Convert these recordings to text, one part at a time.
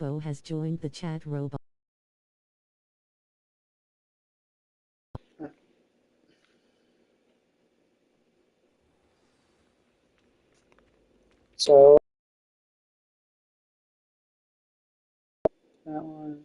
Robo has joined the chat. Robo. So that one.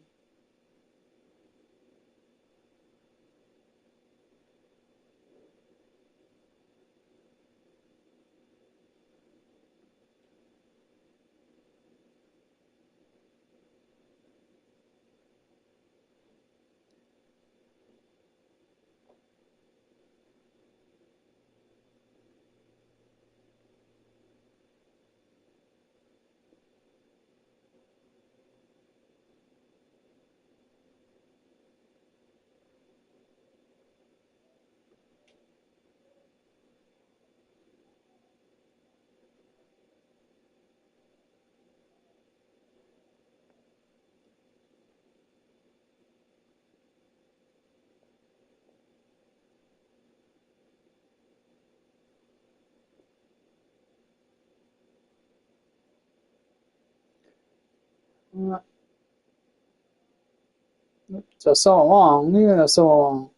Just so long, yeah, so long.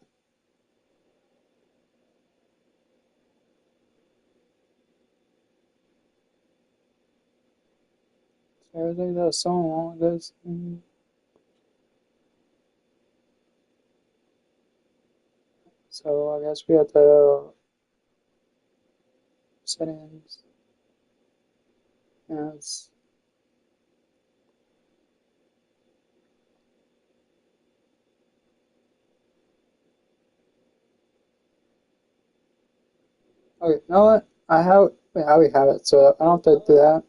Everything does so long. This. So I guess we have to settings. Yes. Okay, you know what? I have. Wait, I already have it, so I don't have to do that.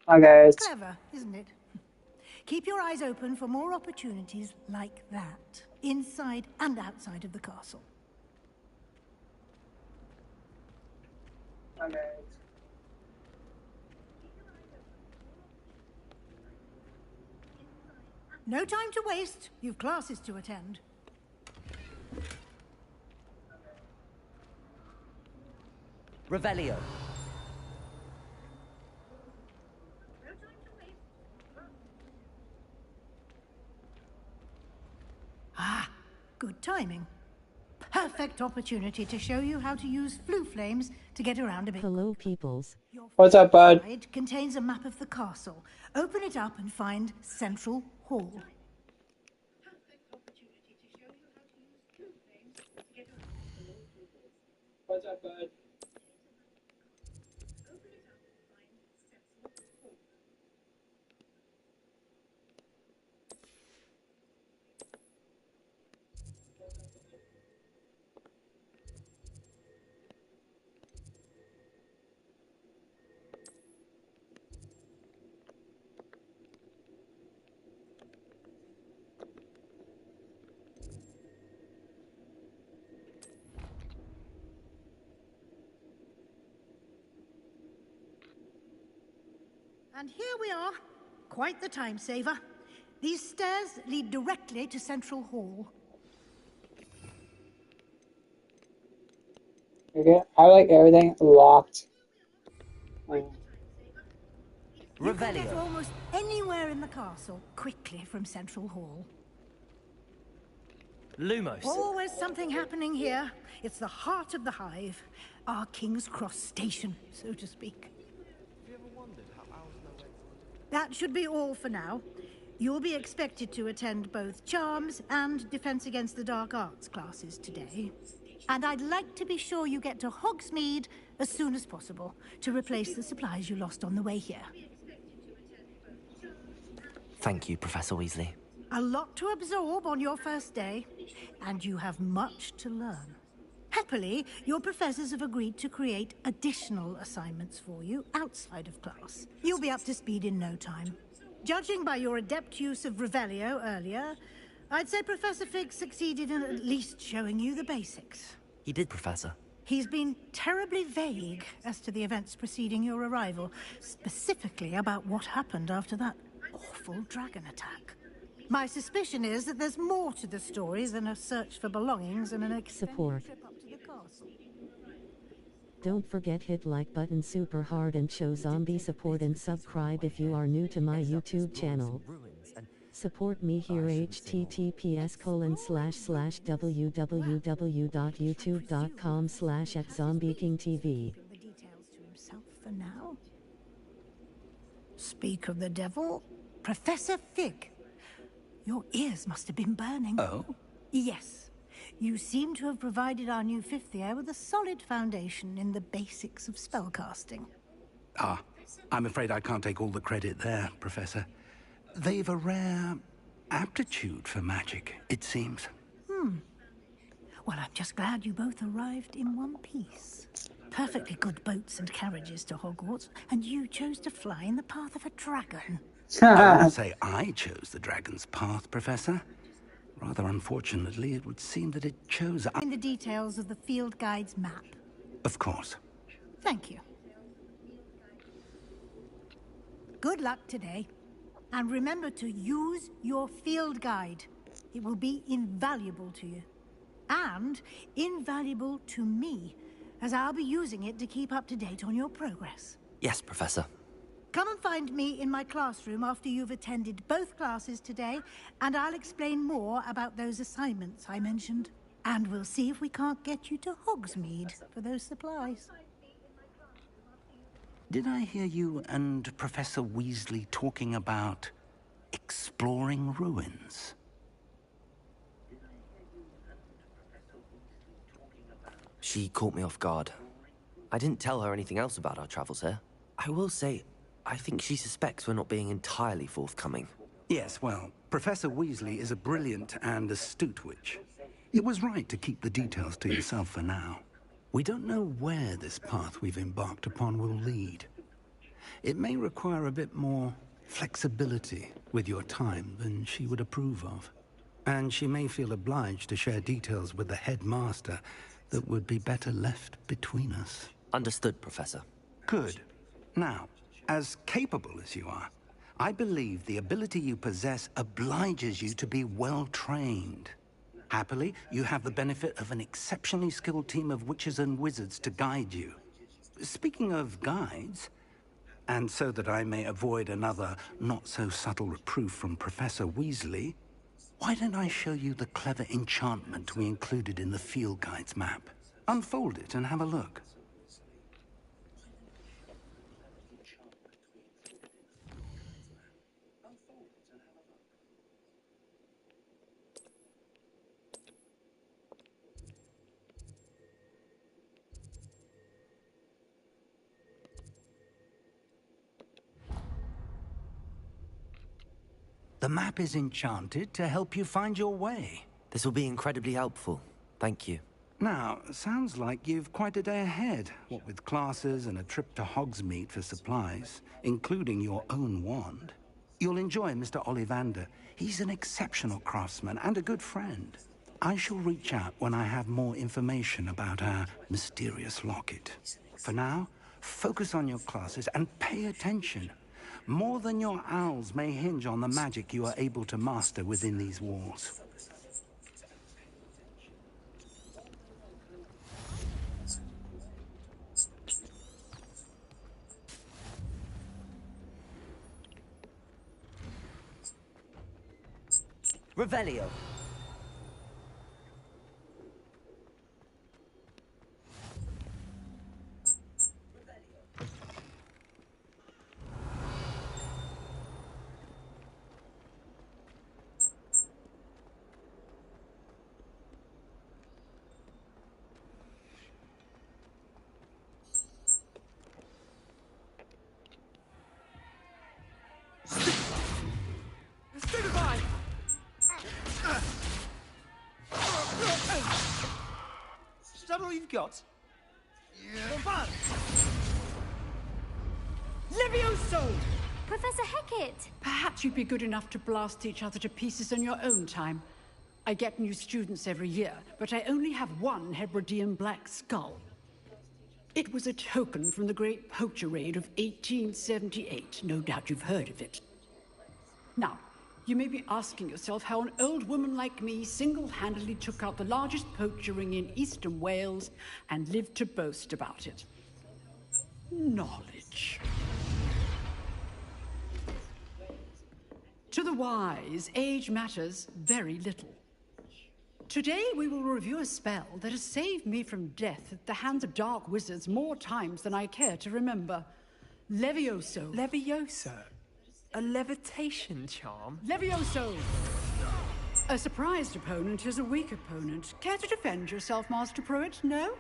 Hi guys. Clever, isn't it? Keep your eyes open for more opportunities like that, inside and outside of the castle. Hi guys. No time to waste. You've classes to attend. Revelio. Ah, good timing. Perfect opportunity to show you how to use flue flames to get around a bit. Hello, peoples. What's up, bud? It contains a map of the castle. Open it up and find Central Hall. What's up, bud? And here we are. Quite the time saver. These stairs lead directly to Central Hall. Okay, I like everything locked. You can get almost anywhere in the castle quickly from Central Hall. Lumos. Always something happening here. It's the heart of the hive. Our King's Cross station, so to speak. That should be all for now. You'll be expected to attend both Charms and Defense Against the Dark Arts classes today. And I'd like to be sure you get to Hogsmeade as soon as possible to replace the supplies you lost on the way here. Thank you, Professor Weasley. A lot to absorb on your first day, and you have much to learn. Happily, your professors have agreed to create additional assignments for you outside of class. You'll be up to speed in no time. Judging by your adept use of Revelio earlier, I'd say Professor Fig succeeded in at least showing you the basics. He did, Professor. He's been terribly vague as to the events preceding your arrival, specifically about what happened after that awful dragon attack. My suspicion is that there's more to the story than a search for belongings and an extended Support. trip up to the castle. Don't forget hit like button super hard and show zombie support and subscribe if you are new to my YouTube channel. Support me here https://www.youtube.com/@zombiekingtv. The details to himself for now. Speak of the devil, Professor Fig. Your ears must have been burning. Oh? Yes. You seem to have provided our new fifth year with a solid foundation in the basics of spellcasting. Ah, I'm afraid I can't take all the credit there, Professor. They've a rare aptitude for magic, it seems. Well, I'm just glad you both arrived in one piece. Perfectly good boats and carriages to Hogwarts, and you chose to fly in the path of a dragon. I wouldn't say I chose the dragon's path, Professor. Rather unfortunately, it would seem that it chose In the details of the field guide's map. Of course. Thank you. Good luck today. And remember to use your field guide. It will be invaluable to you. And invaluable to me, as I'll be using it to keep up to date on your progress. Yes, Professor. Come and find me in my classroom after you've attended both classes today, and I'll explain more about those assignments I mentioned. And we'll see if we can't get you to Hogsmeade for those supplies. Did I hear you and Professor Weasley talking about exploring ruins? She caught me off guard. I didn't tell her anything else about our travels here. I will say, I think she suspects we're not being entirely forthcoming. Yes, well, Professor Weasley is a brilliant and astute witch. It was right to keep the details to yourself for now. We don't know where this path we've embarked upon will lead. It may require a bit more flexibility with your time than she would approve of. And she may feel obliged to share details with the headmaster that would be better left between us. Understood, Professor. Good. Now, as capable as you are, I believe the ability you possess obliges you to be well trained. Happily, you have the benefit of an exceptionally skilled team of witches and wizards to guide you. Speaking of guides, and so that I may avoid another not-so-subtle reproof from Professor Weasley, why don't I show you the clever enchantment we included in the field guide's map? Unfold it and have a look. The map is enchanted to help you find your way. This will be incredibly helpful. Thank you. Now, sounds like you've quite a day ahead, what with classes and a trip to Hogsmeade for supplies, including your own wand. You'll enjoy Mr. Ollivander. He's an exceptional craftsman and a good friend. I shall reach out when I have more information about our mysterious locket. For now, focus on your classes and pay attention. More than your owls may hinge on the magic you are able to master within these walls. Revelio. all you've got? Levioso! Professor Hecat! Perhaps you'd be good enough to blast each other to pieces on your own time. I get new students every year, but I only have one Hebridean black skull. It was a token from the Great Poacher Raid of 1878. No doubt you've heard of it. Now, you may be asking yourself how an old woman like me single-handedly took out the largest poacher ring in eastern Wales and lived to boast about it. Knowledge. To the wise, age matters very little. Today we will review a spell that has saved me from death at the hands of dark wizards more times than I care to remember. Levioso. Levioso? A levitation charm? Levioso! A surprised opponent is a weak opponent. Care to defend yourself, Master Pruitt? No?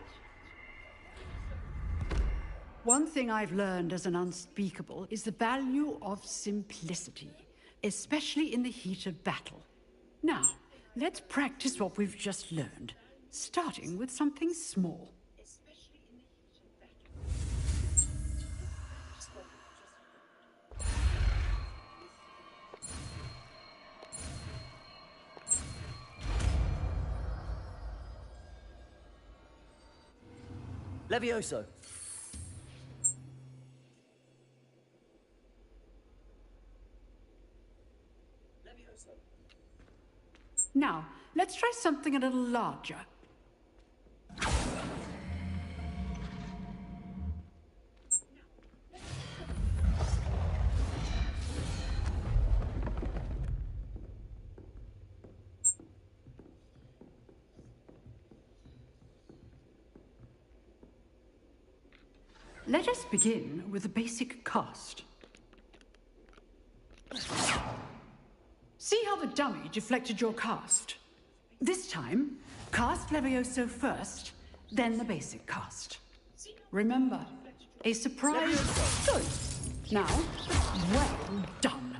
One thing I've learned as an unspeakable is the value of simplicity, especially in the heat of battle. Now, let's practice what we've just learned, starting with something small. Levioso. Now, let's try something a little larger. Let us begin with the basic cast. See how the dummy deflected your cast? This time, cast Levioso first, then the basic cast. Remember, a surprise. Good. Now, well done.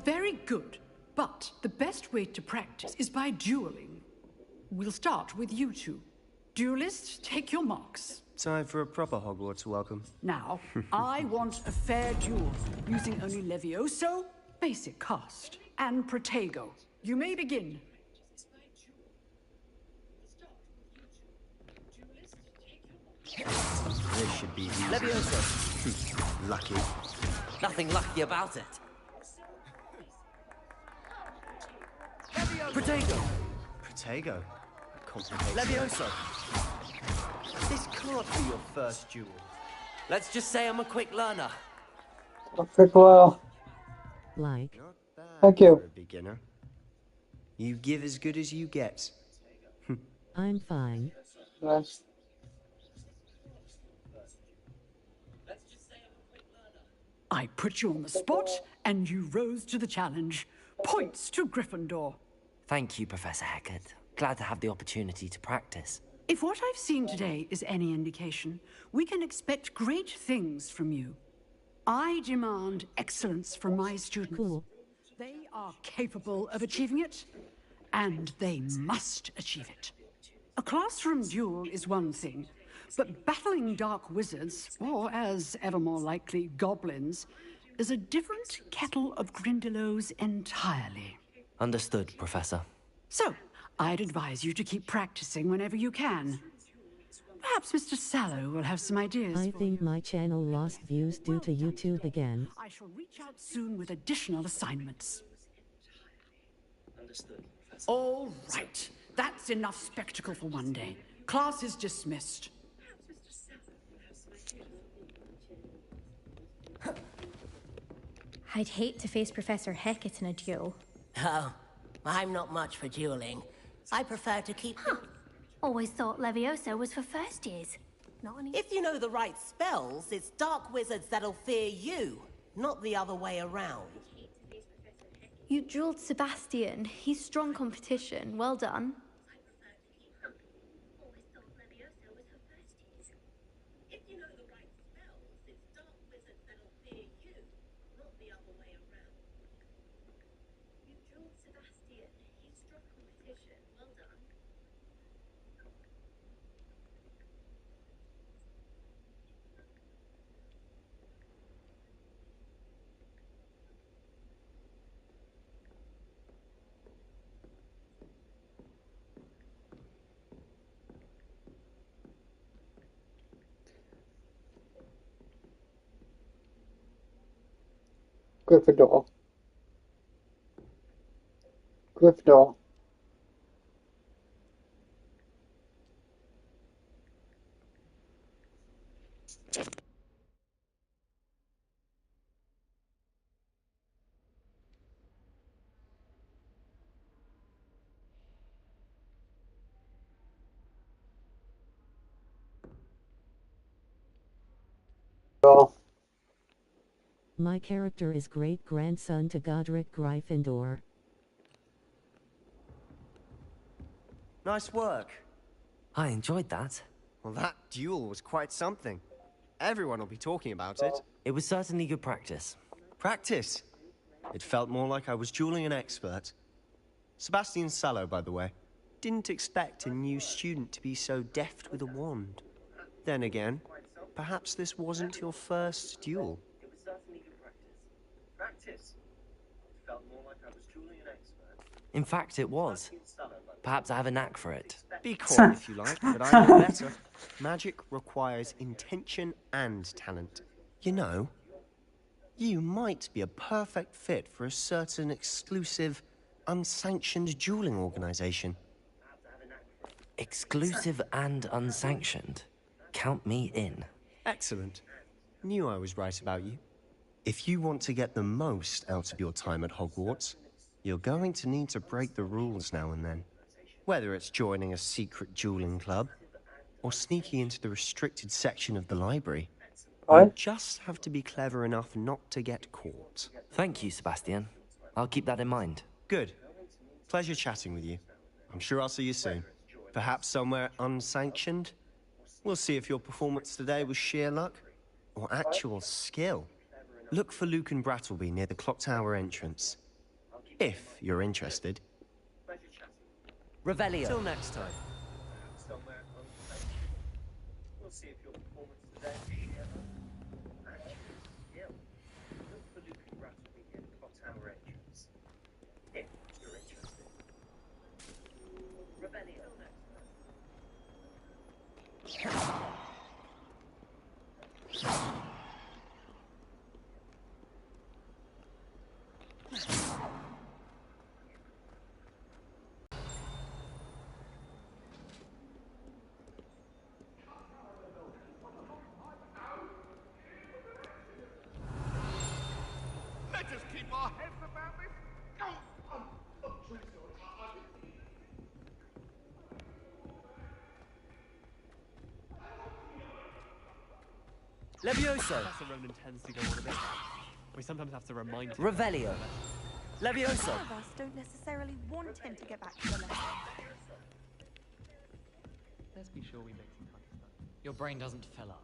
Very good. But the best way to practice is by dueling. We'll start with you two. Duelists, take your marks. Time for a proper Hogwarts welcome. Now, I want a fair duel, using only Levioso, basic cast, and Protego. You may begin. This should be easy. Levioso. Lucky. Nothing lucky about it. Protego. Protego. Complicated. Levioso. This can't be your first duel. Let's just say I'm a quick learner. Quick well. Like. Not bad Thank you. for a beginner. You give as good as you get. I'm fine. Nice. I put you on the spot, and you rose to the challenge. Points to Gryffindor. Thank you, Professor Hecat. Glad to have the opportunity to practice. If what I've seen today is any indication, we can expect great things from you. I demand excellence from my students. Cool. They are capable of achieving it, and they must achieve it. A classroom duel is one thing, but battling dark wizards, or as ever more likely, goblins, is a different kettle of Grindylows entirely. Understood, Professor. So, I'd advise you to keep practicing whenever you can. Perhaps Mr. Sallow will have some ideas I for think you. my channel lost views due to YouTube again. I shall reach out soon with additional assignments. All right. That's enough spectacle for one day. Class is dismissed. I'd hate to face Professor Hecat in a duel. Oh, I'm not much for dueling. I prefer to keep... Always thought Levioso was for first years. Not any... If you know the right spells, it's dark wizards that'll fear you, not the other way around. You dueled Sebastian. He's strong competition. Well done. Gryffindor. Gryffindor. My character is great-grandson to Godric Gryffindor. Nice work. I enjoyed that. Well, that duel was quite something. Everyone will be talking about it. It was certainly good practice. Practice? It felt more like I was dueling an expert. Sebastian Sallow, by the way. Didn't expect a new student to be so deft with a wand. Then again, perhaps this wasn't your first duel. It was certainly good practice. Practice? It felt more like I was dueling an expert. In fact, it was. Perhaps I have a knack for it. Be coy if you like, but I know better. Magic requires intention and talent. You know, you might be a perfect fit for a certain exclusive, unsanctioned dueling organization. Exclusive and unsanctioned. Count me in. Excellent. Knew I was right about you. If you want to get the most out of your time at Hogwarts, you're going to need to break the rules now and then. Whether it's joining a secret dueling club, or sneaking into the restricted section of the library. You just have to be clever enough not to get caught. Thank you, Sebastian. I'll keep that in mind. Good. Pleasure chatting with you. I'm sure I'll see you soon. Perhaps somewhere unsanctioned? We'll see if your performance today was sheer luck, or actual skill. Look for Luke and Brattleby near the clock tower entrance. If you're interested. Revelio. Till next time. We'll see if your performance today was sheer luck. Actual skill. Look for Luke and Brattleby near the clock tower entrance. If you're interested. Revelio. Let us keep our heads about this. Levioso. Professor Ronan tends to go on a bit. We sometimes have to remind him. Revelio. Levioso. Some of us don't necessarily want him to get back to the lesson. Let's be sure we make some time for that. Your brain doesn't fill up.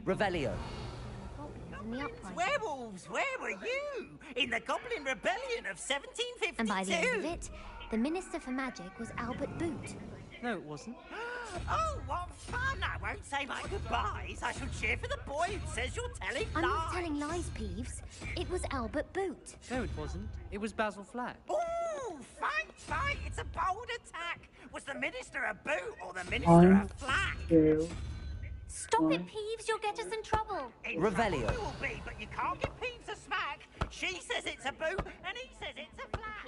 Revelio. Werewolves, where were you? In the Goblin Rebellion of 1752. And by the end of it, the Minister for Magic was Albert Boot. No, it wasn't. Oh, what fun! I won't say my goodbyes. I shall cheer for the boy who says you're telling I'm lies. not telling lies, Peeves. It was Albert Boot. No, it wasn't. It was Basil Flack. Oh, fight! It's a bold attack. Was the Minister a boot or the Minister a flack? Stop it, Peeves. You'll get us in trouble. Revelio. It will be, but you can't give Peeves a smack. She says it's a boot, and he says it's a flack.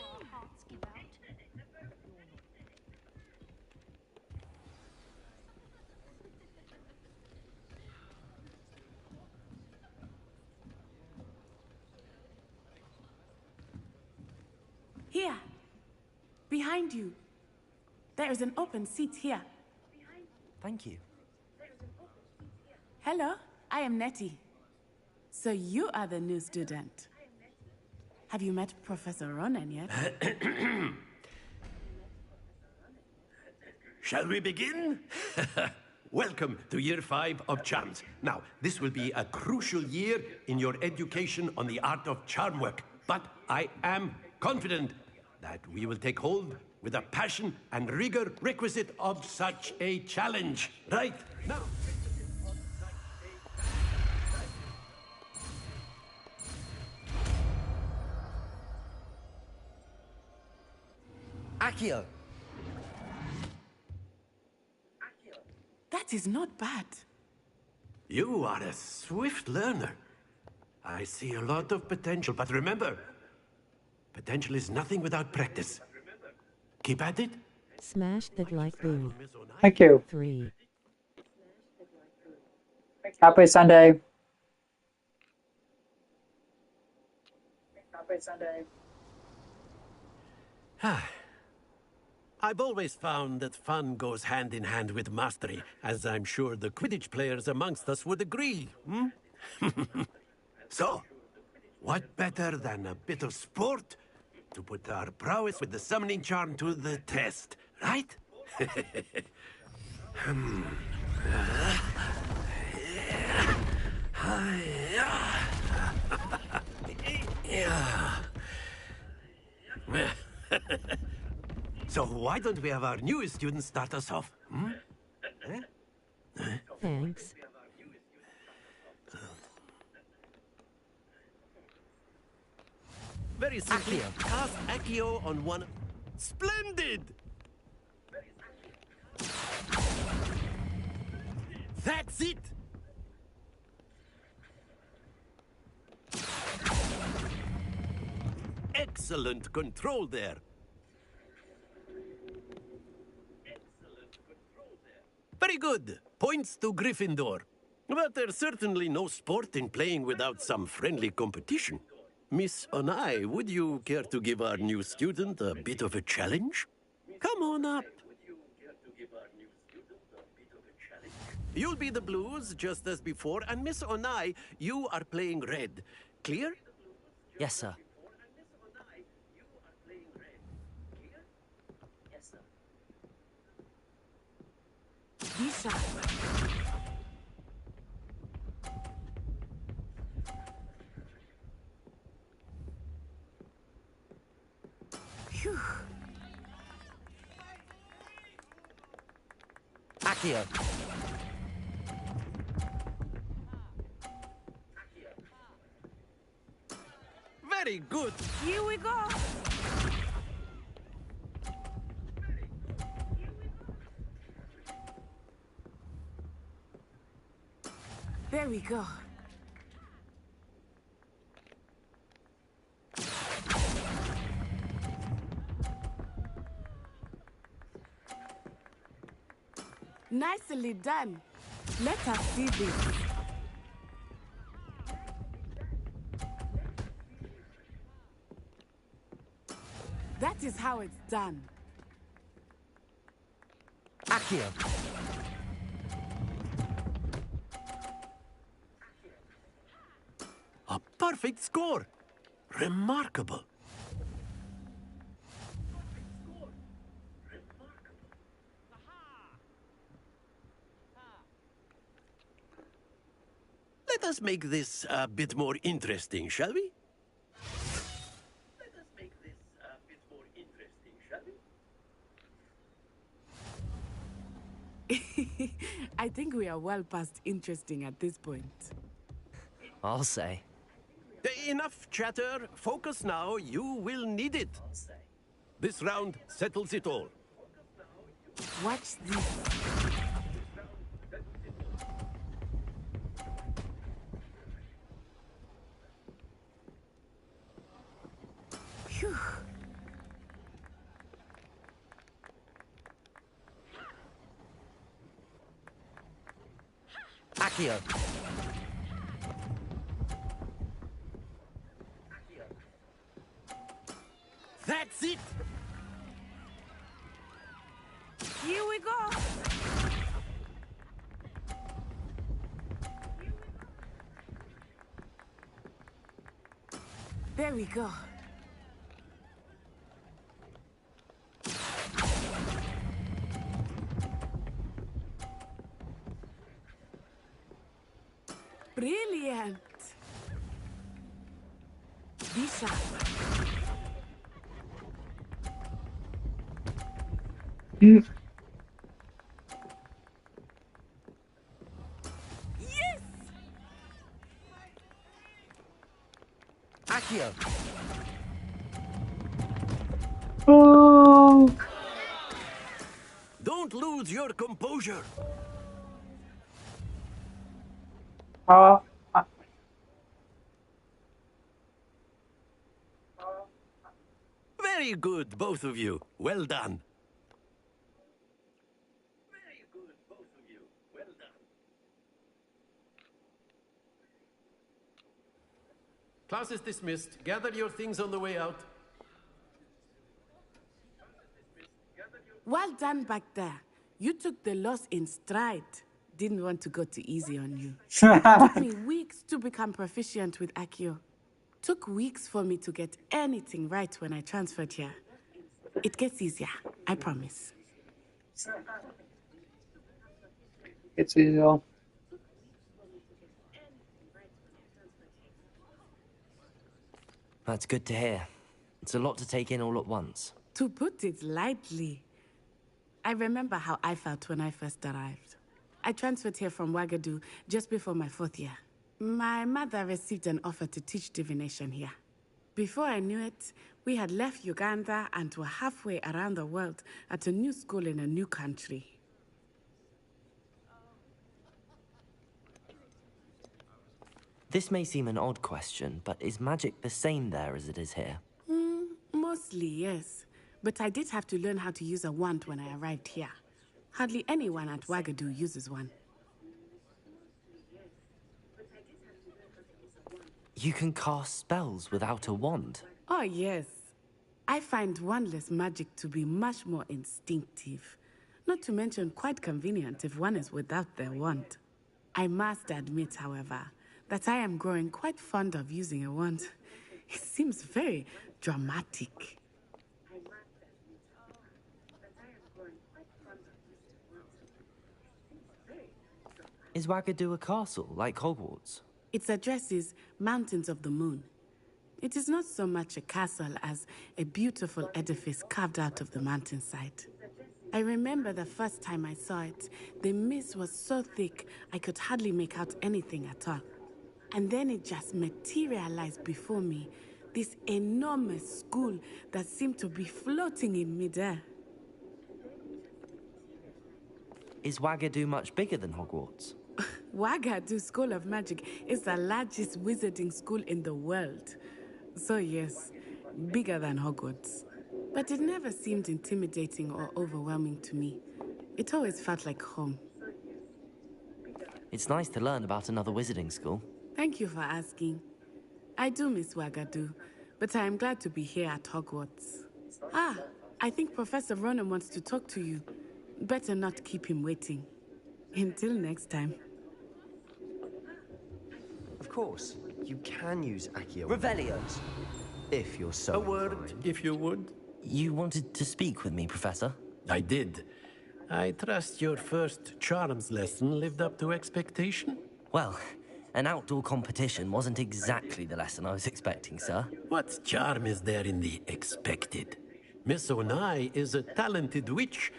Here, behind you. There is an open seat here. Thank you. Hello, I am Nettie. So you are the new student. Have you met Professor Ronan yet? Shall we begin? Welcome to Year 5 of Charms. Now, this will be a crucial year in your education on the art of charm work, but I am confident that we will take hold with the passion and rigor requisite of such a challenge. Right? Now. Accio! That is not bad. You are a swift learner. I see a lot of potential, but remember, potential is nothing without practice. Keep at it. Smash that like boom. Thank you. 3. Happy Sunday. I've always found that fun goes hand in hand with mastery, as I'm sure the Quidditch players amongst us would agree. So, what better than a bit of sport to put our prowess with the summoning charm to the test, right? So why don't we have our newest student start us off? Thanks. Very simply, cast Accio on one... Splendid! That's it! Excellent control there. Very good. Points to Gryffindor. But there's certainly no sport in playing without some friendly competition. Miss Onai, would you care to give our new student a bit of a challenge? Come on up. You'll be the blues, just as before, and Miss Onai, you are playing red. Clear? Yes, sir. Lisa. Phew. Accio! Very good. Here we go. There we go. Nicely done. Let us see this. That is how it's done. Accio! A perfect score. Remarkable. Let us make this a bit more interesting, shall we? Let us make this a bit more interesting, shall we? I think we are well past interesting at this point. I'll say. Enough chatter. Focus now. You will need it. This round settles it all. Watch this. Phew. Accio! That's it! Here we go. There we go. Brilliant. Be sharp. Yes! Accio! Oh. Don't lose your composure. Uh, Very good, both of you. Well done. Class is dismissed. Gather your things on the way out. Well done back there. You took the loss in stride. Didn't want to go too easy on you. Took me weeks to become proficient with Accio. Took weeks for me to get anything right when I transferred here. It gets easier, I promise. it's easy. That's good to hear. It's a lot to take in all at once. To put it lightly, I remember how I felt when I first arrived. I transferred here from Wagadu just before my 4th year. My mother received an offer to teach divination here. Before I knew it, we had left Uganda and were halfway around the world at a new school in a new country. This may seem an odd question, but is magic the same there as it is here? Mostly, yes. But I did have to learn how to use a wand when I arrived here. Hardly anyone at Wagadu uses one. You can cast spells without a wand? Oh, yes. I find wandless magic to be much more instinctive. Not to mention quite convenient if one is without their wand. I must admit, however, that I am growing quite fond of using a wand. It seems very dramatic. Is Wagadu a castle, like Hogwarts? Its address is Mountains of the Moon. It is not so much a castle as a beautiful edifice carved out of the mountainside. I remember the first time I saw it, the mist was so thick I could hardly make out anything at all. And then it just materialized before me, this enormous school that seemed to be floating in midair. Is Wagadu much bigger than Hogwarts? Wagadu School of Magic is the largest wizarding school in the world. So yes, bigger than Hogwarts. But it never seemed intimidating or overwhelming to me. It always felt like home. It's nice to learn about another wizarding school. Thank you for asking. I do miss Wagadu, but I am glad to be here at Hogwarts. Ah, I think Professor Ronan wants to talk to you. Better not keep him waiting. Until next time. Of course, you can use Accio. Revelio! If you're so A word, inclined. if you would. You wanted to speak with me, Professor? I did. I trust your first charms lesson lived up to expectation? Well, an outdoor competition wasn't exactly the lesson I was expecting, sir. What charm is there in the expected? Miss Onai is a talented witch.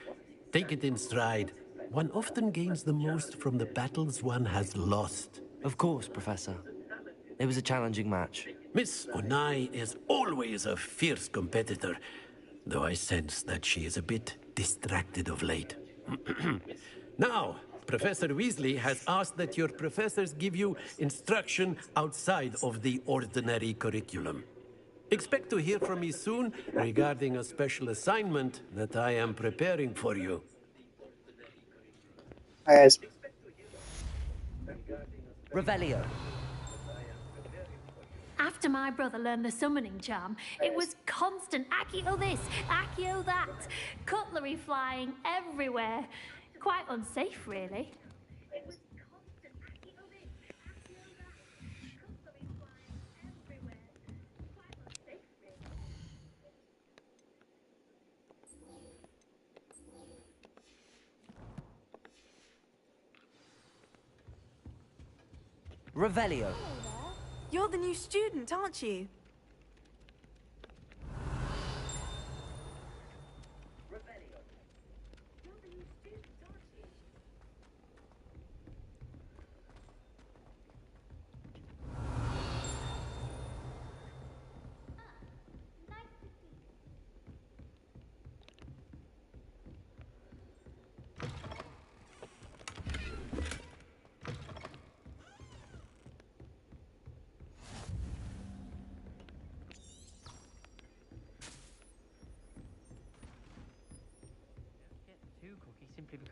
Take it in stride. One often gains the most from the battles one has lost. Of course, Professor. It was a challenging match. Miss Onai is always a fierce competitor, though I sense that she is a bit distracted of late. Now, Professor Weasley has asked that your professors give you instruction outside of the ordinary curriculum. Expect to hear from me soon regarding a special assignment that I am preparing for you. Hi guys. Revelio. After my brother learned the summoning charm, it was constant Accio this, Accio that. Cutlery flying everywhere. Quite unsafe, really. Revelio. You're the new student, aren't you?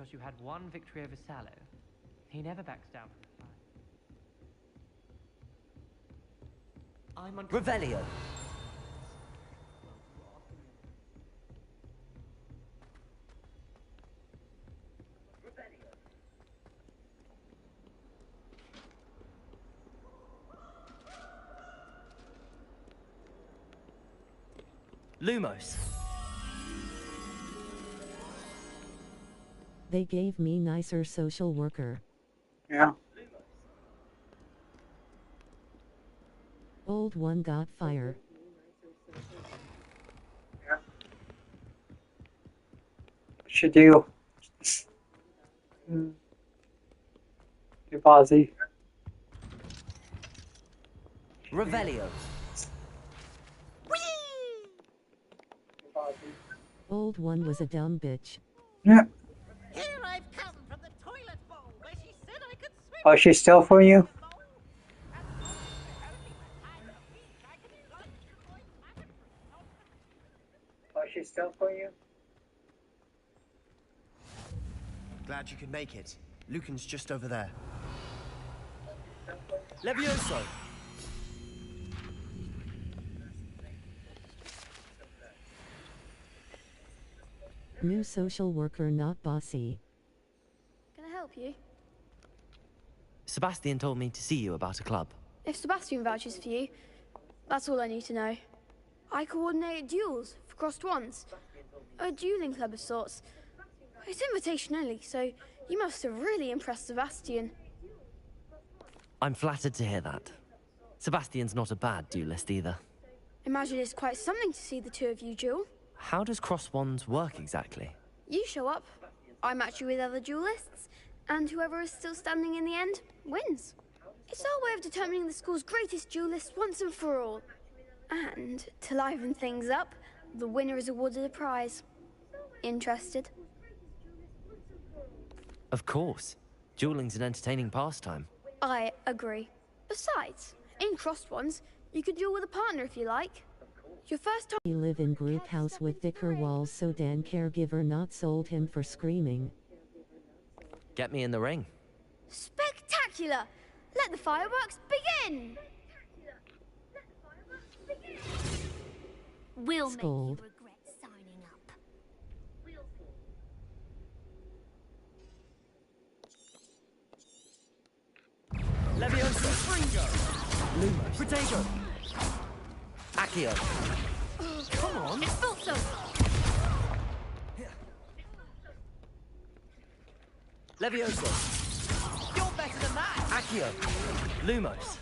because you had one victory over Sallow. He never backs down from the fight. I'm on Revelio. Lumos. They gave me nicer social worker. Yeah. Old one got fire. Should do. Too ballsy. Revelio. Old one was a dumb bitch. Yeah. Here I've come from the toilet bowl where she said I could swim. Oh, she's still for you? Oh, she's still for you? Glad you could make it. Lucan's just over there. Levioso. New social worker not bossy. Can I help you? Sebastian told me to see you about a club. If Sebastian vouches for you, that's all I need to know. I coordinate duels for crossed wands. A dueling club of sorts. It's invitation only, so you must have really impressed Sebastian. I'm flattered to hear that. Sebastian's not a bad duelist either. Imagine it's quite something to see the two of you duel. How does cross wands work exactly? You show up, I match you with other duelists, and whoever is still standing in the end wins. It's our way of determining the school's greatest duelist once and for all. And to liven things up, the winner is awarded a prize. Interested? Of course. Dueling's an entertaining pastime. I agree. Besides, in crossed ones, you could duel with a partner if you like. Your first time. He live in group house with thicker walls, so Dan caregiver not sold him for screaming. Get me in the ring. Spectacular! Let the fireworks begin! We'll make you Scold. regret signing up. Levioso. Fringo. Lumos. Protego. Accio. Come on. Expulso. Levioso. You're better than that. Accio. Lumos.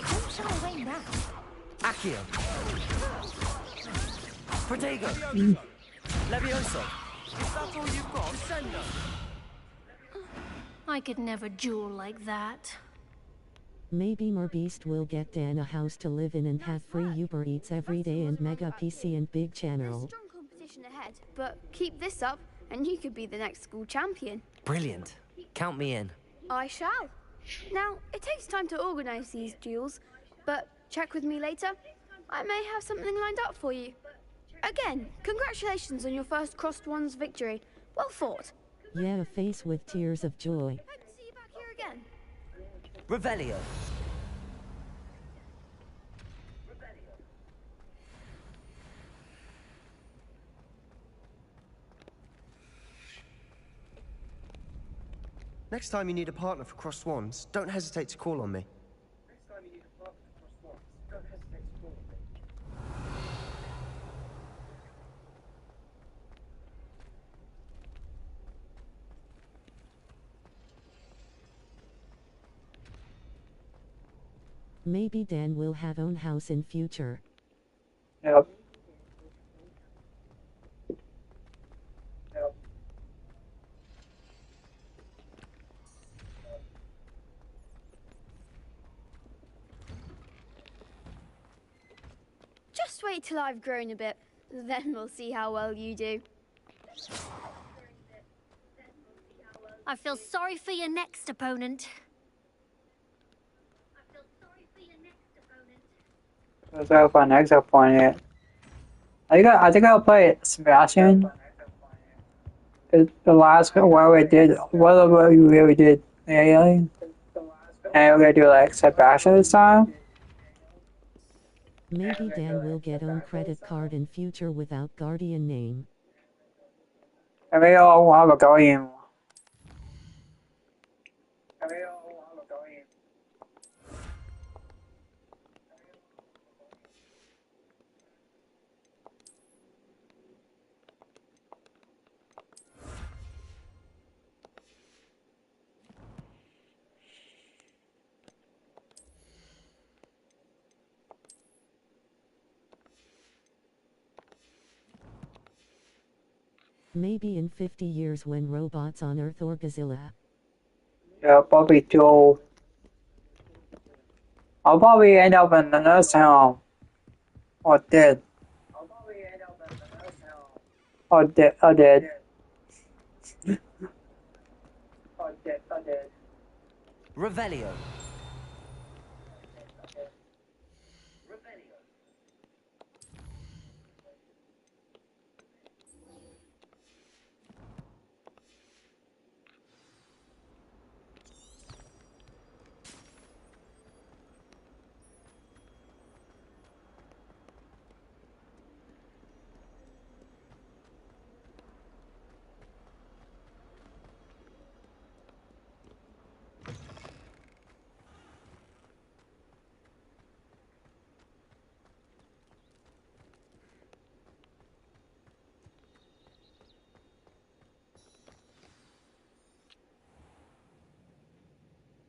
Don't shy away now. Accio. Protego. Levioso. Is that all you've got? Descendo. I could never duel like that. Maybe Morbeast will get Dan a house to live in and have free Uber Eats every day and mega PC and big channel. Strong competition ahead, but keep this up and you could be the next school champion. Brilliant. Count me in. I shall. Now, it takes time to organise these duels, but check with me later. I may have something lined up for you. Again, congratulations on your first crossed ones victory. Well fought. Yeah, a face with tears of joy. Hope to see you back here again. Revelio. Next time you need a partner for crossed wands, don't hesitate to call on me. Next time you need a partner for cross wands, don't hesitate to call me. Maybe Dan will have own house in future. Yep. Just wait till I've grown a bit, then we'll see how well you do. I feel sorry for your next opponent. Let's go for an exit point yet. I think I'll play Sebastian. The last one we did, what we really did Alien, and we're gonna do like Sebastian this time. Maybe Dan will get own credit card in future without Guardian name. And we all have a Guardian. Maybe in 50 years when robots on Earth or Godzilla. Yeah, probably too old. I'll probably end up in the nursing home. Or dead. Or dead. Or dead. Revelio.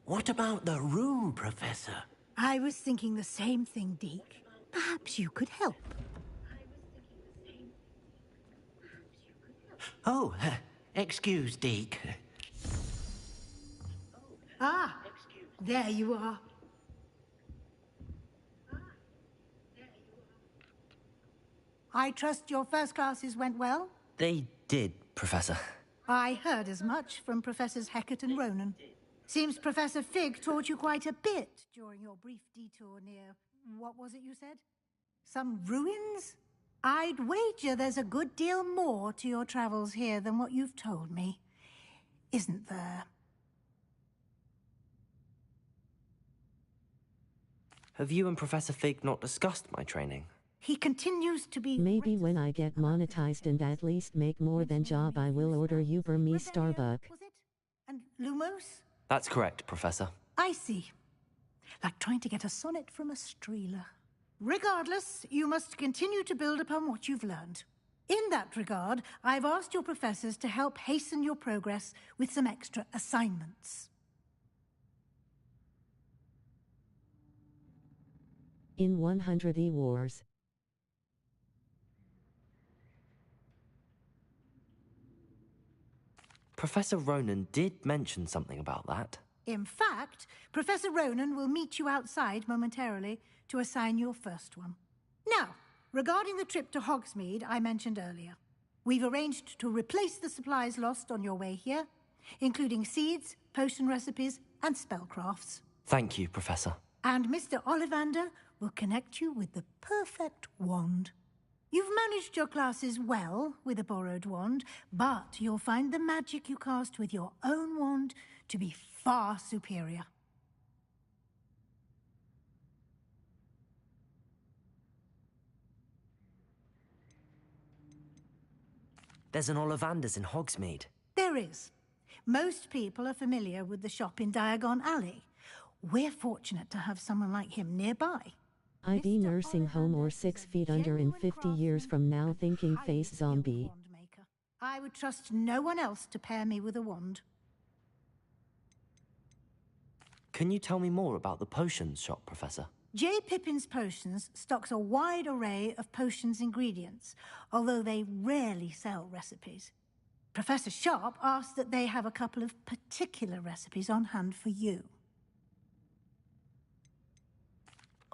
What about the room, Professor? I was thinking the same thing, Deke. Perhaps you could help. Oh, excuse, Deke. Ah, there you are. I trust your first classes went well? They did, Professor. I heard as much from Professors Hecat and Ronan. Seems Professor Fig taught you quite a bit during your brief detour near... what was it you said? Some ruins? I'd wager there's a good deal more to your travels here than what you've told me. Isn't there? Have you and Professor Fig not discussed my training? He continues to be... Maybe when I get monetized and at least make more than job I will order Uber me Starbucks. And Lumos? That's correct, Professor. I see. Like trying to get a sonnet from a streeler. Regardless, you must continue to build upon what you've learned. In that regard, I've asked your professors to help hasten your progress with some extra assignments. In 100 E-Wars. Professor Ronan did mention something about that. In fact, Professor Ronan will meet you outside momentarily to assign your first one. Now, regarding the trip to Hogsmeade I mentioned earlier, we've arranged to replace the supplies lost on your way here, including seeds, potion recipes, and spellcrafts. Thank you, Professor. And Mr. Ollivander will connect you with the perfect wand. You've managed your classes well with a borrowed wand, but you'll find the magic you cast with your own wand to be far superior. There's an Ollivander's in Hogsmeade. There is. Most people are familiar with the shop in Diagon Alley. We're fortunate to have someone like him nearby. I'd be nursing home or 6 feet under in 50 years from now thinking face zombie. I would trust no one else to pair me with a wand. Can you tell me more about the potions shop, Professor? J. Pippin's Potions stocks a wide array of potions ingredients, although they rarely sell recipes. Professor Sharp asked that they have a couple of particular recipes on hand for you.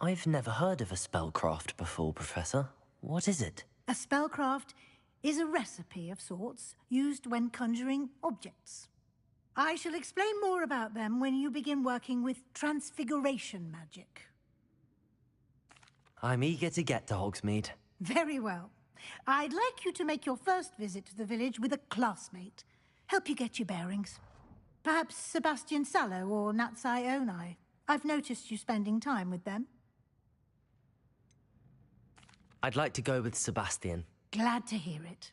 I've never heard of a spellcraft before, Professor. What is it? A spellcraft is a recipe of sorts used when conjuring objects. I shall explain more about them when you begin working with transfiguration magic. I'm eager to get to Hogsmeade. Very well. I'd like you to make your first visit to the village with a classmate. Help you get your bearings. Perhaps Sebastian Sallow or Natsai Onai. I've noticed you spending time with them. I'd like to go with Sebastian. Glad to hear it.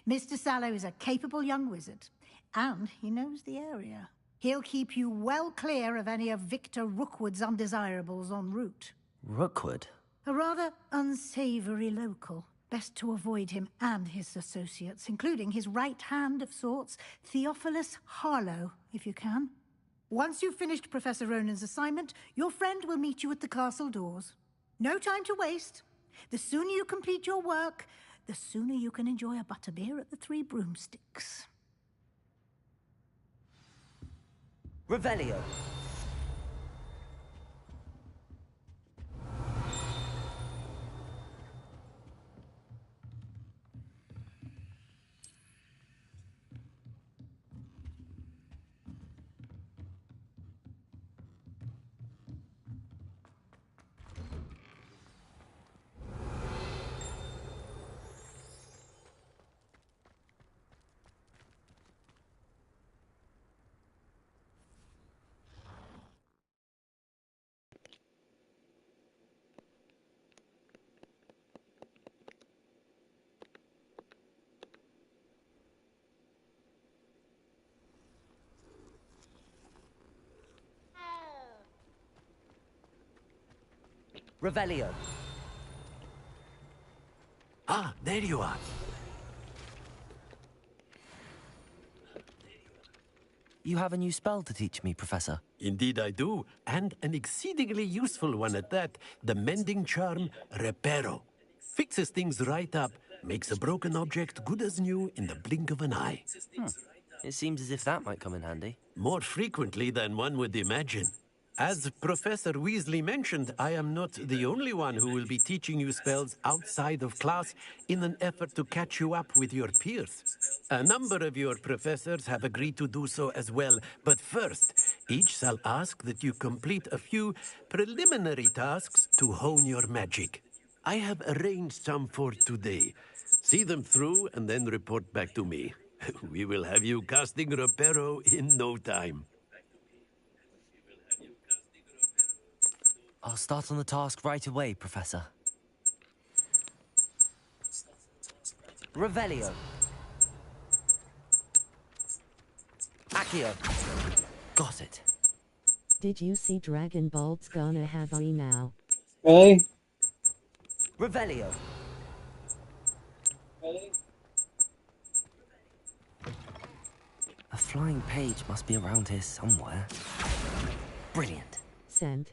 Mr. Sallow is a capable young wizard, and he knows the area. He'll keep you well clear of any of Victor Rookwood's undesirables en route. Rookwood? A rather unsavory local. Best to avoid him and his associates, including his right hand of sorts, Theophilus Harlow, if you can. Once you've finished Professor Ronan's assignment, your friend will meet you at the castle doors. No time to waste. The sooner you complete your work, the sooner you can enjoy a butterbeer at the Three Broomsticks. Revelio. Revelio. Ah, there you are. You have a new spell to teach me, Professor. Indeed I do, and an exceedingly useful one at that. The mending charm, Reparo. Fixes things right up, makes a broken object good as new in the blink of an eye. It seems as if that might come in handy. More frequently than one would imagine. As Professor Weasley mentioned, I am not the only one who will be teaching you spells outside of class in an effort to catch you up with your peers. A number of your professors have agreed to do so as well, but first, each shall ask that you complete a few preliminary tasks to hone your magic. I have arranged some for today. See them through and then report back to me. We will have you casting Reparo in no time. I'll start on the task right away, Professor. Revelio. Accio. Got it. Did you see Dragon Balt's gonna have a now? Really? Revelio. A flying page must be around here somewhere. Brilliant. Sent.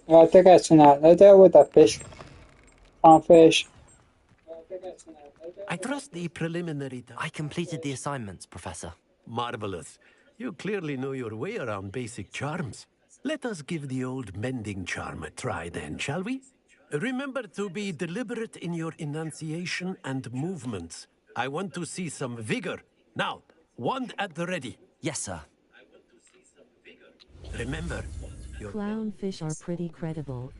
Yeah, I think I seen that. Right there with the fish. Fish. I trust the preliminary... I completed the assignments, Professor. Marvelous. You clearly know your way around basic charms. Let us give the old mending charm a try then, shall we? Remember to be deliberate in your enunciation and movements. I want to see some vigor. Now, wand at the ready. Yes, sir. Remember, Clownfish are pretty credible.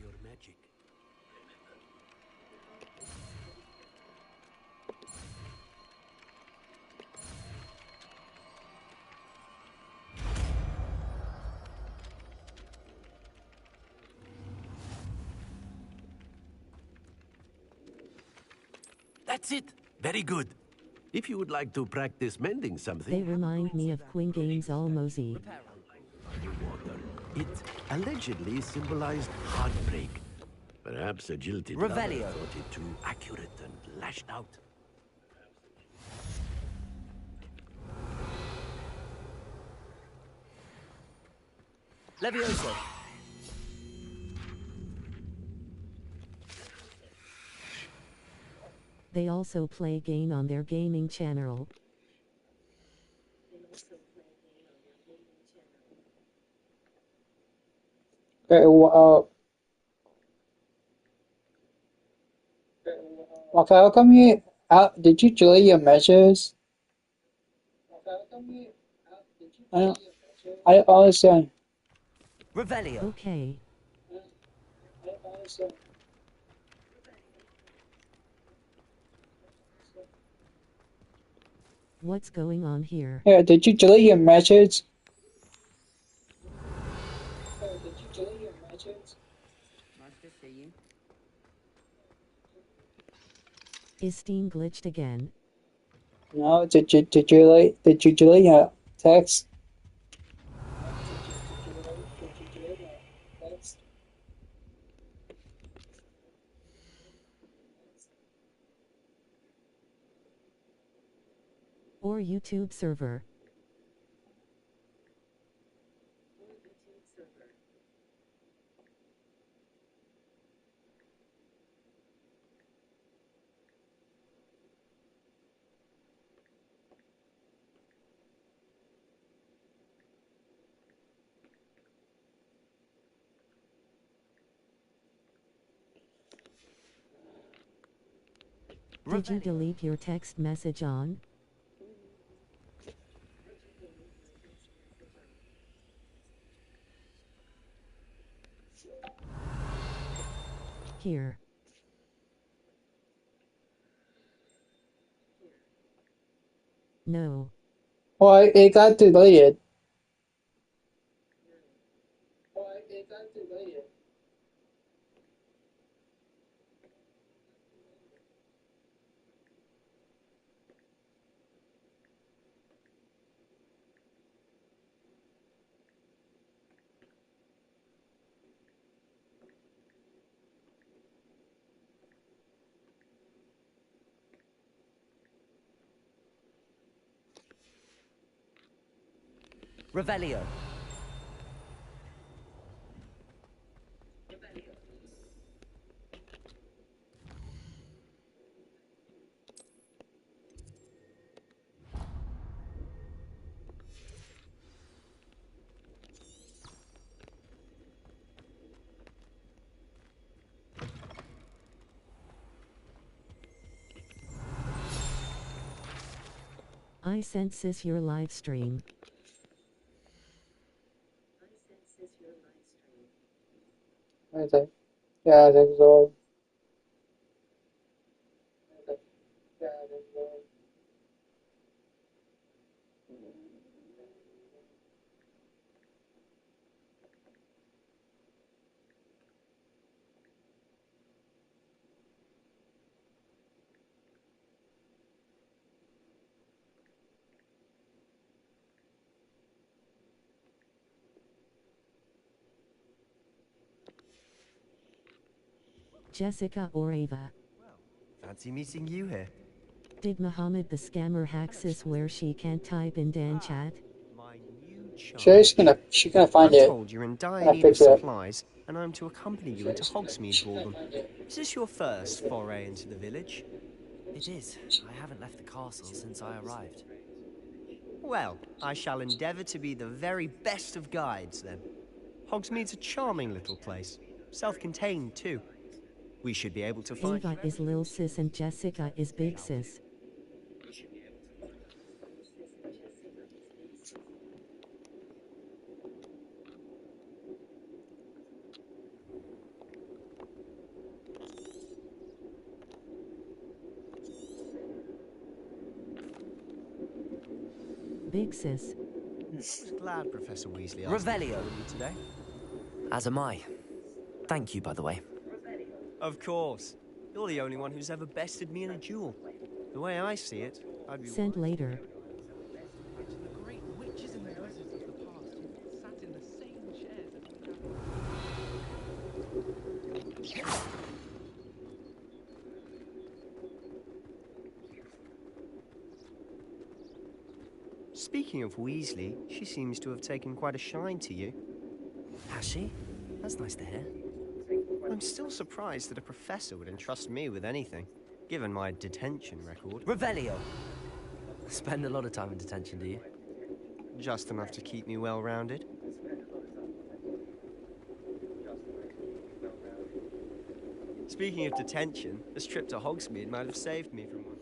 That's it. Very good. If you would like to practice mending something... They remind me of Quingane's Almozy. It allegedly symbolized heartbreak. Perhaps a jilted lover Revelio. thought it too accurate and lashed out. Levioso. They also play game on their gaming channel. Okay, okay, how come you... did you delay your measures? I don't understand. Revelio. Okay. What's going on here? Yeah, did you delete your message? Is Steam glitched again? No, did you delete your text? Or YouTube server? Did you delete your text message on? Here. No. Well, it got deleted. Revelio. I sense your live stream. I think. Yeah, I think so. Jessica or Ava? Fancy meeting you here. Did Muhammad the scammer hack sis where she can't type in Dan chat? She's gonna find I'm it. told you're in dire Gonna need of fix it. supplies, and I'm to accompany you into Hogsmeade for them. Is this your first foray into the village? It is. I haven't left the castle since I arrived. Well, I shall endeavour to be the very best of guides, then. Hogsmeade's a charming little place. Self-contained, too. We should be able to find... Ava is Lil Sis and Jessica is Big Sis. Big Sis. I was glad Professor Weasley asked Revelio. me to follow you today. As am I. Thank you, by the way. Of course. You're the only one who's ever bested me in a duel. The way I see it, I'd be... Sent later. The great witches and wizards of the past who sat in the same chairs as we have. Speaking of Weasley, she seems to have taken quite a shine to you. Has she? That's nice to hear. I'm still surprised that a professor would entrust me with anything, given my detention record. Revelio! Spend a lot of time in detention, do you? Just enough to keep me well-rounded. Speaking of detention, this trip to Hogsmeade might have saved me from one.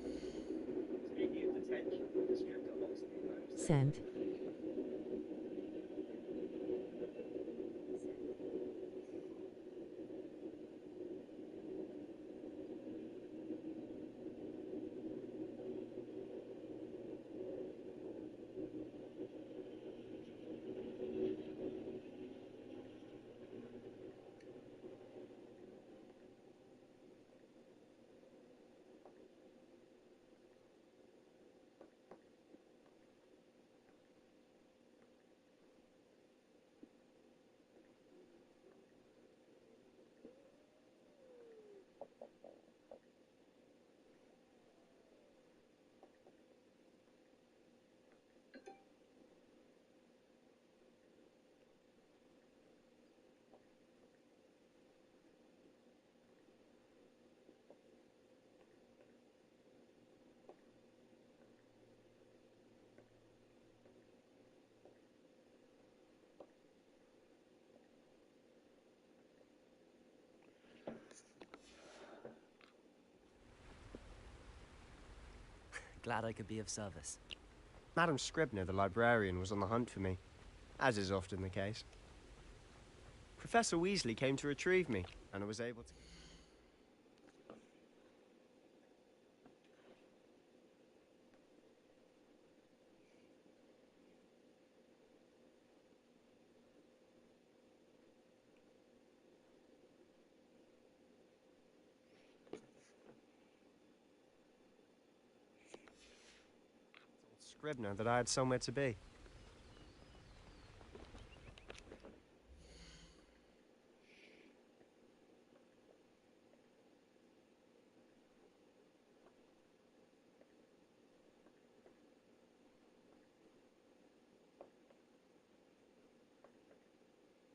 Sent. Glad I could be of service. Madam Scribner, the librarian, was on the hunt for me, as is often the case. Professor Weasley came to retrieve me, and I was able to... Scribner that I had somewhere to be.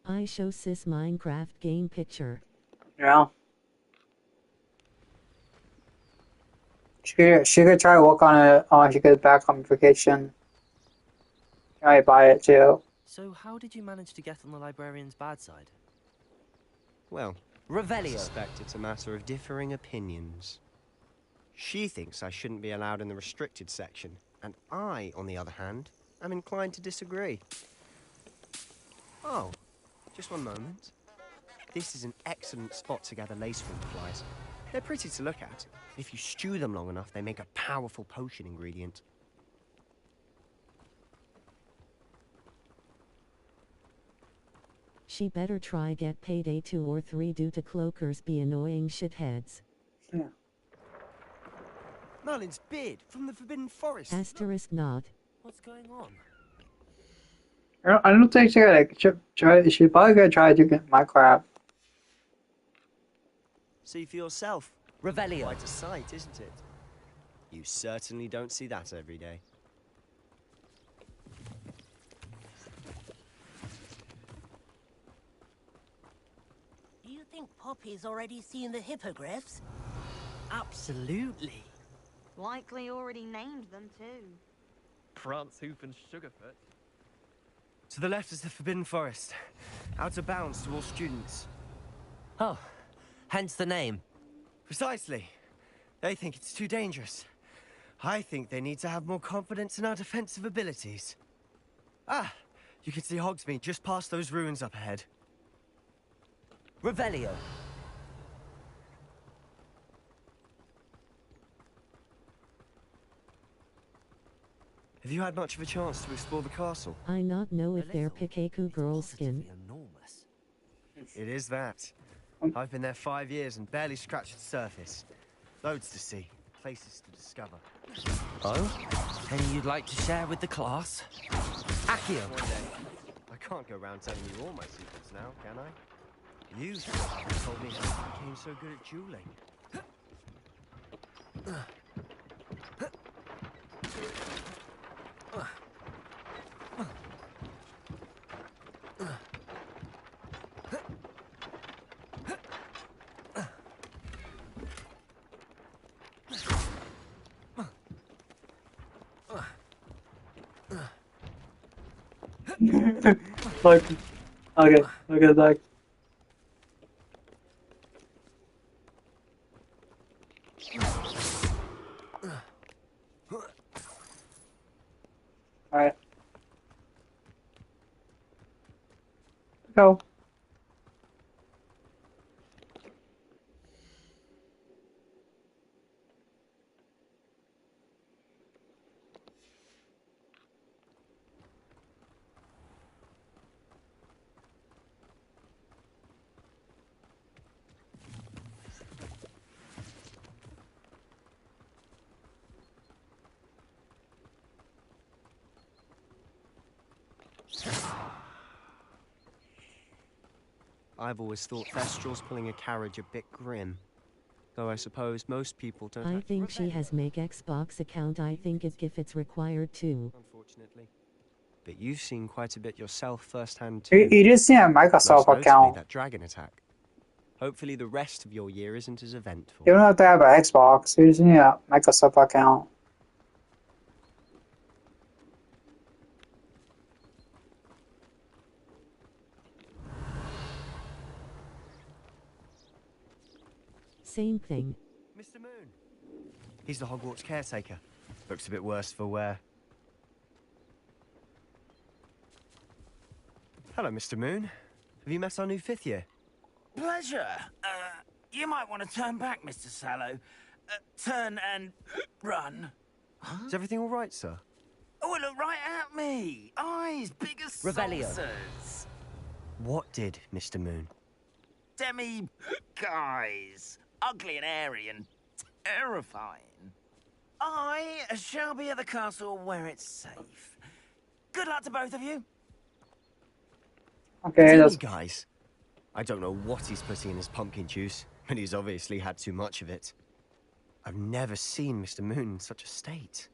I show sis Minecraft game picture. Yeah. She could try to work on it when she gets back on vacation. I might buy it too. So how did you manage to get on the librarian's bad side? Well, Revelio. I suspect it's a matter of differing opinions. She thinks I shouldn't be allowed in the restricted section, and I, on the other hand, am inclined to disagree. Oh, just one moment. This is an excellent spot to gather lacewing flies. They're pretty to look at. If you stew them long enough, they make a powerful potion ingredient. She better try get payday 2 or 3 due to cloakers be annoying shitheads. Yeah. Merlin's beard from the Forbidden Forest. Asterisk not. What's going on? I don't think she she's probably gonna try to get Minecraft. See for yourself. Revelio. Quite a sight, isn't it? You certainly don't see that every day. Do you think Poppy's already seen the hippogriffs? Absolutely. Likely already named them too. Prance, Hoof, and Sugarfoot. To the left is the Forbidden Forest. Out of bounds to all students. Oh, hence the name. Precisely. They think it's too dangerous. I think they need to have more confidence in our defensive abilities. Ah, you can see Hogsmeade just past those ruins up ahead. Revelio. Have you had much of a chance to explore the castle? I not know if they're Pikachu girl skin. Enormous. It is that. I've been there 5 years and barely scratched the surface. Loads to see, places to discover. Oh? Any you'd like to share with the class? Accio. One day. I can't go around telling you all my secrets now, can I? You told me how you became so good at dueling. Look, okay, look at that. Alright. Go. I've always thought Thestral's pulling a carriage a bit grim. Though I suppose most people don't. I think she has make Xbox account. I think it's required too. Unfortunately. But you've seen quite a bit yourself firsthand too. You just see a Microsoft Most notably account. that dragon attack. Hopefully the rest of your year isn't as eventful. You don't have to have an Xbox. You just need a Microsoft account. Same thing. Mr. Moon. He's the Hogwarts caretaker. Looks a bit worse for wear. Hello, Mr. Moon. Have you met our new fifth year? Pleasure. You might want to turn back, Mr. Sallow. Turn and run. Is everything all right, sir? Oh, look right at me. Eyes big as Revelio. saucers. What did, Mr. Moon? Demi guys. Ugly and airy and terrifying. I shall be at the castle where it's safe. Good luck to both of you. Okay, Demi that's guys. I don't know what he's putting in his pumpkin juice, but he's obviously had too much of it. I've never seen Mr. Moon in such a state.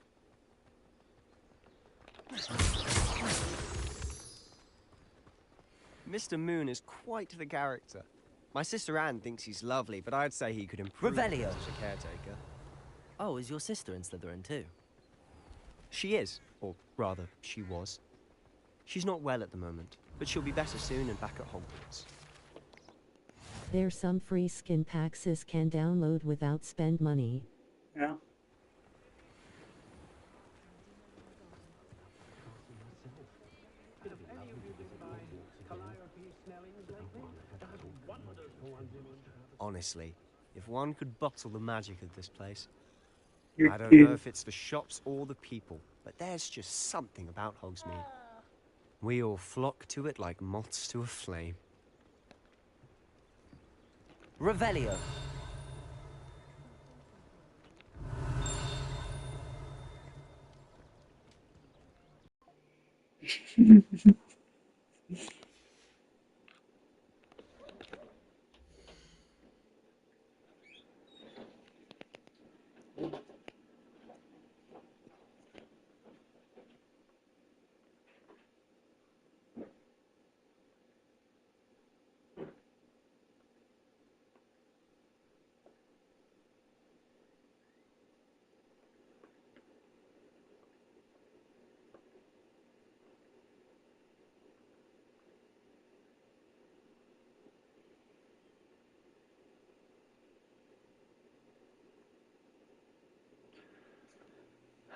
Mr. Moon is quite the character. My sister Anne thinks he's lovely, but I'd say he could improve Revelio. as a caretaker. Oh, is your sister in Slytherin too? She is, or rather, she was. She's not well at the moment, but she'll be better soon and back at Hogwarts. There's some free skin packs sis can download without spend money. yeah. Honestly, if one could bottle the magic of this place. You I don't kid. know if it's the shops or the people, but there's just something about Hogsmeade. We all flock to it like moths to a flame. Revelio.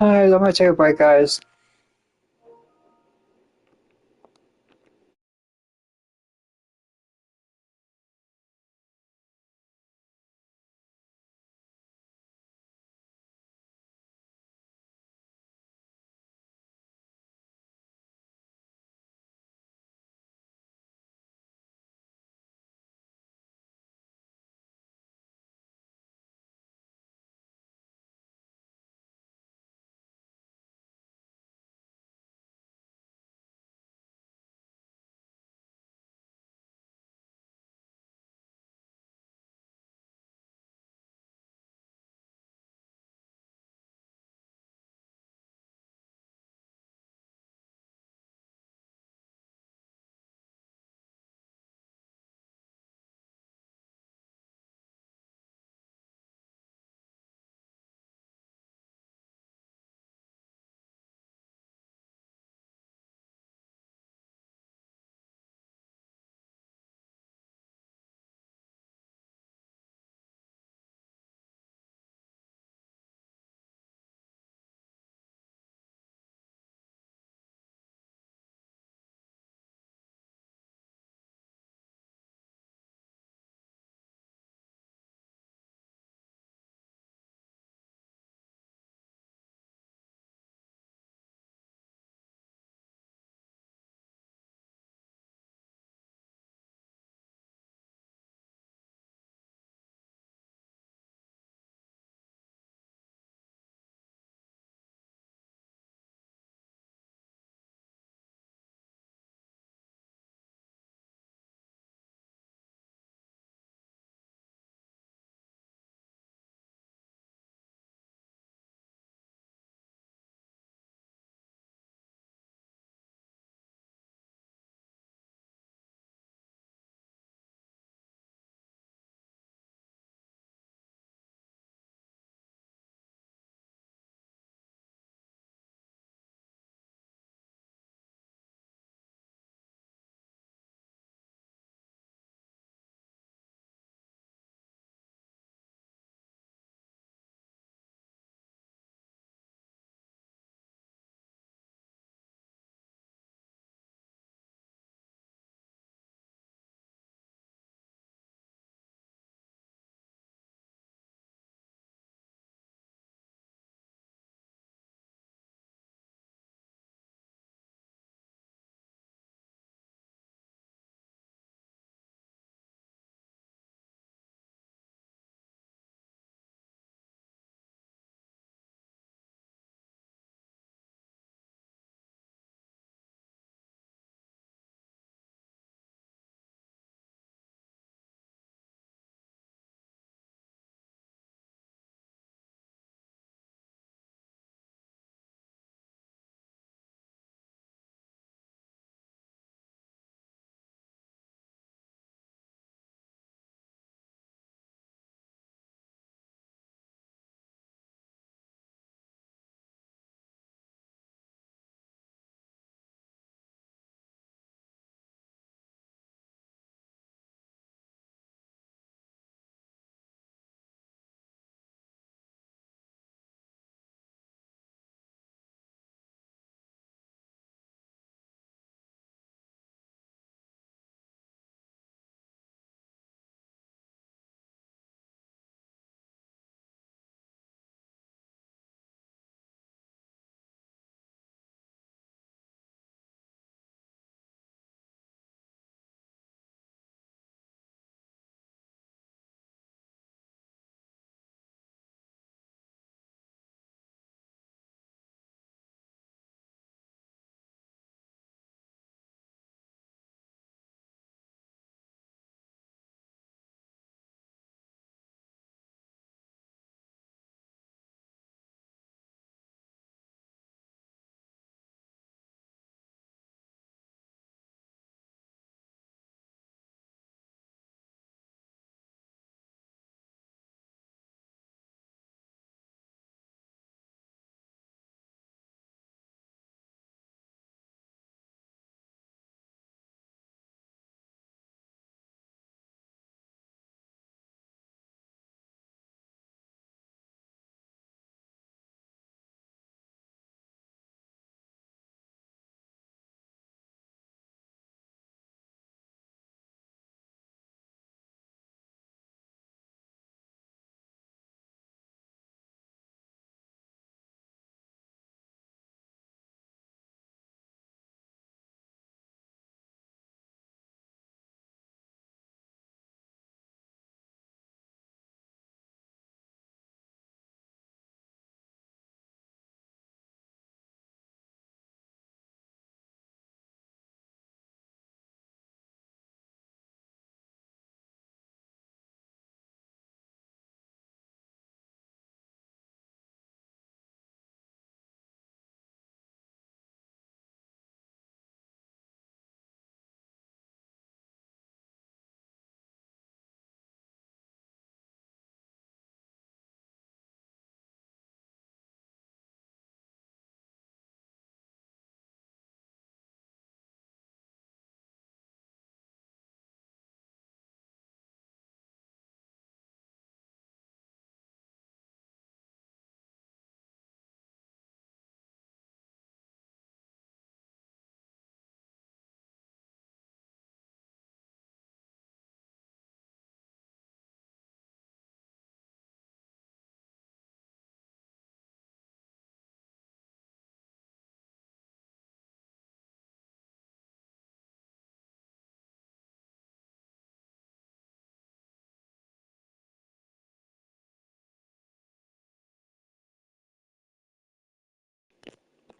Alright, I'm gonna take a break, guys.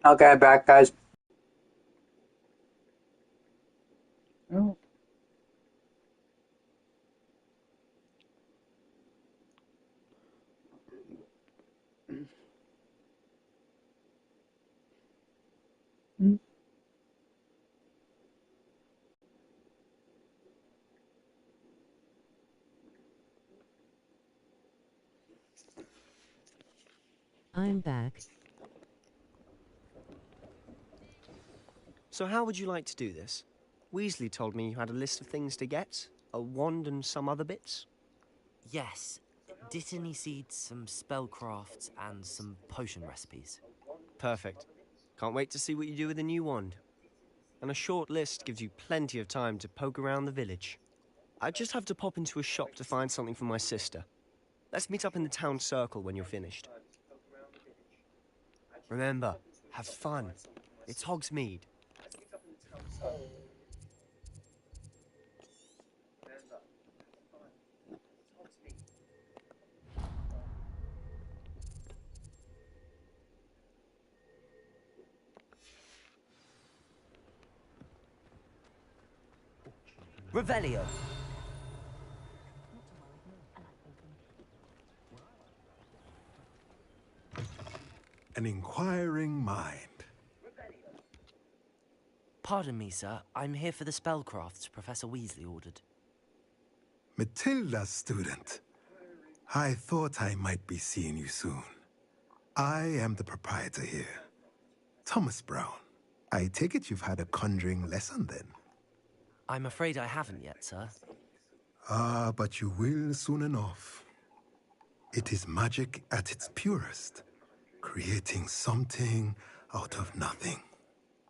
Okay, back, guys. Oh. I'm back. So how would you like to do this? Weasley told me you had a list of things to get, a wand and some other bits. Yes. Dittany seeds, some spellcrafts, and some potion recipes. Perfect. Can't wait to see what you do with the new wand. And a short list gives you plenty of time to poke around the village. I just have to pop into a shop to find something for my sister. Let's meet up in the town circle when you're finished. Remember, have fun. It's Hogsmeade. Revelio. An inquiring mind. Pardon me, sir. I'm here for the spellcrafts Professor Weasley ordered. Matilda's student. I thought I might be seeing you soon. I am the proprietor here, Thomas Brown. I take it you've had a conjuring lesson then? I'm afraid I haven't yet, sir. Ah, but you will soon enough. It is magic at its purest, creating something out of nothing.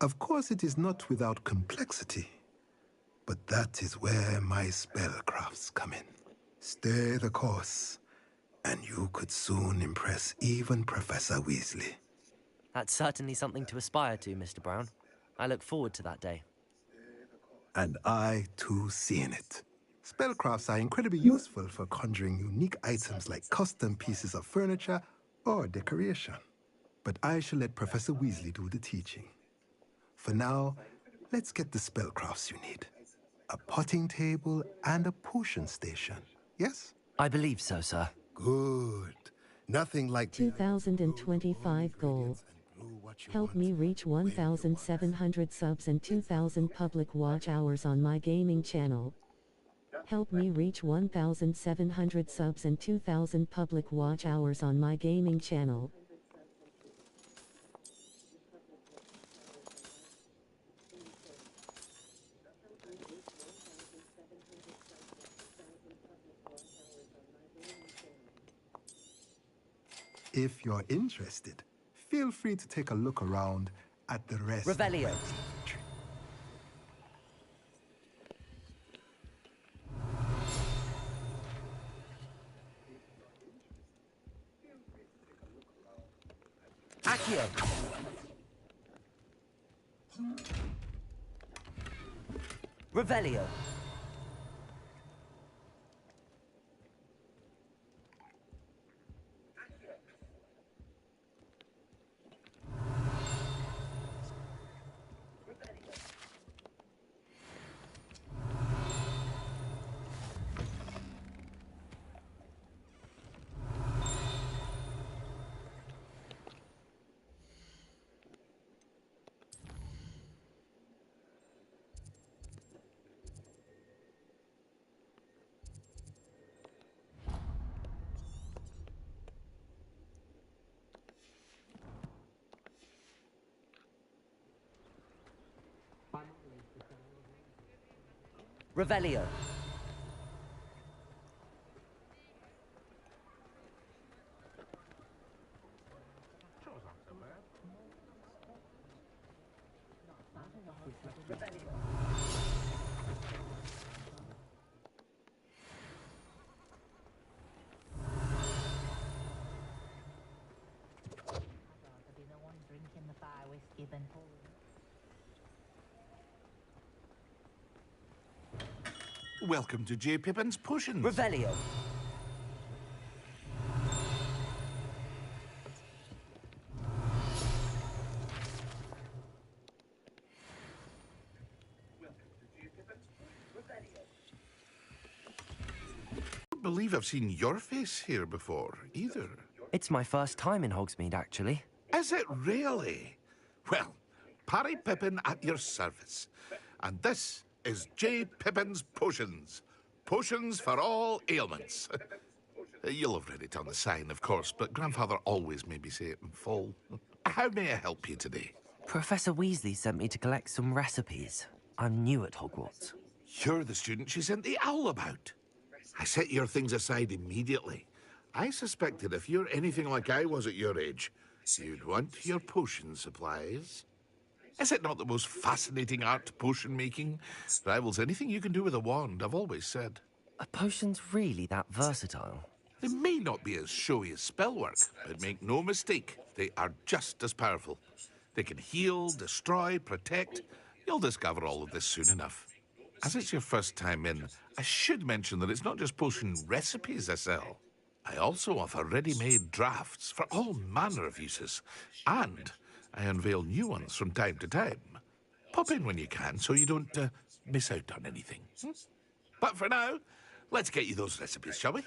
Of course, it is not without complexity, but that is where my spellcrafts come in. Stay the course, and you could soon impress even Professor Weasley. That's certainly something to aspire to, Mr. Brown. I look forward to that day. And I, too, see in it. Spellcrafts are incredibly useful for conjuring unique items like custom pieces of furniture or decoration. But I shall let Professor Weasley do the teaching. For now, let's get the spellcrafts you need. A potting table and a potion station, yes? I believe so, sir. Good. Nothing like 2025 goal. Help me reach 1,700 subs and 2,000 public watch hours on my gaming channel. Help me reach 1,700 subs and 2,000 public watch hours on my gaming channel. If you're interested, feel free to take a look around at the rest Revelio. of the inventory. Accio. Revelio. Revelio. Welcome to J. Pippin's Potions. Revelio. don't believe I've seen your face here before, either. It's my first time in Hogsmeade, actually. Is it really? Well, Parry Pippin at your service. And this is J. Pippin's Potions. Potions for all ailments. You'll have read it on the sign, of course, but Grandfather always made me say it in full. How may I help you today? Professor Weasley sent me to collect some recipes. I'm new at Hogwarts. You're the student she sent the owl about. I set your things aside immediately. I suspected if you're anything like I was at your age, you'd want your potion supplies. Is it not the most fascinating art, potion making? Rivals anything you can do with a wand, I've always said. Are potions really that versatile? They may not be as showy as spellwork, but make no mistake, they are just as powerful. They can heal, destroy, protect. You'll discover all of this soon enough. As it's your first time in, I should mention that it's not just potion recipes I sell. I also offer ready-made drafts for all manner of uses, and I unveil new ones from time to time. Pop in when you can so you don't miss out on anything. But for now, let's get you those recipes, shall we?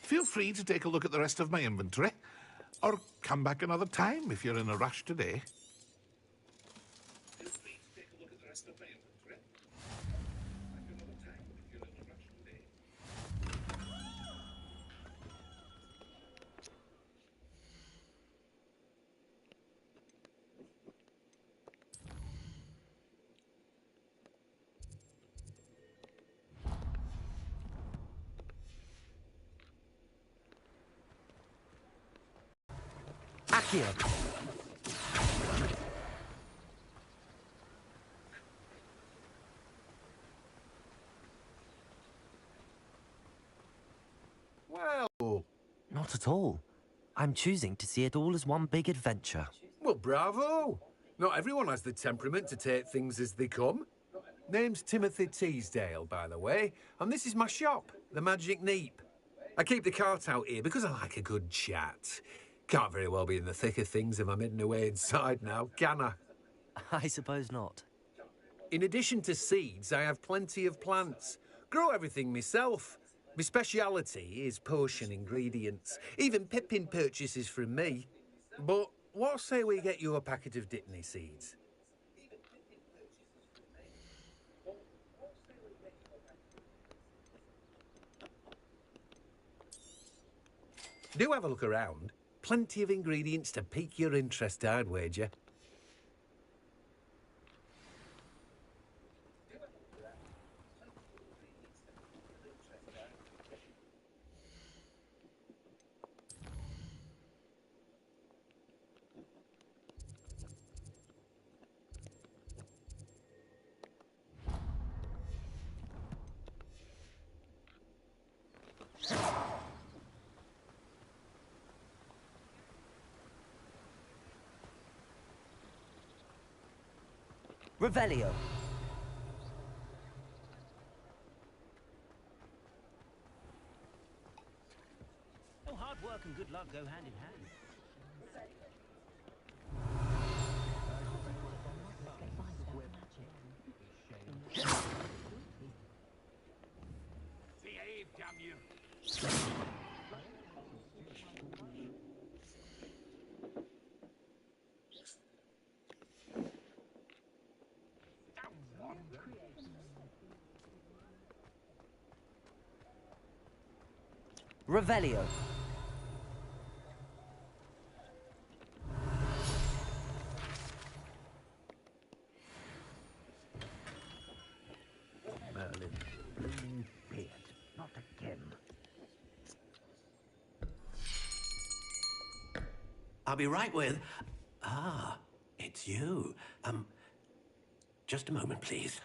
Feel free to take a look at the rest of my inventory, or come back another time if you're in a rush today. Accio! Well... Not at all. I'm choosing to see it all as one big adventure. Well, bravo! Not everyone has the temperament to take things as they come. Name's Timothy Teasdale, by the way, and this is my shop, the Magic Neep. I keep the cart out here because I like a good chat. Can't very well be in the thick of things if I'm hidden away inside now, can I? I suppose not. In addition to seeds, I have plenty of plants. Grow everything myself. My speciality is potion ingredients. Even Pippin purchases from me. But what say we get you a packet of Dittany seeds? Do have a look around. Plenty of ingredients to pique your interest, I'd wager. Revelio. Oh, hard work and good luck go hand in hand. Behave, damn you! Revelio. Merlin, blooming beard, not again. I'll be right with... Ah, it's you. Just a moment, please.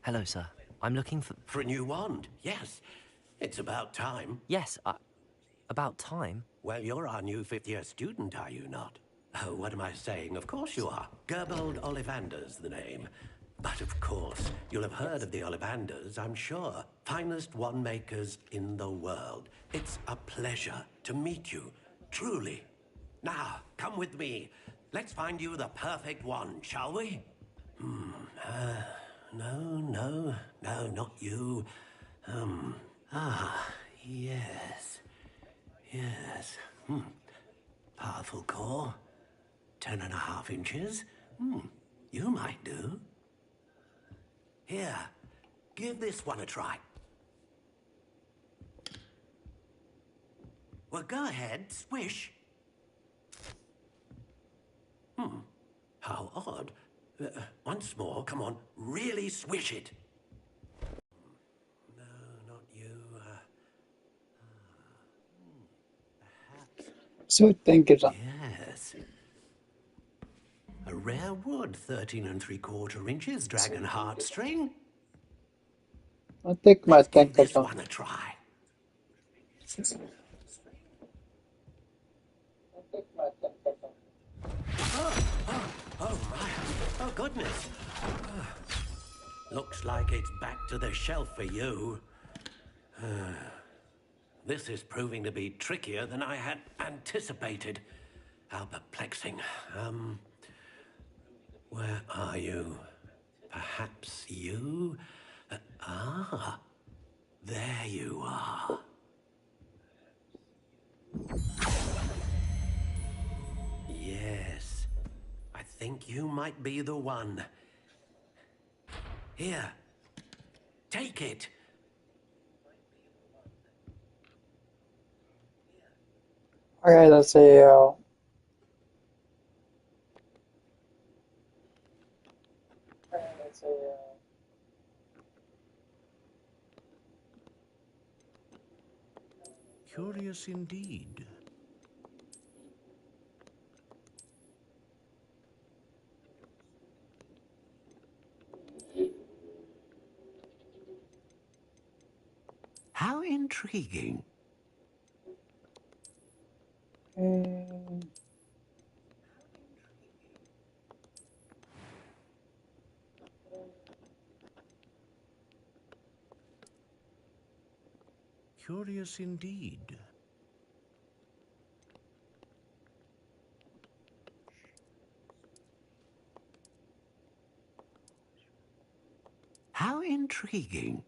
Hello, sir. I'm looking for... For a new wand, yes. It's about time. Yes, about time? Well, you're our new fifth-year student, are you not? Oh, what am I saying? Of course you are. Gerbold Ollivander's the name. But of course, you'll have heard of the Ollivanders, I'm sure. Finest wand makers in the world. It's a pleasure to meet you. truly. Now, come with me. Let's find you the perfect wand, shall we? No, not you. Yes. Yes. Powerful core. 10.5 inches. You might do. Here, give this one a try. Well, go ahead, swish. How odd. Once more, come on, really swish it. No, not you. Perhaps. So I think it's Yes. A rare wood, 13 3/4 inches, dragon heartstring. I think my Let's give think this it's one a try. Oh my! Oh goodness! Looks like it's back to the shelf for you. This is proving to be trickier than I had anticipated. How perplexing. Where are you? Perhaps you? There you are. Yes, I think you might be the one. Here, take it. okay. Let's see. Curious indeed. How intriguing. Curious indeed. How intriguing.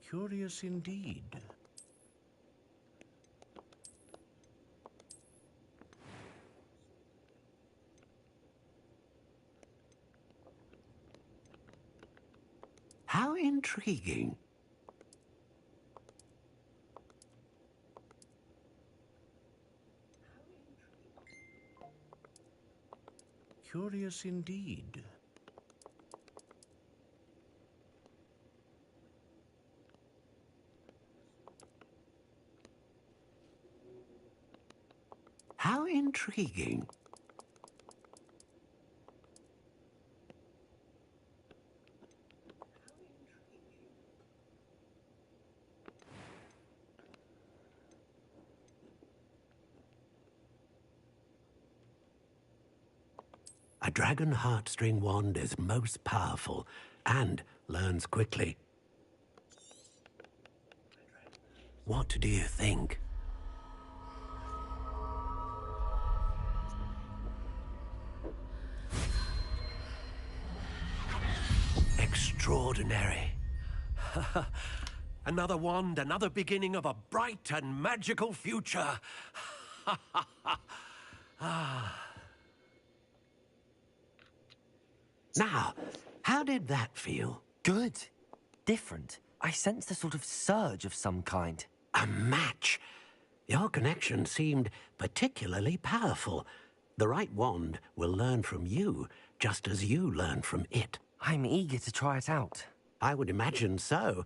Curious indeed. How intriguing. Curious indeed. How intriguing. A dragon heartstring wand is most powerful and learns quickly. What do you think? Extraordinary. Another wand, another beginning of a bright and magical future. Now, how did that feel? Good. Different. I sensed a sort of surge of some kind. A match. Your connection seemed particularly powerful. The right wand will learn from you, just as you learn from it. I'm eager to try it out. I would imagine so.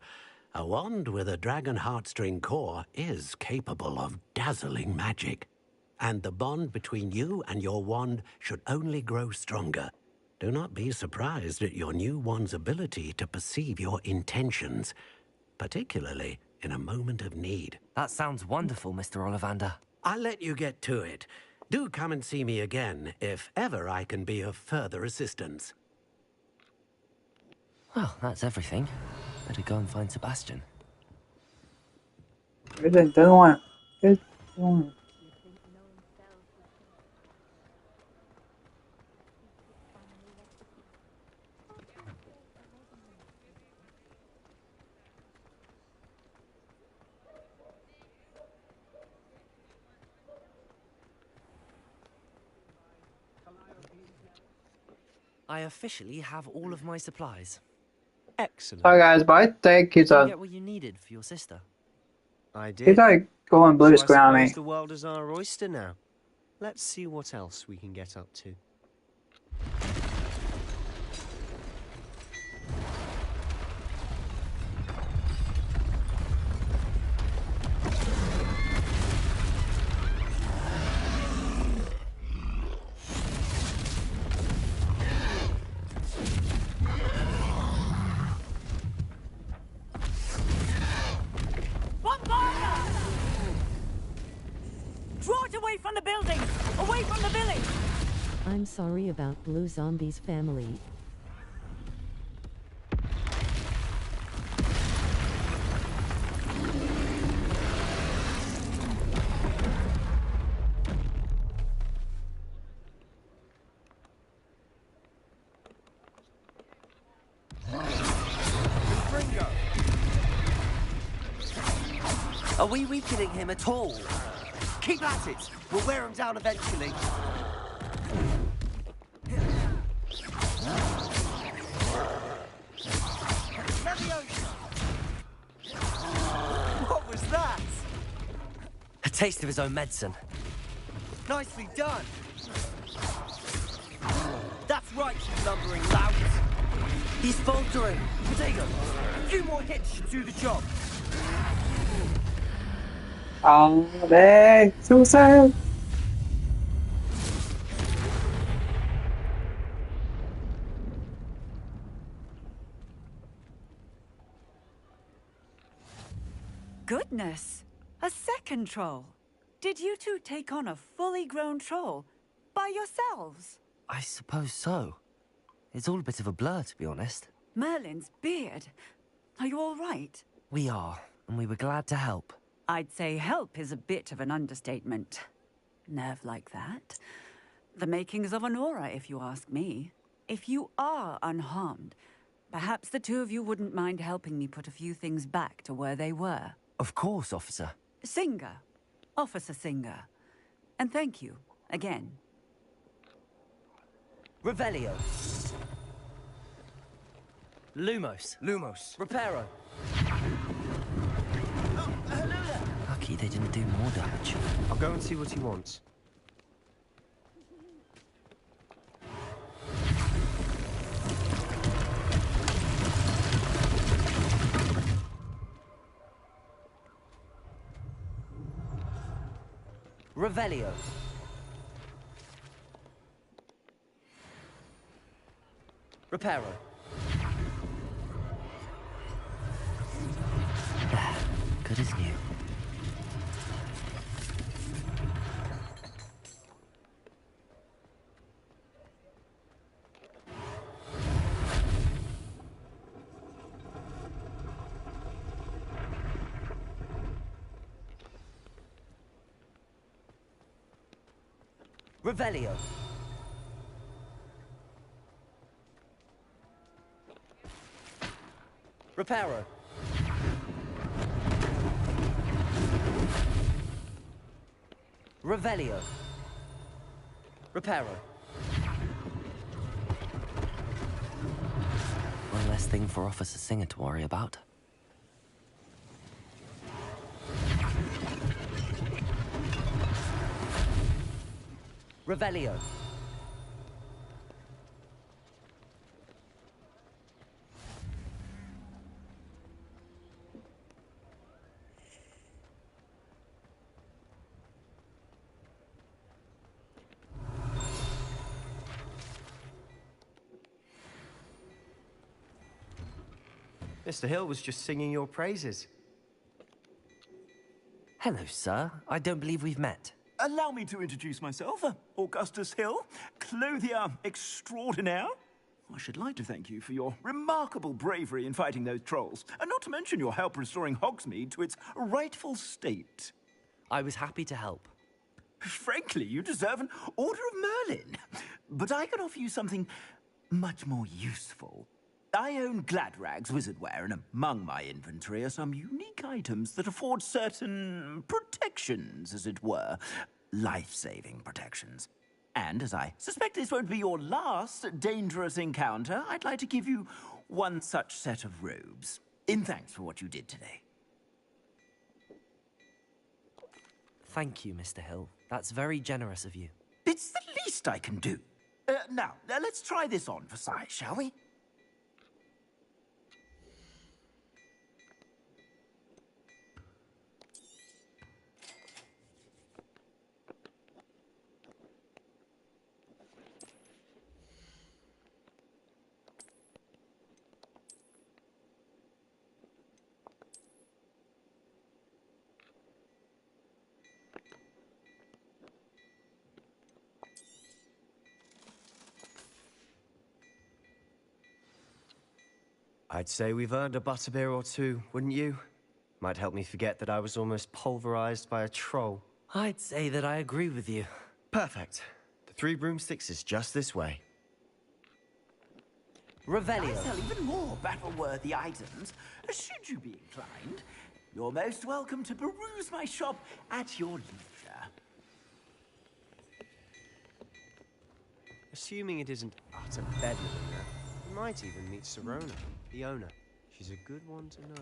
A wand with a dragon heartstring core is capable of dazzling magic. And the bond between you and your wand should only grow stronger. Do not be surprised at your new wand's ability to perceive your intentions, particularly in a moment of need. That sounds wonderful, Mr. Ollivander. I'll let you get to it. Do come and see me again if ever I can be of further assistance. Well, that's everything. Better go and find Sebastian. Don't want it. I officially have all of my supplies. Excellent. Sorry guys, but I think he's Did you a get what you needed for your sister? I did. he's like going blue So I screen on me. suppose the world is our oyster now. Let's see what else we can get up to. Draw it away from the building! Away from the village! I'm sorry about Blue Zombie's family. Are we weakening him at all? Keep at it! We'll wear him down eventually. What was that? A taste of his own medicine. Nicely done. That's right, you lumbering lout. He's faltering. Potato, a few more hits should do the job. Oh, man, so sad. Goodness! A second troll. Did you two take on a fully grown troll by yourselves? I suppose so. It's all a bit of a blur, to be honest. Merlin's beard. Are you all right? We are, and we were glad to help. I'd say help is a bit of an understatement. Nerve like that. The makings of an aura, if you ask me. If you are unharmed, perhaps the two of you wouldn't mind helping me put a few things back to where they were. Of course, officer. Singer. Officer Singer. And thank you, again. Revelio. Lumos. Lumos. Reparo. Lucky they didn't do more damage. I'll go and see what he wants. Revelio. Reparo. Good as new. Revelio. Reparo. Revelio. Reparo. One less thing for Officer Singer to worry about. Revelio. Mr. Hill was just singing your praises. Hello, sir. I don't believe we've met. Allow me to introduce myself, Augustus Hill, clothier extraordinaire. I should like to thank you for your remarkable bravery in fighting those trolls, and not to mention your help restoring Hogsmeade to its rightful state. I was happy to help. Frankly, you deserve an Order of Merlin. But I can offer you something much more useful. I own Gladrag's wizardware, and among my inventory are some unique items that afford certain protections, as it were. Life-saving protections. And as I suspect this won't be your last dangerous encounter, I'd like to give you one such set of robes, in thanks for what you did today. Thank you, Mr. Hill. That's very generous of you. It's the least I can do. Now, let's try this on for size, shall we? I'd say we've earned a butterbeer or two, wouldn't you? Might help me forget that I was almost pulverized by a troll. I'd say that I agree with you. Perfect. The 3 broomsticks is just this way. Revelio. I sell even more battle-worthy items. Should you be inclined, you're most welcome to peruse my shop at your leisure. Assuming it isn't utter bedlam in there, you might even meet Sirona, the owner. She's a good one to know.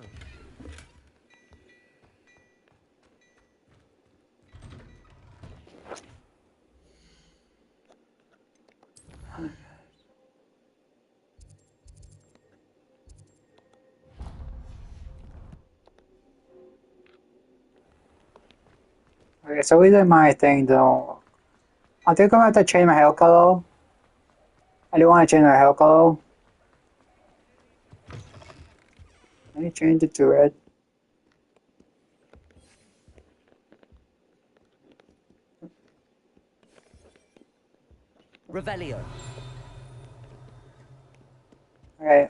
Okay, so we did my thing though. I think I'm gonna have to change my hair color. I do want to change my hair color. Let me change it to red. Revelio. Okay,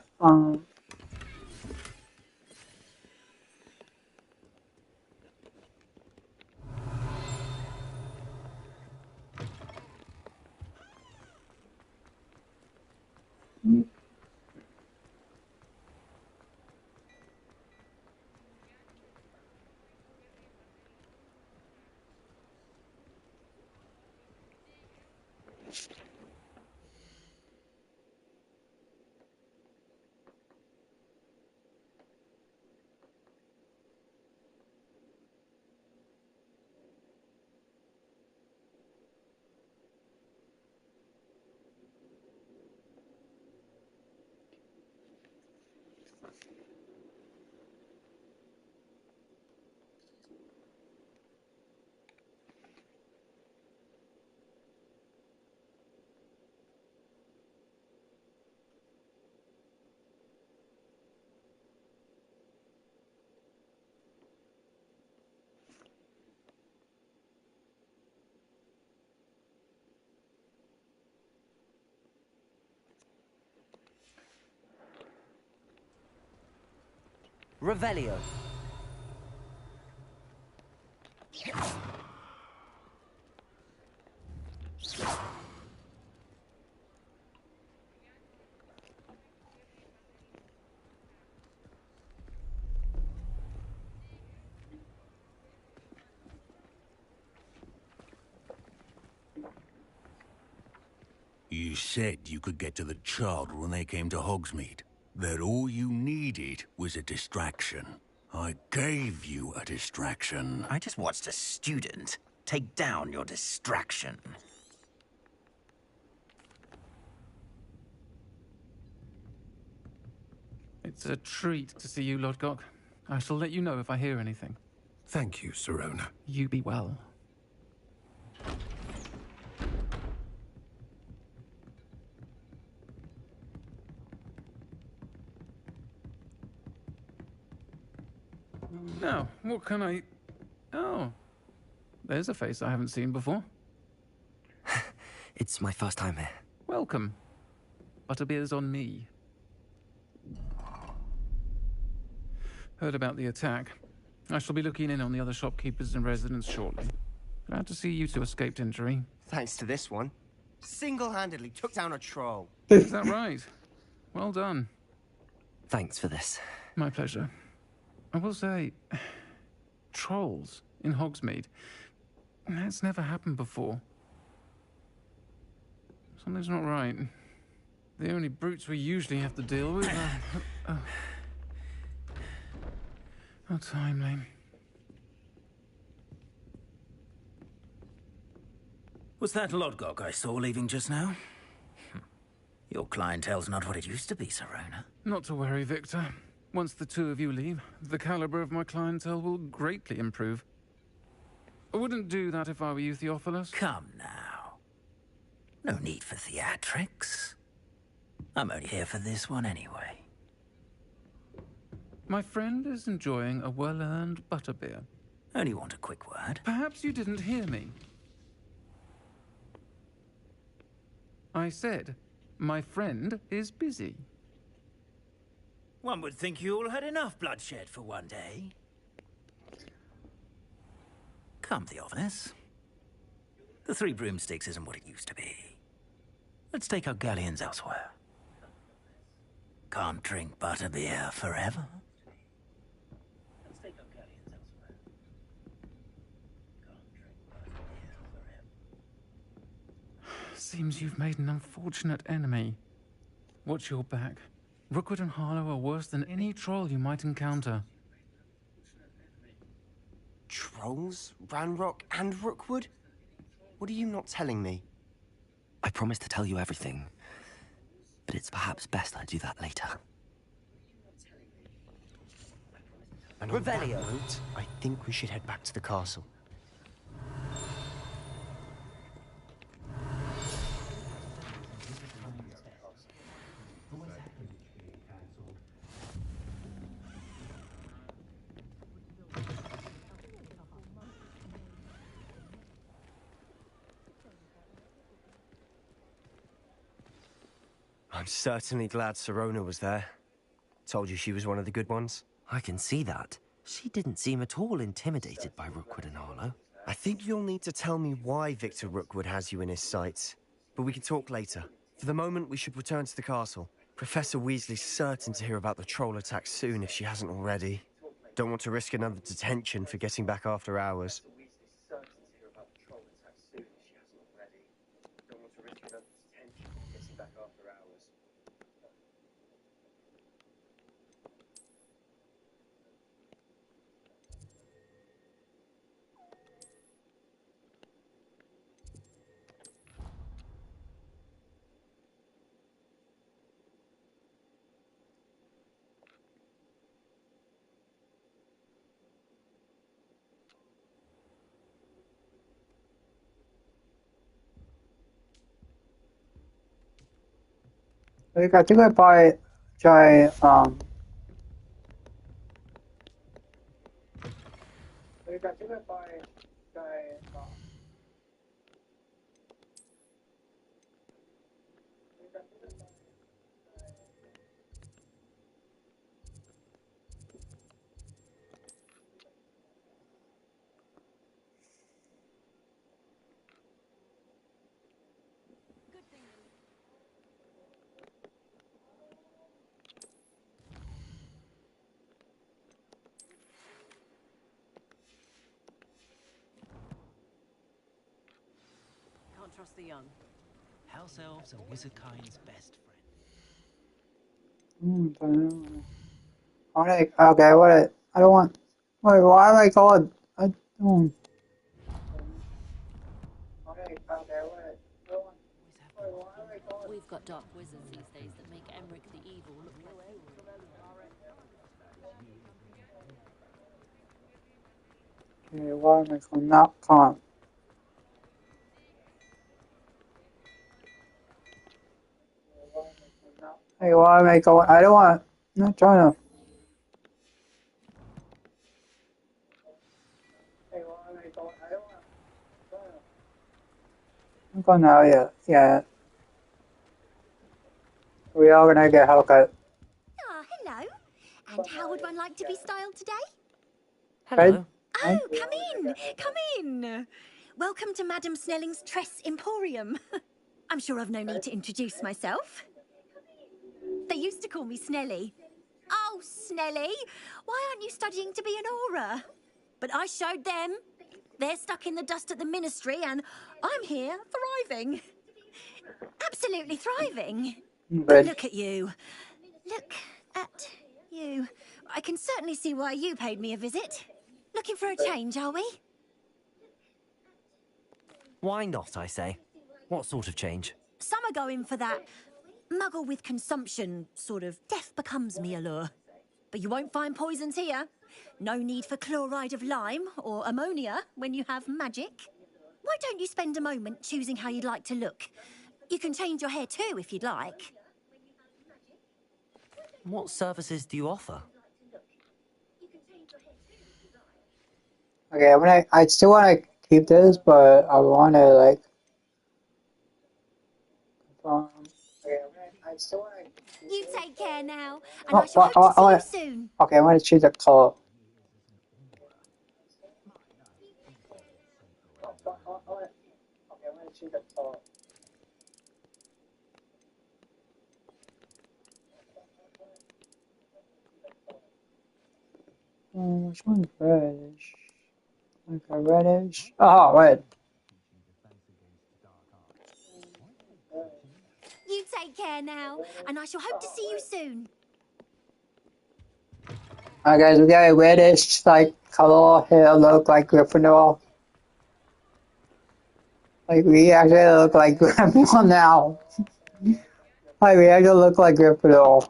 Revelio. You said you could get to the child when they came to Hogsmeade. That all you needed was a distraction. I gave you a distraction. I just watched a student take down your distraction. It's a treat to see you, Lodgok. I shall let you know if I hear anything. Thank you, Sirona. You be well. Now, what can I... Oh, there's a face I haven't seen before. It's my first time here. Welcome. Butterbeer's on me. Heard about the attack. I shall be looking in on the other shopkeepers and residents shortly. Glad to see you two escaped injury. Thanks to this one. Single-handedly took down a troll. Is that right? Well done. Thanks for this. My pleasure. I will say, trolls in Hogsmeade. That's never happened before. Something's not right. The only brutes we usually have to deal with are... How timely. Was that Lodgok I saw leaving just now? Your clientele's not what it used to be, Serona. Not to worry, Victor. Once the two of you leave, the caliber of my clientele will greatly improve. I wouldn't do that if I were you, Theophilus. Come now. No need for theatrics. I'm only here for this one anyway. My friend is enjoying a well-earned butterbeer. Only want a quick word. Perhaps you didn't hear me. I said, my friend is busy. One would think you all had enough bloodshed for one day. Come, Theophilus. The Three Broomsticks isn't what it used to be. Let's take our galleons elsewhere. Can't drink butterbeer forever. Seems you've made an unfortunate enemy. Watch your back. Rookwood and Harlow are worse than any troll you might encounter. Trolls? Ranrock and Rookwood? What are you not telling me? I promise to tell you everything, but it's perhaps best I do that later. And on that note, I think we should head back to the castle. I'm certainly glad Serona was there. Told you she was one of the good ones. I can see that. She didn't seem at all intimidated by Rookwood and Harlow. I think you'll need to tell me why Victor Rookwood has you in his sights. But we can talk later. For the moment, we should return to the castle. Professor Weasley's certain to hear about the troll attack soon if she hasn't already. Don't want to risk another detention for getting back after hours. I think I buy try Can't trust the young. House elves are wizardkind's best friend. Alright, okay, what I don't want. Wait, why am I going? I don't. We've got dark wizards these days that make Emmerich the Evil look like... Okay, why am I going? Not calm. Hey, why am I going? I don't want. I'm not trying to. I'm going out yet. Yeah. We are gonna get a haircut. Ah, hello. And how would one like to be styled today? Hello. Oh, come in. Come in. Welcome to Madame Snelling's Tress Emporium. I'm sure I've no need to introduce myself. They used to call me Snelly. Oh, Snelly, why aren't you studying to be an aura? But I showed them. They're stuck in the dust at the ministry, and I'm here thriving. Absolutely thriving. But look at you. Look at you. I can certainly see why you paid me a visit. Looking for a change, are we? Why not, I say? What sort of change? Some are going for that muggle with consumption, sort of death becomes me allure. But you won't find poisons here. No need for chloride of lime or ammonia when you have magic. Why don't you spend a moment choosing how you'd like to look? You can change your hair too if you'd like. What services do you offer? Okay, I still wanna keep this, but I wanna like. I still wanna. You take care now, and I shall hope to see you soon. Okay, I want to choose a color. Which one's reddish? Like a reddish? Oh, red. You take care now, and I shall hope to see you soon. Alright, guys, we got a reddish like color here. Look like Gryffindor. Like we actually look like Gryffindor now. Like we actually look like Gryffindor.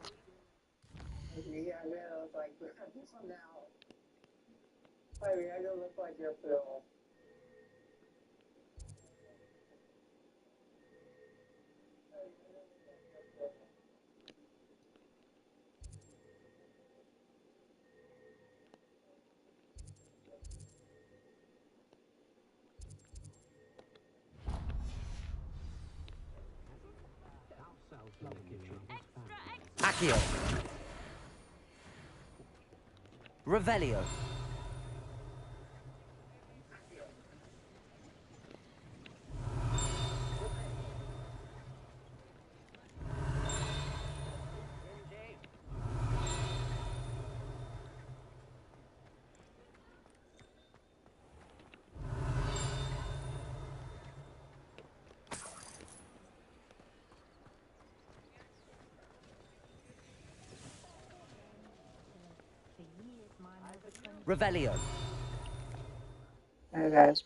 Accio. Revelio. Revelio. Hey guys.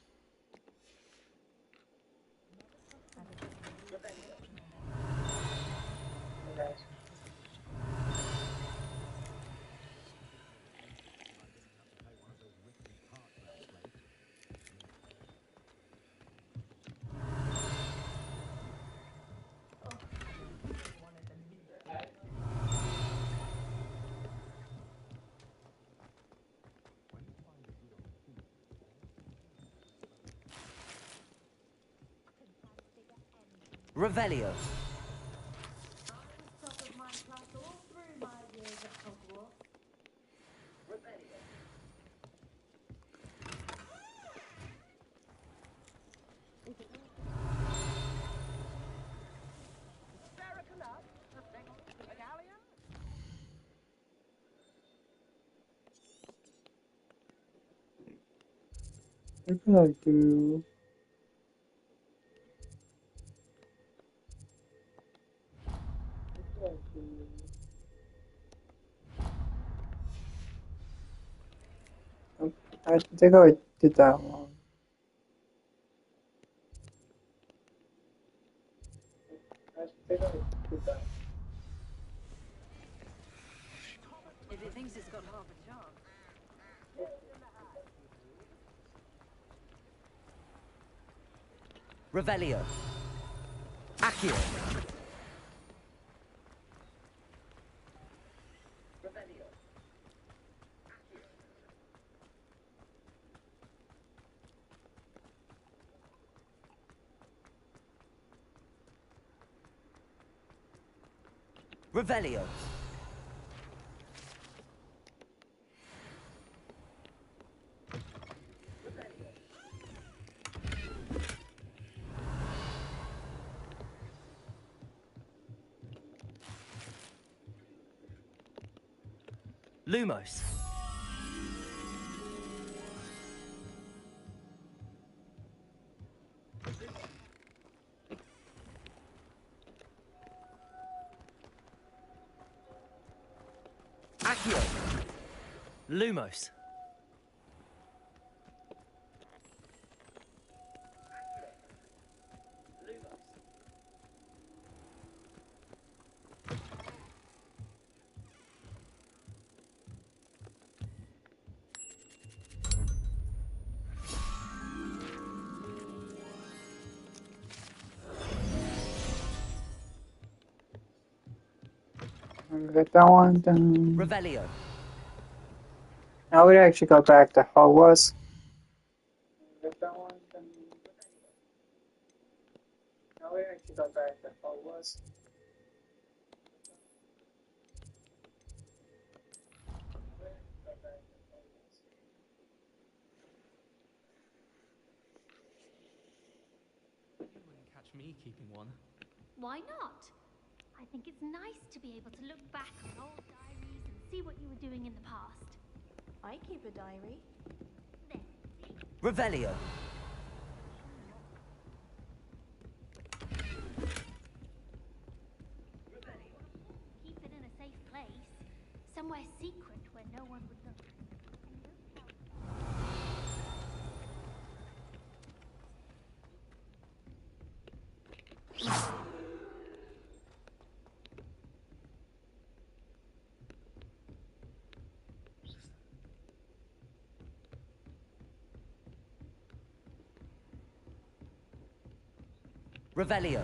Revelio. What did I do? I think I did that one. If it thinks it's got half a chance. Revelio. Accio. Revelio. Lumos. Accio. Lumos. Get that one done. Revelio. Now we actually go back to Hogwarts. Get that one done. Now we actually go back to Hogwarts. You wouldn't catch me keeping one. Why not? I think it's nice to be able to look back on old diaries and see what you were doing in the past. I keep a diary. There, see? Revelio. Keep it in a safe place. Somewhere secret where no one would look. Revelio.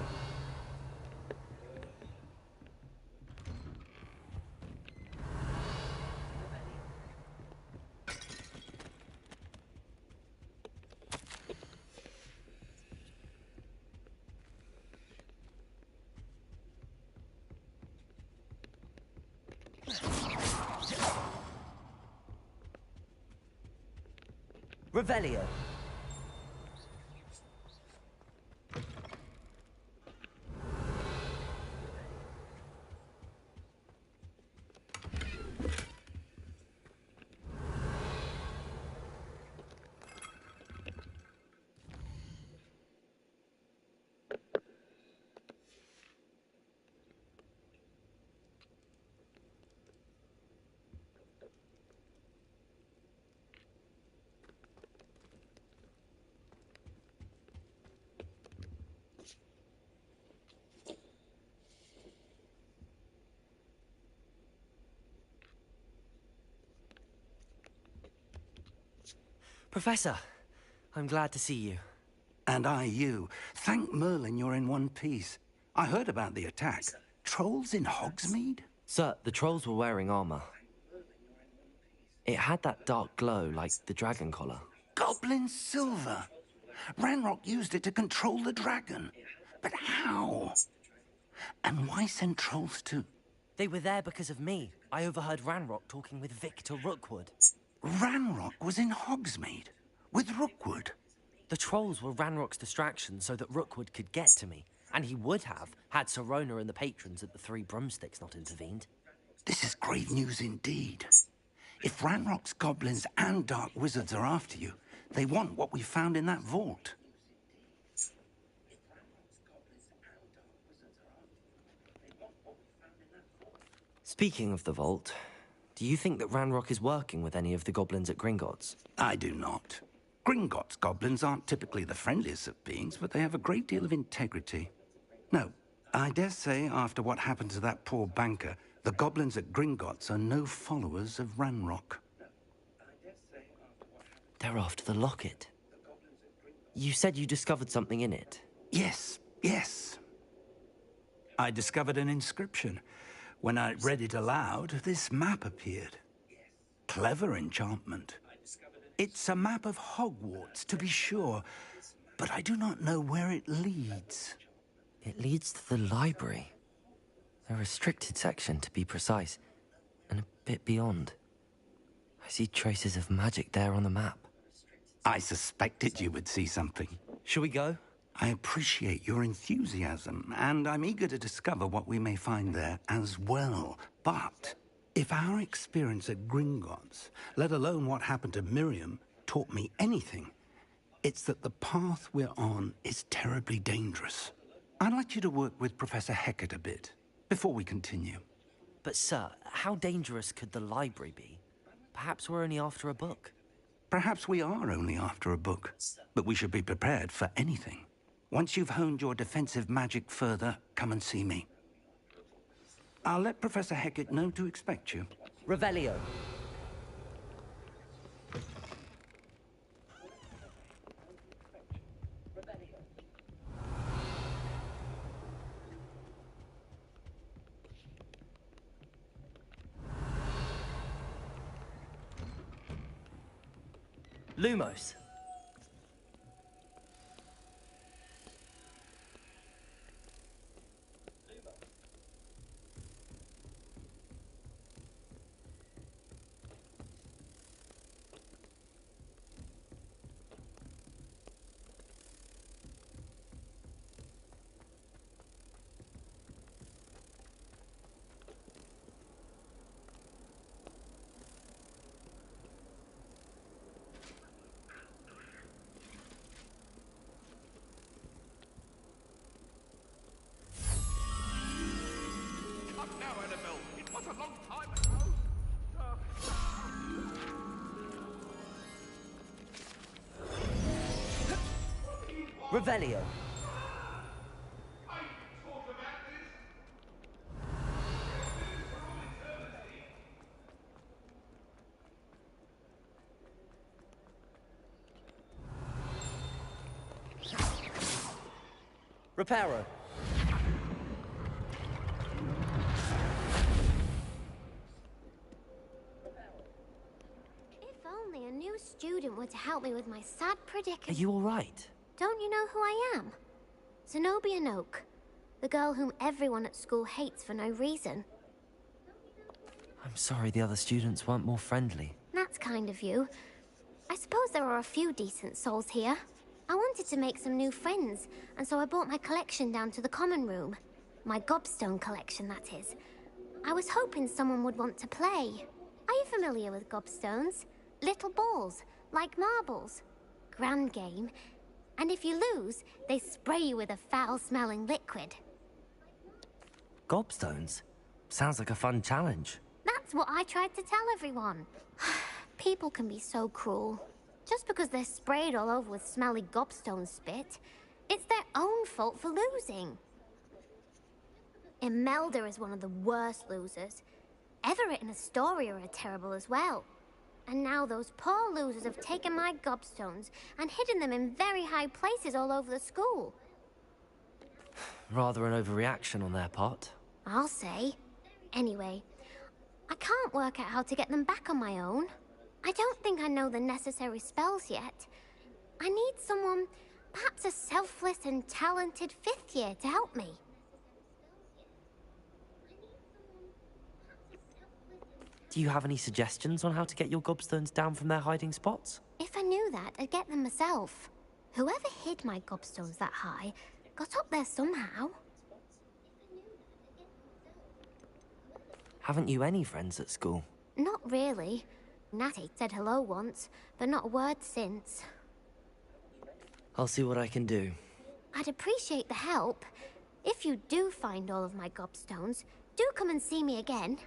Revelio. Professor, I'm glad to see you. And I you. Thank Merlin you're in one piece. I heard about the attack. Trolls in Hogsmeade? Sir, the trolls were wearing armor. It had that dark glow like the dragon collar. Goblin silver. Ranrock used it to control the dragon. But how? And why send trolls too? They were there because of me. I overheard Ranrock talking with Victor Rookwood. Ranrock was in Hogsmeade with Rookwood. The trolls were Ranrock's distraction so that Rookwood could get to me. And he would have, had Sirona and the patrons at the Three Broomsticks not intervened. This is grave news indeed. If Ranrock's goblins and dark wizards are after you, they want what we found in that vault. Speaking of the vault, do you think that Ranrock is working with any of the goblins at Gringotts? I do not. Gringotts goblins aren't typically the friendliest of beings, but they have a great deal of integrity. No, I dare say after what happened to that poor banker, the goblins at Gringotts are no followers of Ranrock. They're after the locket. You said you discovered something in it. Yes, yes. I discovered an inscription. When I read it aloud, this map appeared. Clever enchantment. It's a map of Hogwarts, to be sure, but I do not know where it leads. It leads to the library. A restricted section, to be precise, and a bit beyond. I see traces of magic there on the map. I suspected you would see something. Shall we go? I appreciate your enthusiasm, and I'm eager to discover what we may find there as well. But if our experience at Gringotts, let alone what happened to Miriam, taught me anything, it's that the path we're on is terribly dangerous. I'd like you to work with Professor Hecat a bit before we continue. But sir, how dangerous could the library be? Perhaps we're only after a book. Perhaps we are only after a book, but we should be prepared for anything. Once you've honed your defensive magic further, come and see me. I'll let Professor Hecat know to expect you. Revelio. Lumos. Revelio. Reparo. If only a new student were to help me with my sad predicament. Are you all right? Don't you know who I am? Zenobia Noak, the girl whom everyone at school hates for no reason. I'm sorry the other students weren't more friendly. That's kind of you. I suppose there are a few decent souls here. I wanted to make some new friends, and so I brought my collection down to the common room. My gobstone collection, that is. I was hoping someone would want to play. Are you familiar with gobstones? Little balls, like marbles. Grand game. And if you lose, they spray you with a foul-smelling liquid. Gobstones? Sounds like a fun challenge. That's what I tried to tell everyone. People can be so cruel. Just because they're sprayed all over with smelly gobstone spit, it's their own fault for losing. Imelda is one of the worst losers. Everett and Astoria are terrible as well. And now those poor losers have taken my gobstones and hidden them in very high places all over the school. Rather an overreaction on their part. I'll say. Anyway, I can't work out how to get them back on my own. I don't think I know the necessary spells yet. I need someone, perhaps a selfless and talented fifth year to help me. Do you have any suggestions on how to get your gobstones down from their hiding spots? If I knew that, I'd get them myself. Whoever hid my gobstones that high got up there somehow. Haven't you any friends at school? Not really. Natty said hello once, but not a word since. I'll see what I can do. I'd appreciate the help. If you do find all of my gobstones, do come and see me again.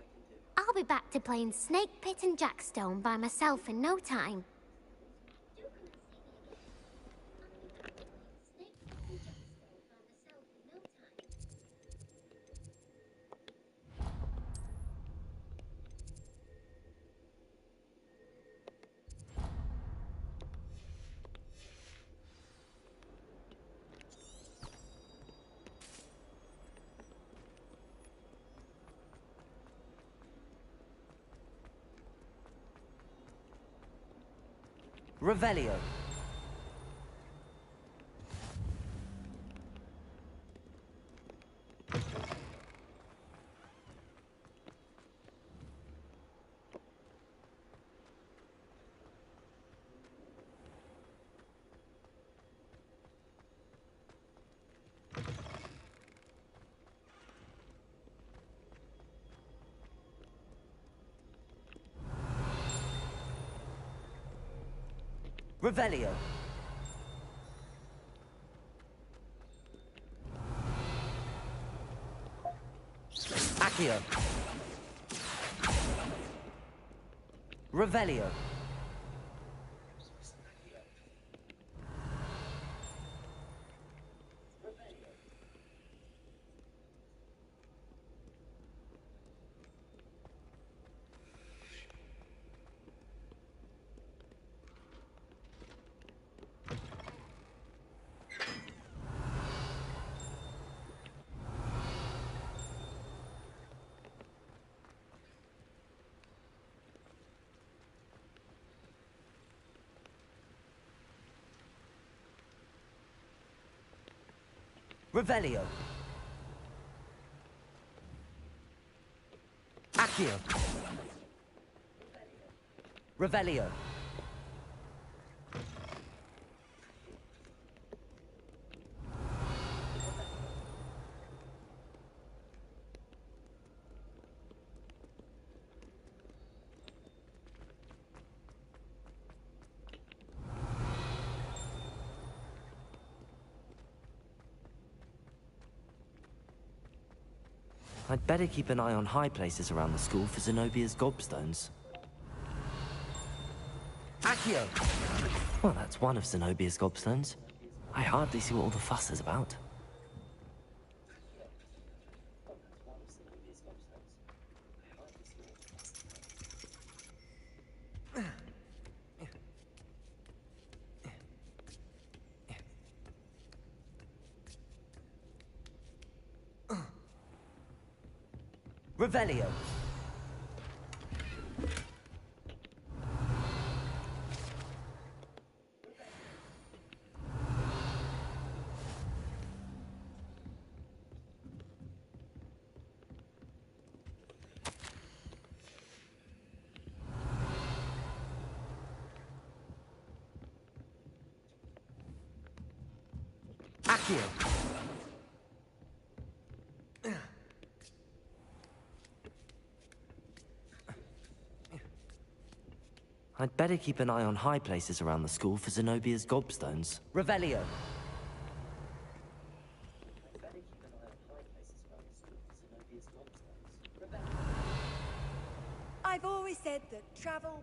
I'll be back to playing Snake Pit and Jackstone by myself in no time. Revelio. Revelio. Accio. Revelio. Revelio. Accio. Revelio. I'd better keep an eye on high places around the school for Zenobia's gobstones. Accio! Well, that's one of Zenobia's gobstones. I hardly see what all the fuss is about. Revelio. Accio. I'd better keep an eye on high places around the school for Zenobia's gobstones. Revelio. I've always said that travel...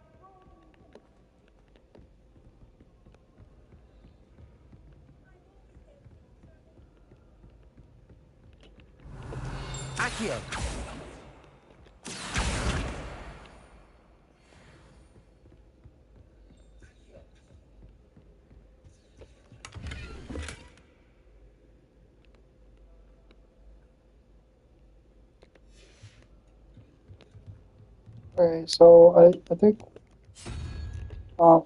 Accio. Okay, so I think so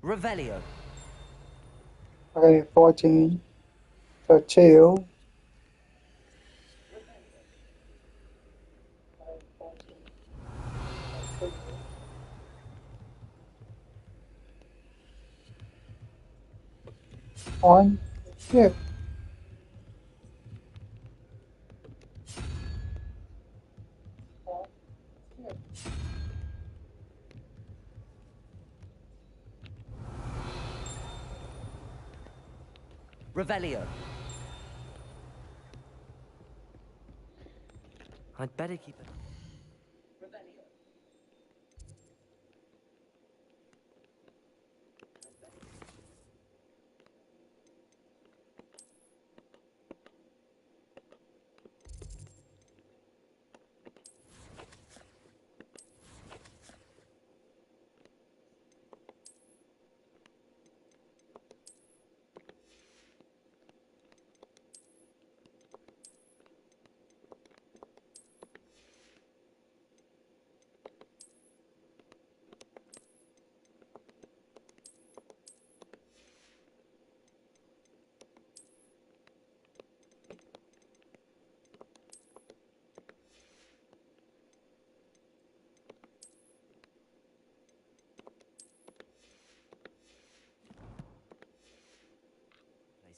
Revelio. okay, 14, so 2. One, two. Revelio. I'd better keep it.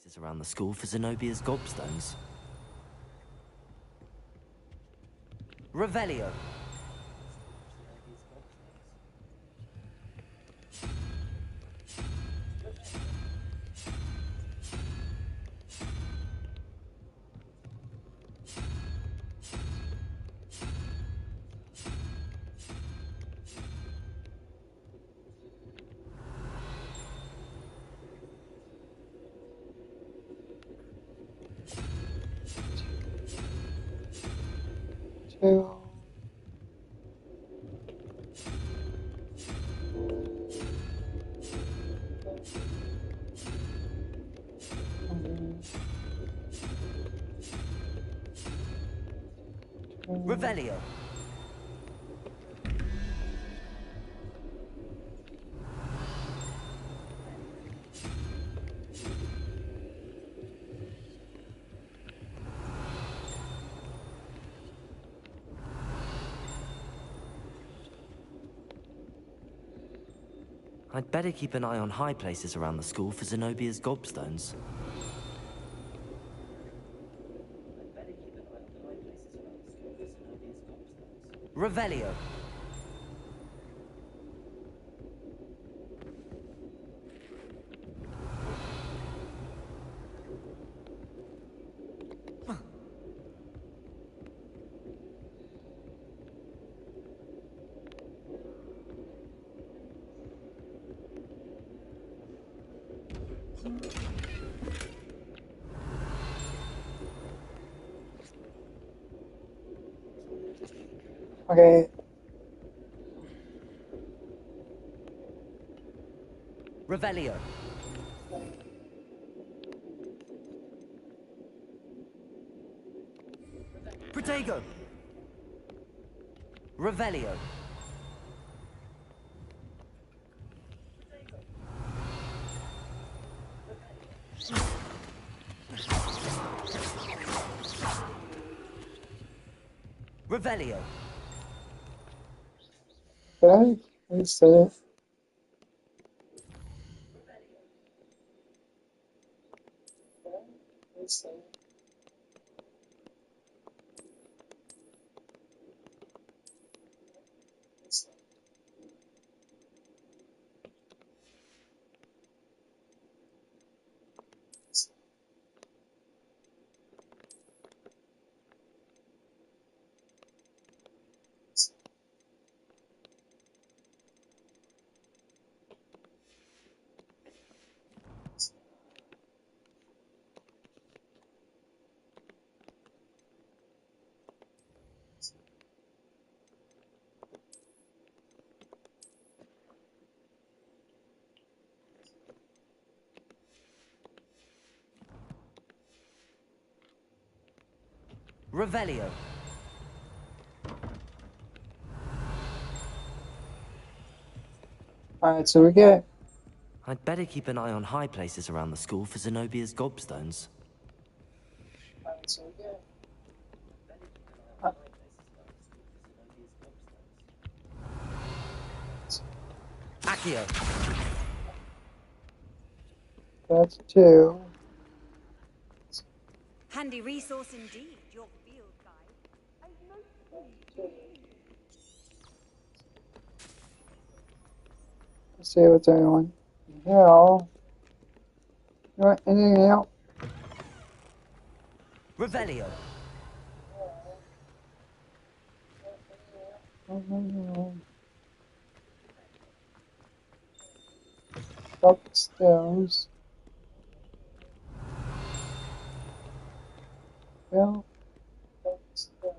Places around the school for Zenobia's gobstones. Revelio. Two. Revelio. I'd better keep an eye on high places around the school for Zenobia's gobstones. Revelio. Okay. Revelio. Protego. Revelio. Revelio. Okay. I said it. Revelio. Alright, so we get. I'd better keep an eye on high places around the school for Zenobia's gobstones. Alright, so we get. Accio. That's two. Handy resource indeed, your field guide. Let's see what's everyone. Hell. You want anything else? Revelio. Upstairs. Yeah. Upstairs.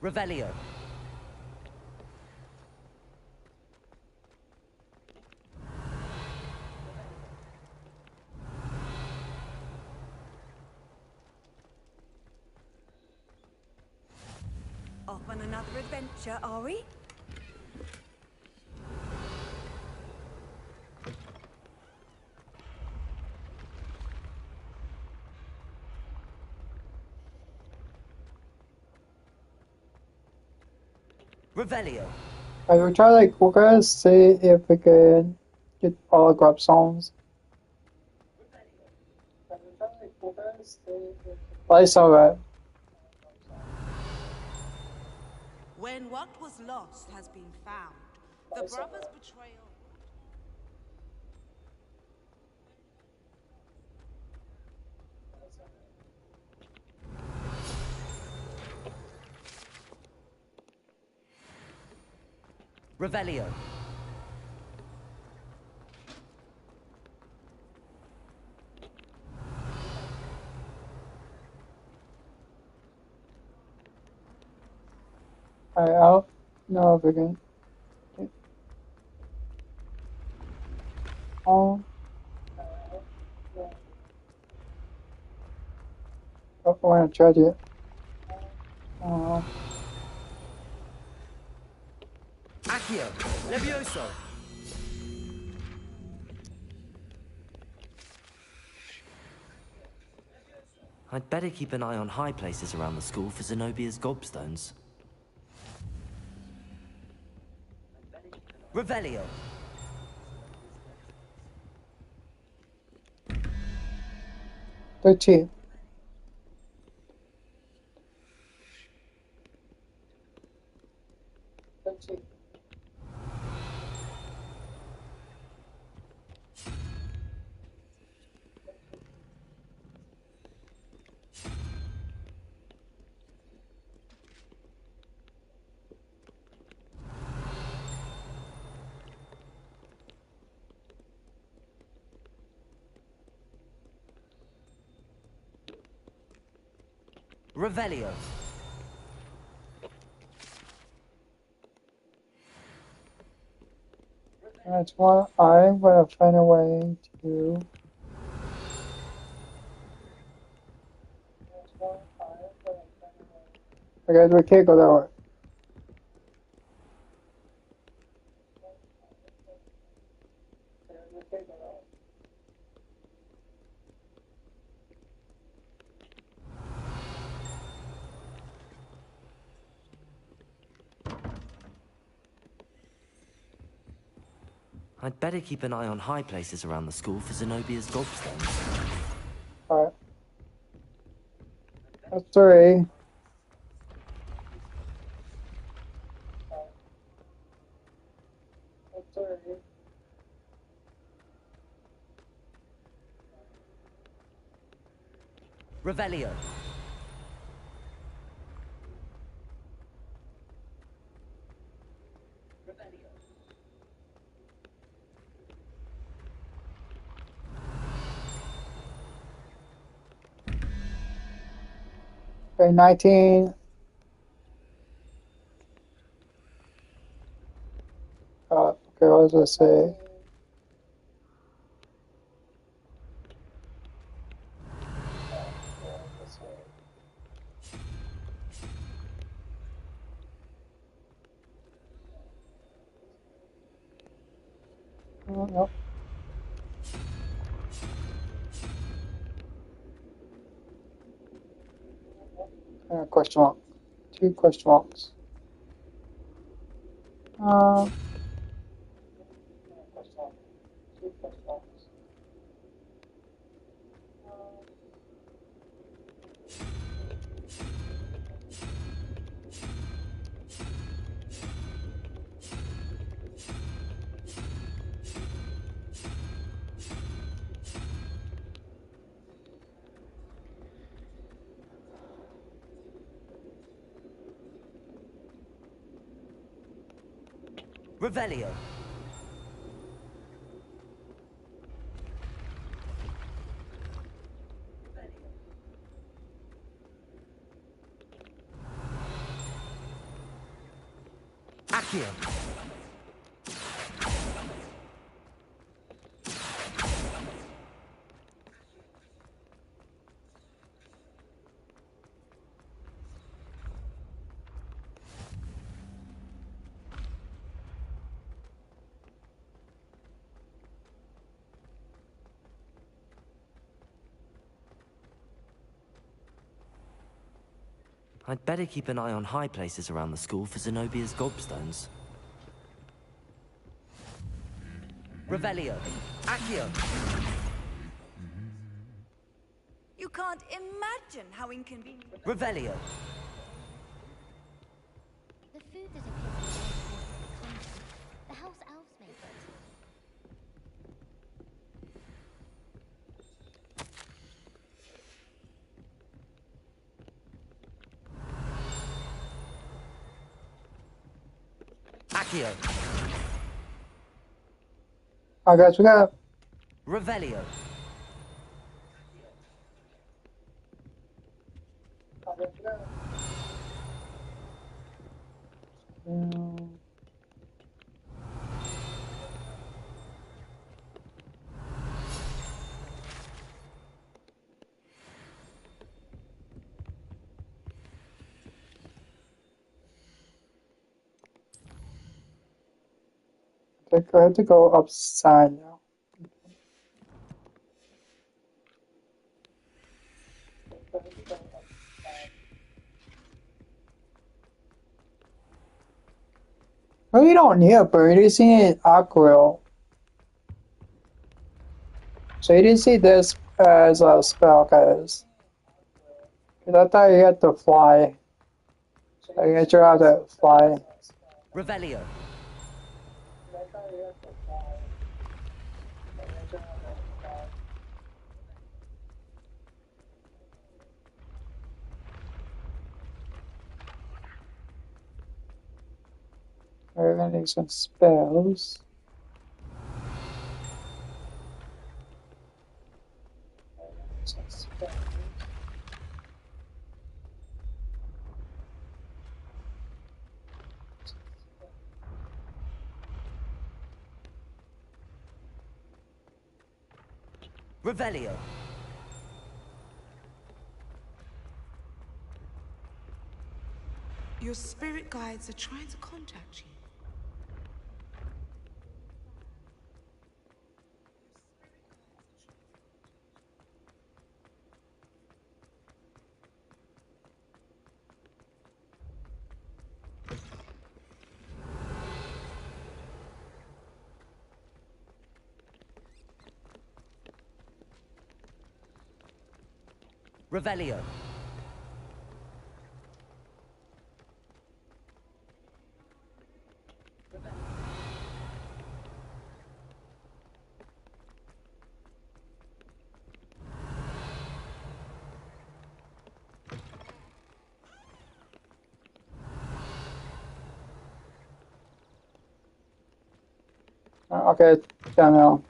Revelio. Off on another adventure, are we? Revelio. I will try like we're gonna see if we can get all grub songs. But it's alright. When what was lost has been found, the brothers' betrayal. Revelio. I don't know if we can. Oh. Oh, I want to charge it. Accio. Levioso. I'd better keep an eye on high places around the school for Zenobia's gobstones. Revelio. 13. Revelio. That's why I'm gonna find a way to. Okay, we can't go that way. I'd better keep an eye on high places around the school for Zenobia's gobstones. Alright. That's 3. Revelio. Okay, 19. Okay, what does it say? Oh, no. Question mark. 2 question marks. Revelio. Accio. I'd better keep an eye on high places around the school for Zenobia's gobstones. Revelio. Accio. You can't imagine how inconvenient. Revelio. The food that appears to be the house elves make it. Accio. I guess we got. Revelio. I think I have to go upside now. Well, you don't need a bird. You see an aquarel. So you didn't see this as a spell, guys. Because I thought you had to fly. So I guess you have to fly. Revelio. We're gonna need some spells. Revelio. Your spirit guides are trying to contact you. Revelio. Okay, down now.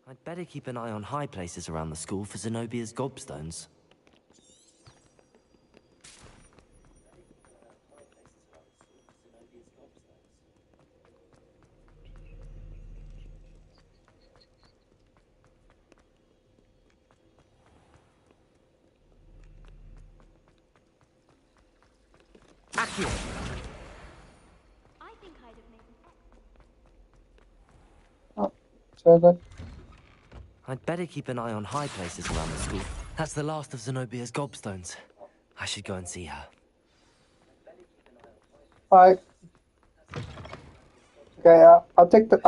I'd better keep an eye on high places around the school for Zenobia's gobstones. Accio. I think I'd have made an Oh, so good. I'd better keep an eye on high places around the school. That's the last of Zenobia's gobstones. I should go and see her. Alright. Okay, I'll take the.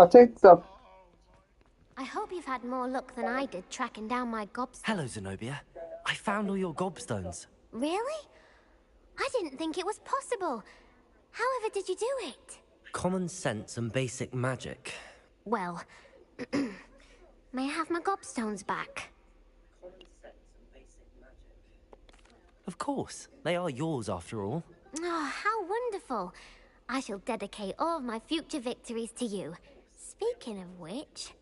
I hope hope you've had more luck than I did tracking down my gobstones. Hello, Zenobia. I found all your gobstones. Really? I didn't think it was possible. However did you do it? Common sense and basic magic. Well, may I have my gobstones back? Of course. They are yours, after all. Oh, how wonderful. I shall dedicate all of my future victories to you. Speaking of which,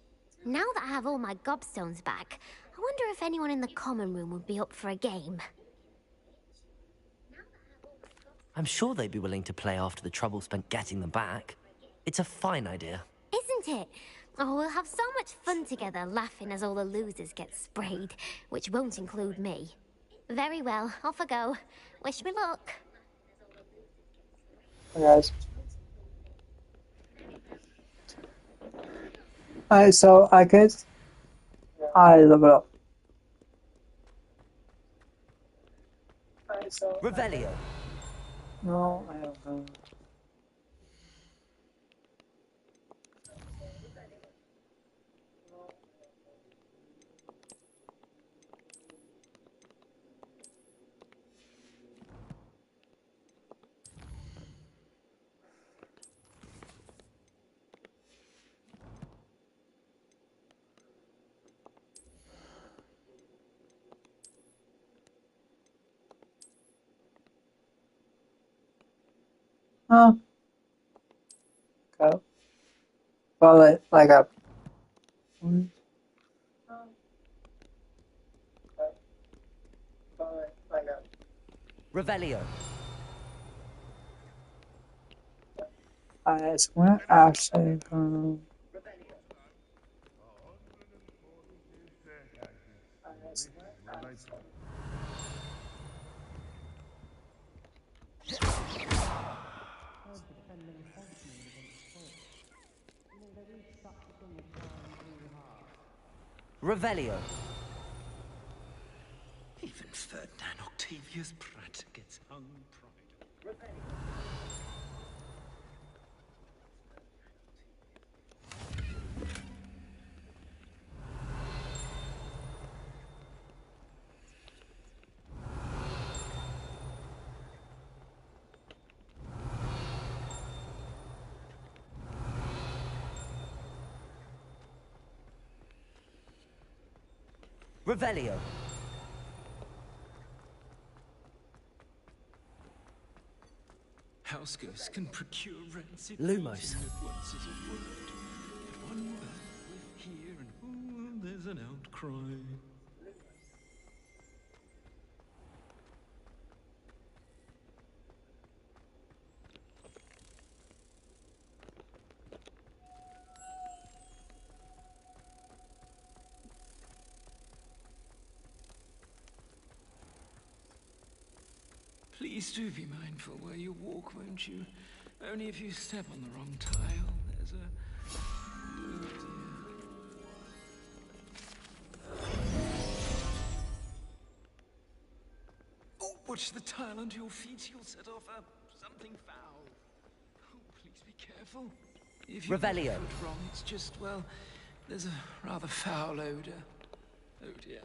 now that I have all my gobstones back, I wonder if anyone in the common room would be up for a game. I'm sure they'd be willing to play after the trouble spent getting them back. It's a fine idea. Isn't it? Oh, we'll have so much fun together, laughing as all the losers get sprayed, which won't include me. Very well, off I go. Wish me luck. Hey guys. Alright, so I guess I level up. Revelio. No, I don't know. Oh. Okay. Well, like a. Revelio. I swear, actually, Revelio. Even Ferdinand Octavius Pratt gets hung pride. Revelio. House ghosts can procure rancid Lumos. poison at once is a word. But one word with here and oh, there's an outcry. Please do be mindful where you walk, won't you? Only if you step on the wrong tile, there's a... Oh dear. Oh, watch the tile under your feet. You'll set off something foul. Oh, please be careful. If you Revelio. get it wrong, it's just, well, there's a rather foul odor. Oh dear.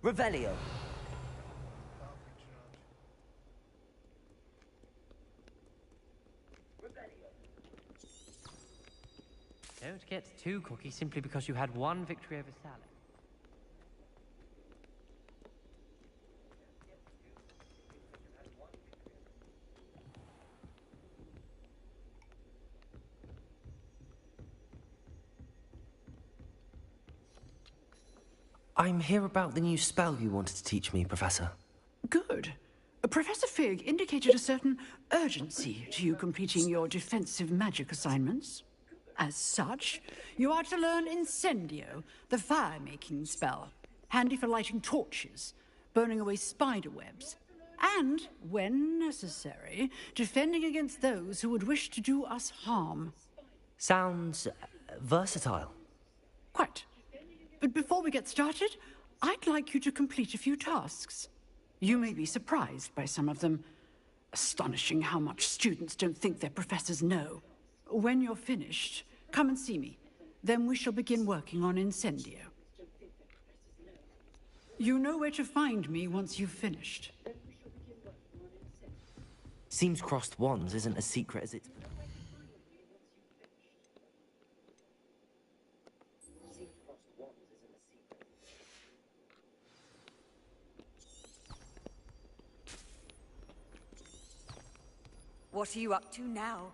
Revelio. Don't get too cocky simply because you had one victory over Salad. I'm here about the new spell you wanted to teach me, Professor. Good. Professor Fig indicated a certain urgency to you completing your defensive magic assignments. As such, you are to learn Incendio, the fire-making spell, handy for lighting torches, burning away spider webs, and, when necessary, defending against those who would wish to do us harm. Sounds versatile. Quite. But before we get started, I'd like you to complete a few tasks. You may be surprised by some of them. Astonishing how much students don't think their professors know. When you're finished, come and see me. Then we shall begin working on Incendio. You know where to find me once you've finished. Seems crossed wands isn't as secret as it's... What are you up to now?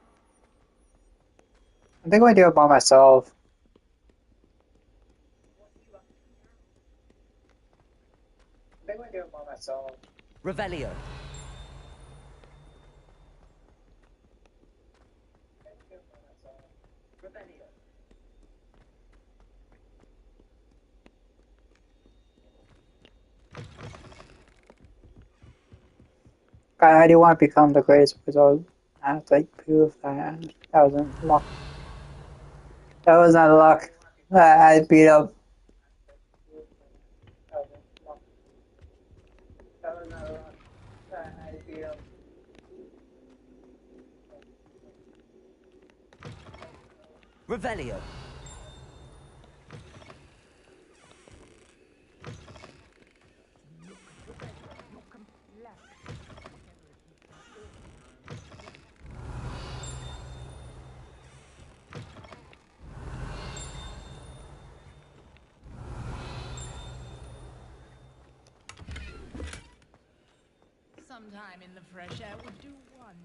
I think I do it by myself. Revelio. I do want to become the greatest wizard. I have to like prove that. That wasn't luck. That was not luck. I beat up. Revelio. Sometime in the fresh air would do wonders.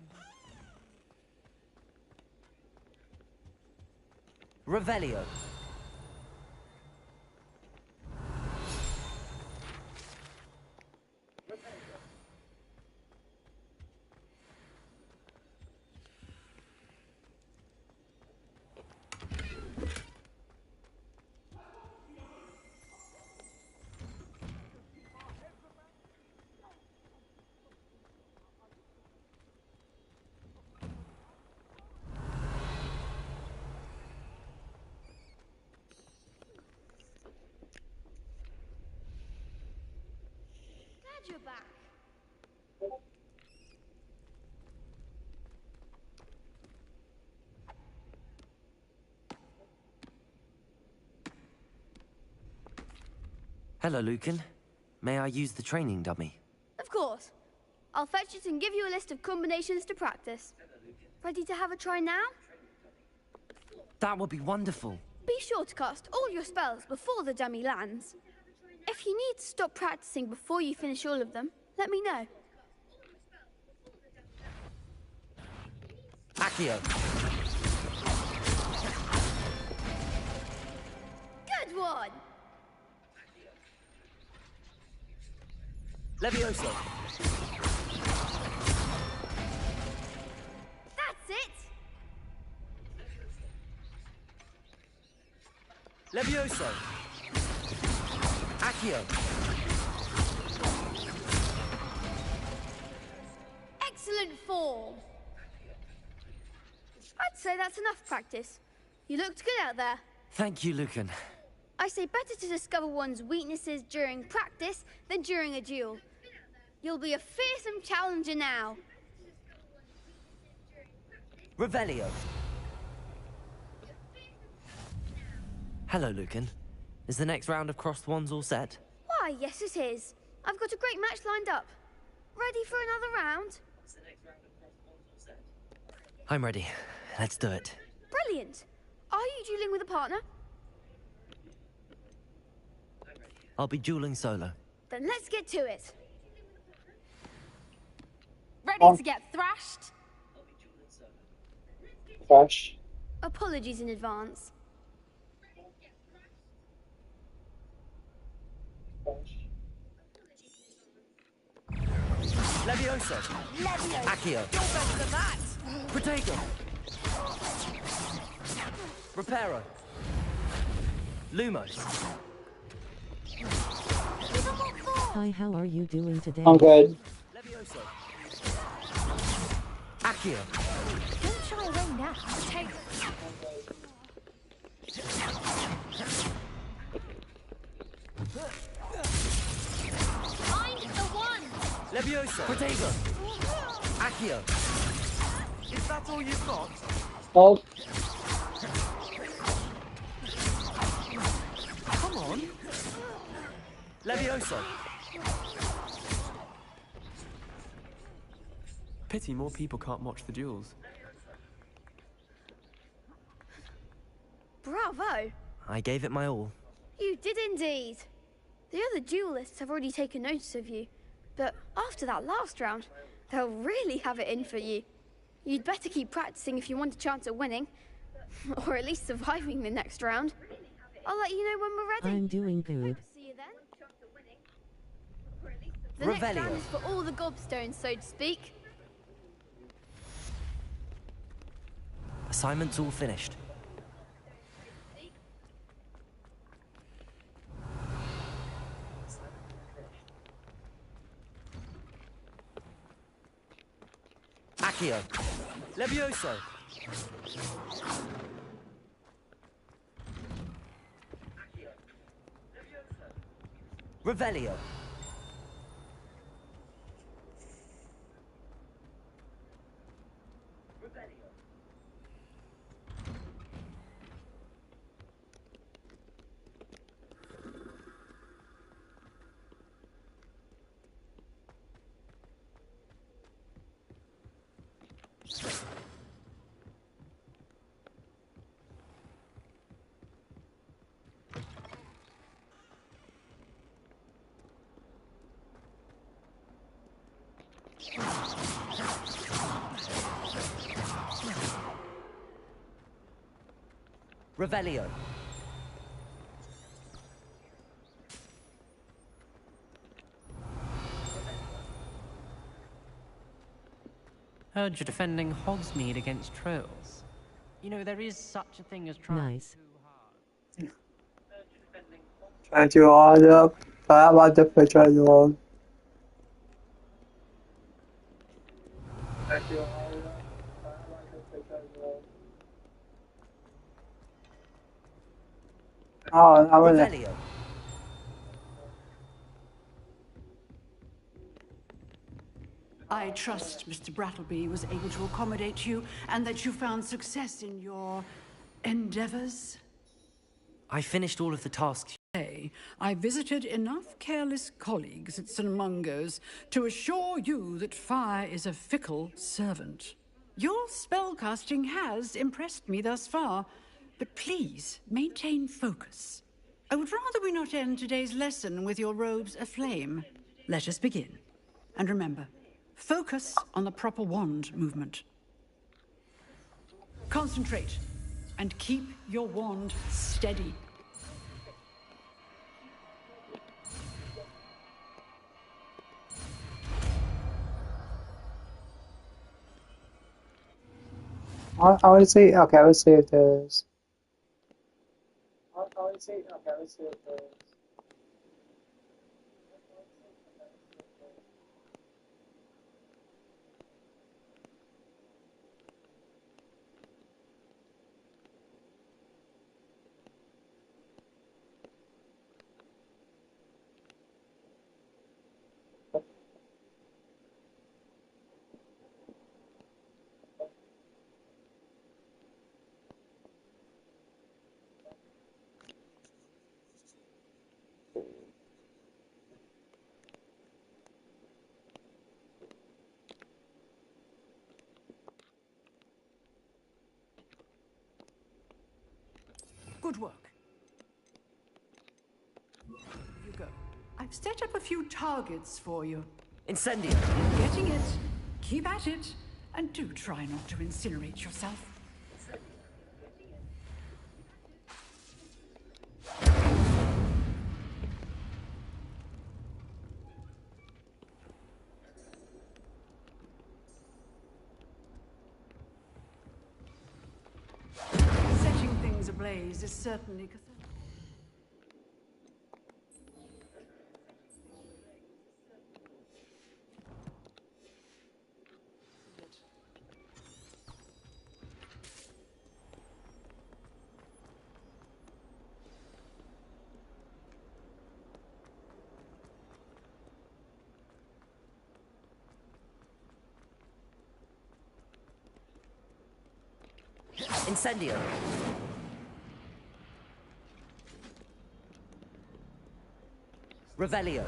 Revelio. You're back. Hello, Lucan. May I use the training dummy? Of course. I'll fetch it and give you a list of combinations to practice. Ready to have a try now? That would be wonderful. Be sure to cast all your spells before the dummy lands. If you need to stop practicing before you finish all of them, let me know. Accio. Good one! Levioso. That's it! Levioso. Accio. Excellent form! I'd say that's enough practice. You looked good out there. Thank you, Lucan. I say better to discover one's weaknesses during practice than during a duel. You'll be a fearsome challenger now. Revelio. Hello, Lucan. Is the next round of crossed wands all set? Why, yes it is. I've got a great match lined up. Ready for another round? I'm ready. Let's do it. Brilliant. Are you dueling with a partner? I'll be dueling solo. Then let's get to it. Ready to get thrashed? Thrash. Apologies in advance. Levioso. Accio. You're better than that. Protego. Reparo. Lumos. Hi, how are you doing today? I'm good. Levioso. Accio. Don't shy away now. Take Find the one! Levioso. Protego. Accio. Is that all you've got? Oh, Come on. Levioso. Pity more people can't watch the duels. Bravo! I gave it my all. You did indeed. The other duelists have already taken notice of you, but after that last round, they'll really have it in for you. You'd better keep practicing if you want a chance at winning, or at least surviving the next round. I'll let you know when we're ready. I'm doing good. See you then. The next round is for all the gobstones, so to speak. Assignment's all finished. Accio. Levioso. Revelio. Revelio. Heard you're defending Hogsmeade against trolls. You know, there is such a thing as trying Nice. too hard. trying too hard up. I want to put trying too hard. Oh, I'm gonna. Revelio. I trust Mr. Brattleby was able to accommodate you and that you found success in your endeavors. I finished all of the tasks. I visited enough careless colleagues at St. Mungo's to assure you that fire is a fickle servant. Your spellcasting has impressed me thus far, but please maintain focus. I would rather we not end today's lesson with your robes aflame. Let us begin. And remember, focus on the proper wand movement. Concentrate and keep your wand steady. I want to see. Okay, let's see if there's. I want to see. Okay, let's see if there's. Good work. You go. I've set up a few targets for you. Incendio. Getting it. Keep at it. And do try not to incinerate yourself. ablaze is certainly cathartic. Incendio! Revelio!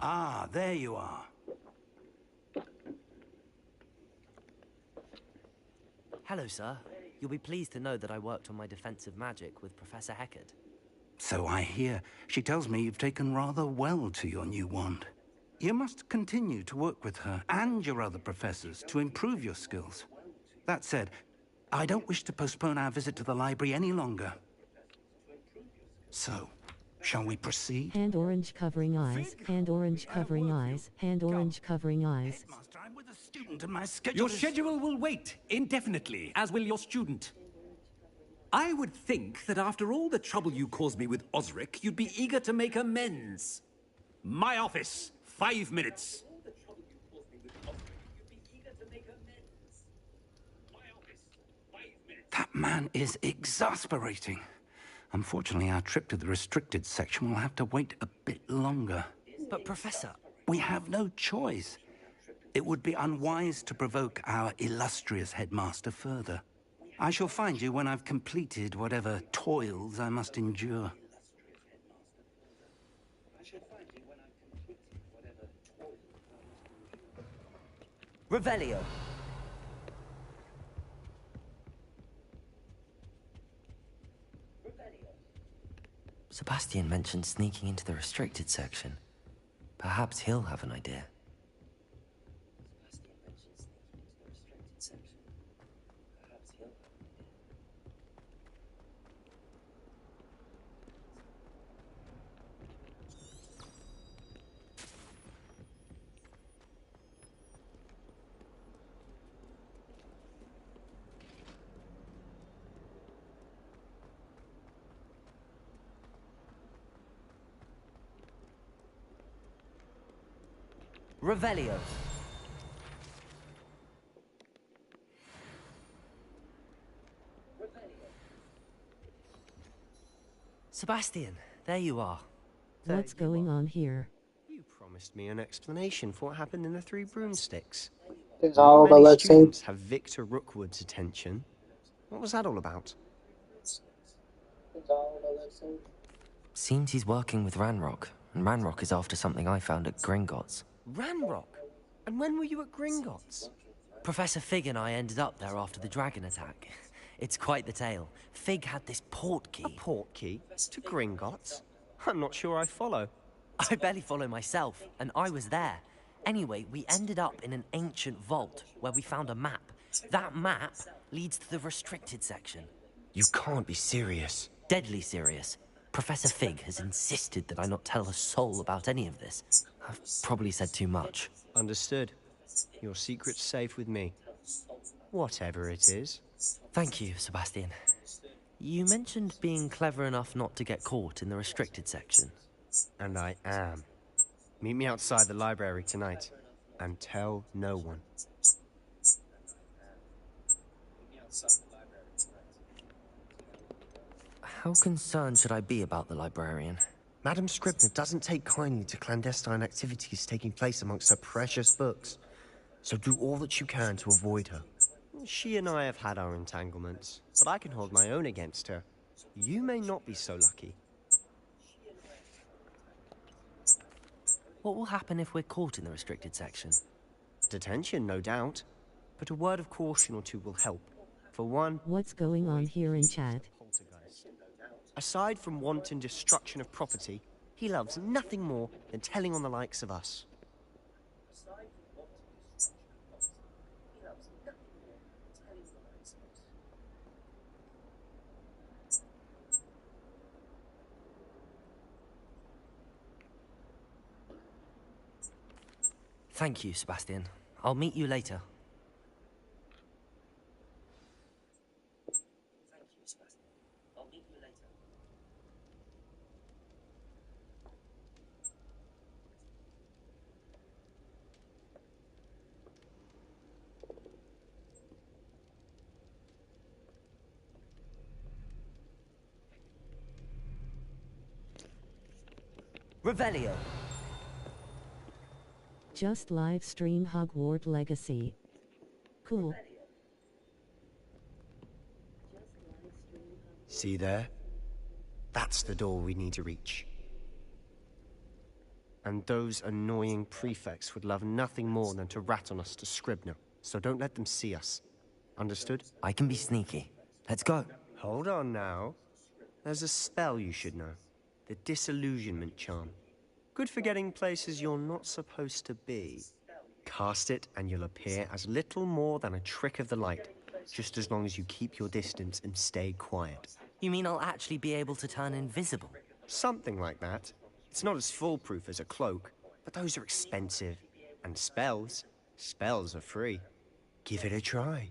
Ah, there you are. Hello, sir. You'll be pleased to know that I worked on my defensive magic with Professor Heckard. So I hear. She tells me you've taken rather well to your new wand. You must continue to work with her and your other professors to improve your skills. That said, I don't wish to postpone our visit to the library any longer. So, shall we proceed? Hand orange covering eyes, hand orange covering eyes, hand orange covering eyes. Headmaster, I'm with a student and my schedule Your is... schedule will wait indefinitely, as will your student. I would think that after all the trouble you caused me with Osric, you'd be eager to make amends. My office, 5 minutes. That man is exasperating. Unfortunately, our trip to the restricted section will have to wait a bit longer. But, Professor... We have no choice. It would be unwise to provoke our illustrious headmaster further. I shall find you when I've completed whatever toils I must endure. Revelio! Sebastian mentioned sneaking into the restricted section. Perhaps he'll have an idea. Revelio. Sebastian, there you are. What's going on here? You promised me an explanation for what happened in the Three Broomsticks. It's all Many about students have Victor Rookwood's attention. What was that all about? Seems he's working with Ranrock, and Ranrock is after something I found at Gringotts. Ranrock? And when were you at Gringotts? Professor Fig and I ended up there after the dragon attack. It's quite the tale. Fig had this port key. A port key? To Gringotts? I'm not sure I follow. I barely follow myself, and I was there. Anyway, we ended up in an ancient vault where we found a map. That map leads to the restricted section. You can't be serious. Deadly serious. Professor Fig has insisted that I not tell a soul about any of this. I've probably said too much. Understood. Your secret's safe with me. Whatever it is. Thank you, Sebastian. You mentioned being clever enough not to get caught in the restricted section. And I am. Meet me outside the library tonight. And tell no one. How concerned should I be about the librarian? Madam Scribner doesn't take kindly to clandestine activities taking place amongst her precious books. So do all that you can to avoid her. She and I have had our entanglements, but I can hold my own against her. You may not be so lucky. What will happen if we're caught in the restricted section? Detention, no doubt. but a word of caution or two will help. For one, What's going on here in chat? aside from wanton destruction of property, he loves nothing more than telling on the likes of us. Thank you, Sebastian. I'll meet you later. Revelio. Just live stream Hogwarts Legacy. Cool. See there? That's the door we need to reach. And those annoying prefects would love nothing more than to rat on us to Scribner, so don't let them see us. Understood? I can be sneaky. Let's go. Hold on now. There's a spell you should know. The Disillusionment Charm. Good for getting places you're not supposed to be. Cast it and you'll appear as little more than a trick of the light, just as long as you keep your distance and stay quiet. You mean I'll actually be able to turn invisible? Something like that. It's not as foolproof as a cloak, but those are expensive. And spells are free. Give it a try.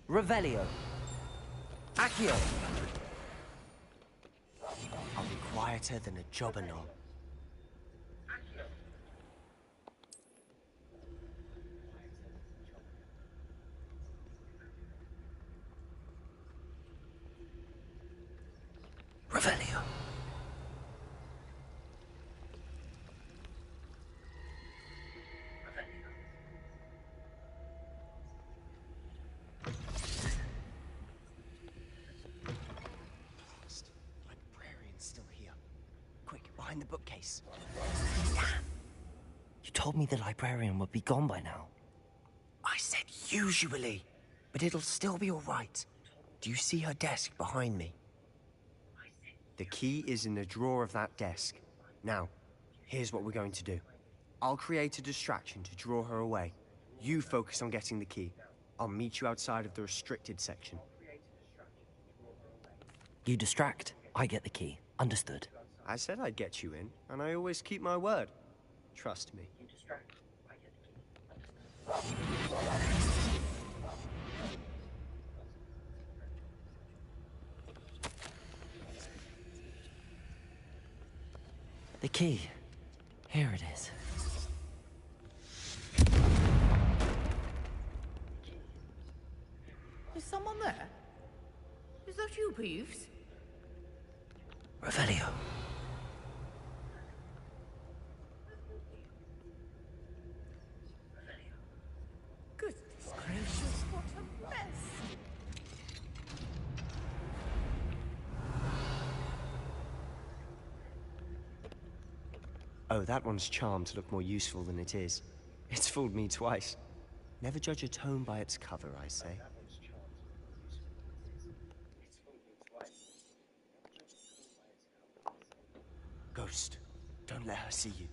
Revelio. Accio. I'll be quieter than a jobberknoll. Revelio. Behind the bookcase. Damn. You told me the librarian would be gone by now. I said usually, but it'll still be all right. Do you see her desk behind me? The key is in the drawer of that desk. Now, here's what we're going to do. I'll create a distraction to draw her away. You focus on getting the key. I'll meet you outside of the restricted section. You distract, I get the key. Understood. I said I'd get you in, and I always keep my word. Trust me. The key. Here it is. Is someone there? Is that you, Peeves? Revelio. Goodness gracious, what a mess! Oh, that one's charmed to look more useful than it is. It's fooled me twice. Never judge a tome by its cover, I say. Ghost, don't let her see you.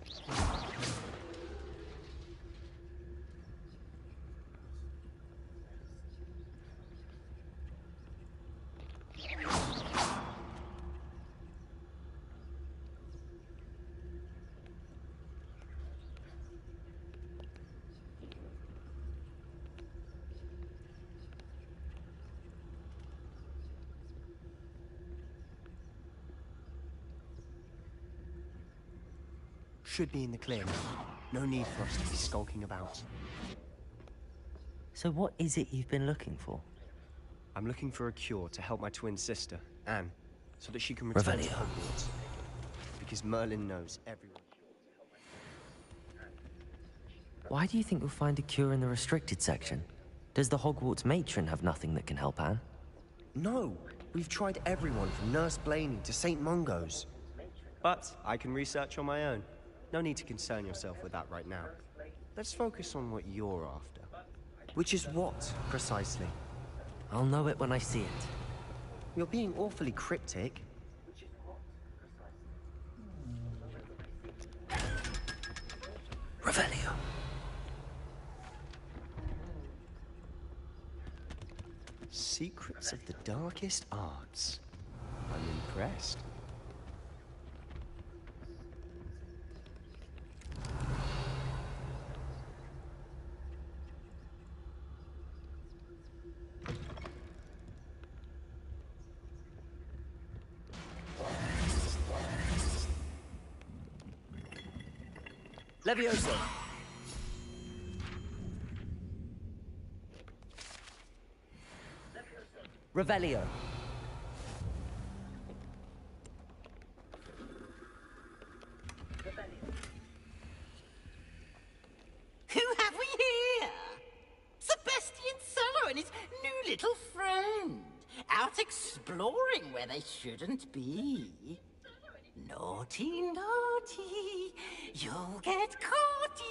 Should be in the clear now. No need for us to be skulking about. So what is it you've been looking for? I'm looking for a cure to help my twin sister, Anne, so that she can return to Revelio. Hogwarts. Because Merlin knows everyone. Why do you think you'll find a cure in the restricted section? Does the Hogwarts matron have nothing that can help Anne? No! We've tried everyone from Nurse Blaney to St. Mungo's. But I can research on my own. No need to concern yourself with that right now. Let's focus on what you're after. Which is what, precisely? I'll know it when I see it. You're being awfully cryptic. Revelio. Secrets of the darkest arts. I'm impressed. Levioso! Revelio. Who have we here? Sebastian Cello and his new little friend. Out exploring where they shouldn't be. Naughty, naughty. You'll get caughty.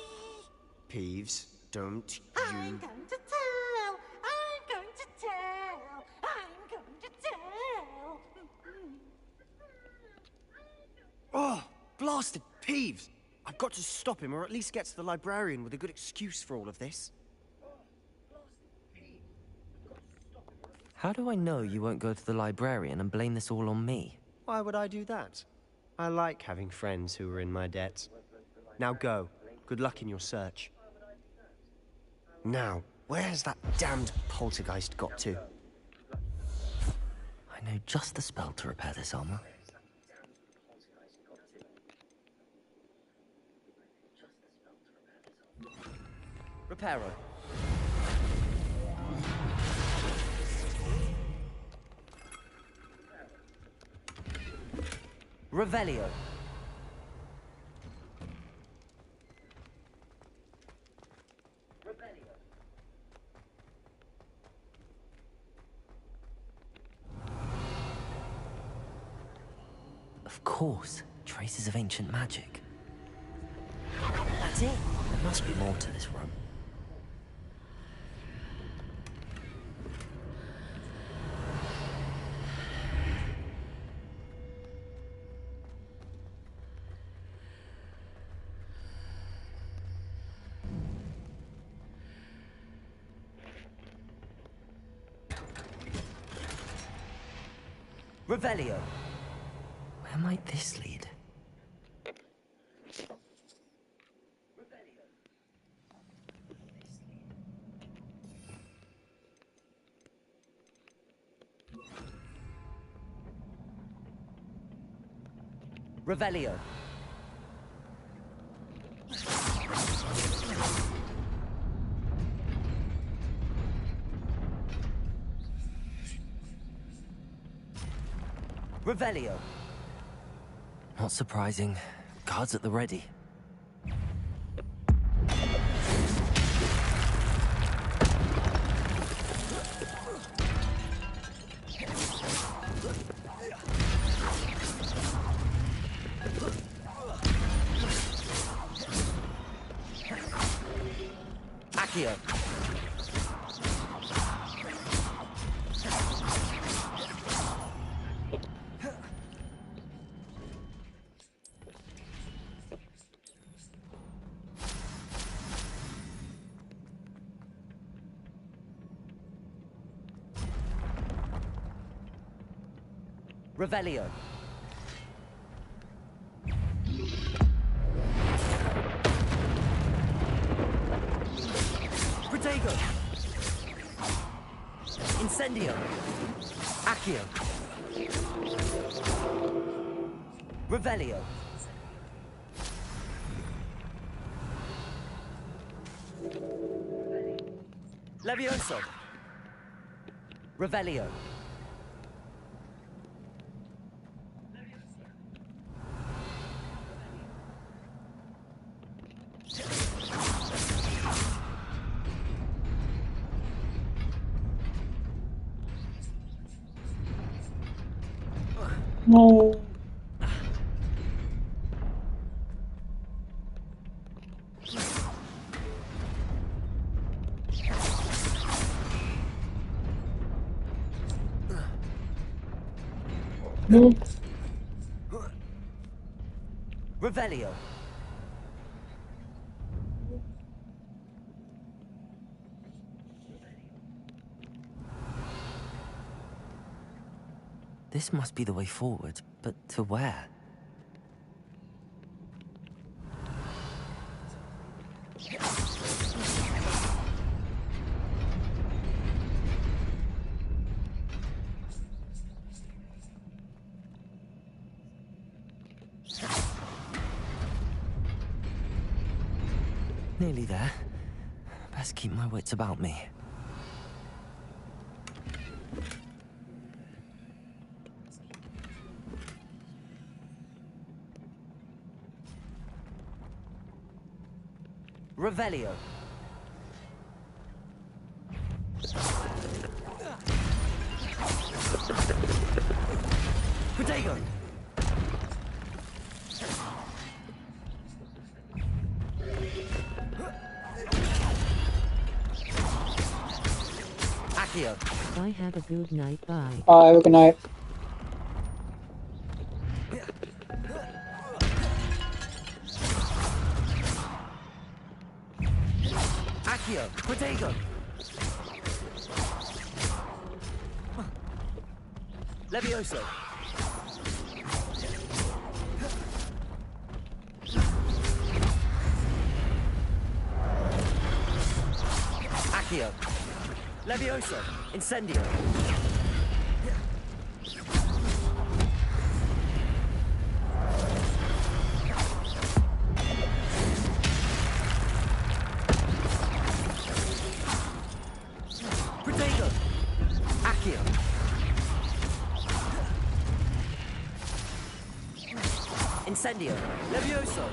Peeves, don't I'm you... going to tell. I'm going to tell. I'm going to tell. Oh, blasted Peeves! I've got to stop him, or at least get to the librarian with a good excuse for all of this. How do I know you won't go to the librarian and blame this all on me? Why would I do that? I like having friends who are in my debt. Now go. Good luck in your search. Now, where's that damned poltergeist got to? I know just the spell to repair this armor. Reparo. Revelio. Of course, traces of ancient magic. That's it. There must be more to this room. Revelio. Where might this lead? Revelio. Revelio. Not surprising. Guards at the ready. Accio. Revelio. Protego. Incendio. Accio. Revelio. Levioso. Revelio. No. No. Revelio. This must be the way forward, but to where? Nearly there. Best keep my wits about me. Revelio. Protego. Accio. Bye, have a good night, bye. Bye, have a good night. Accio. Protego. Levioso. Accio. Levioso. Incendio. Protego. Accio. Incendio. Levioso.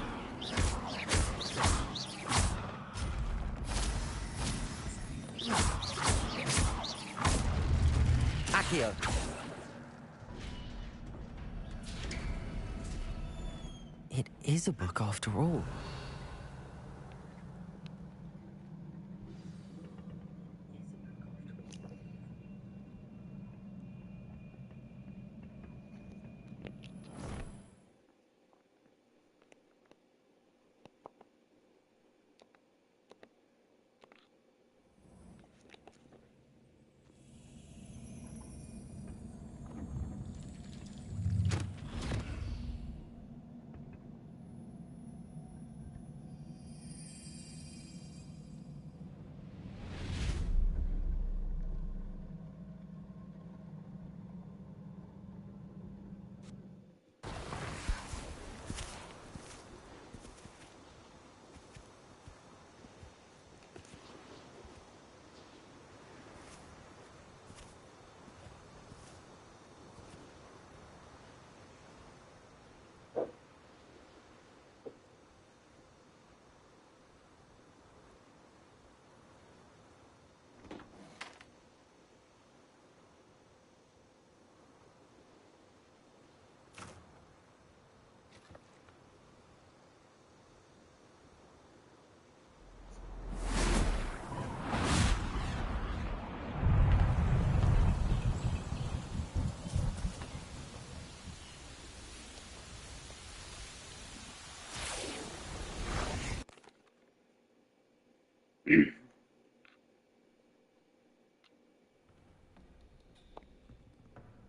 Accio. It is a book after all.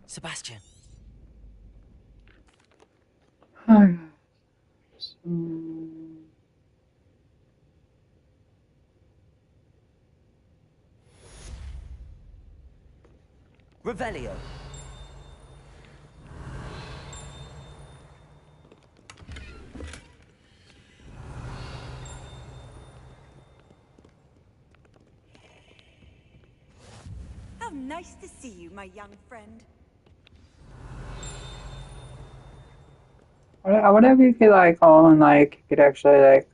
Sebastian. Hi. Revelio. How nice to see you, my young friend. I wonder if you could like own like you could actually like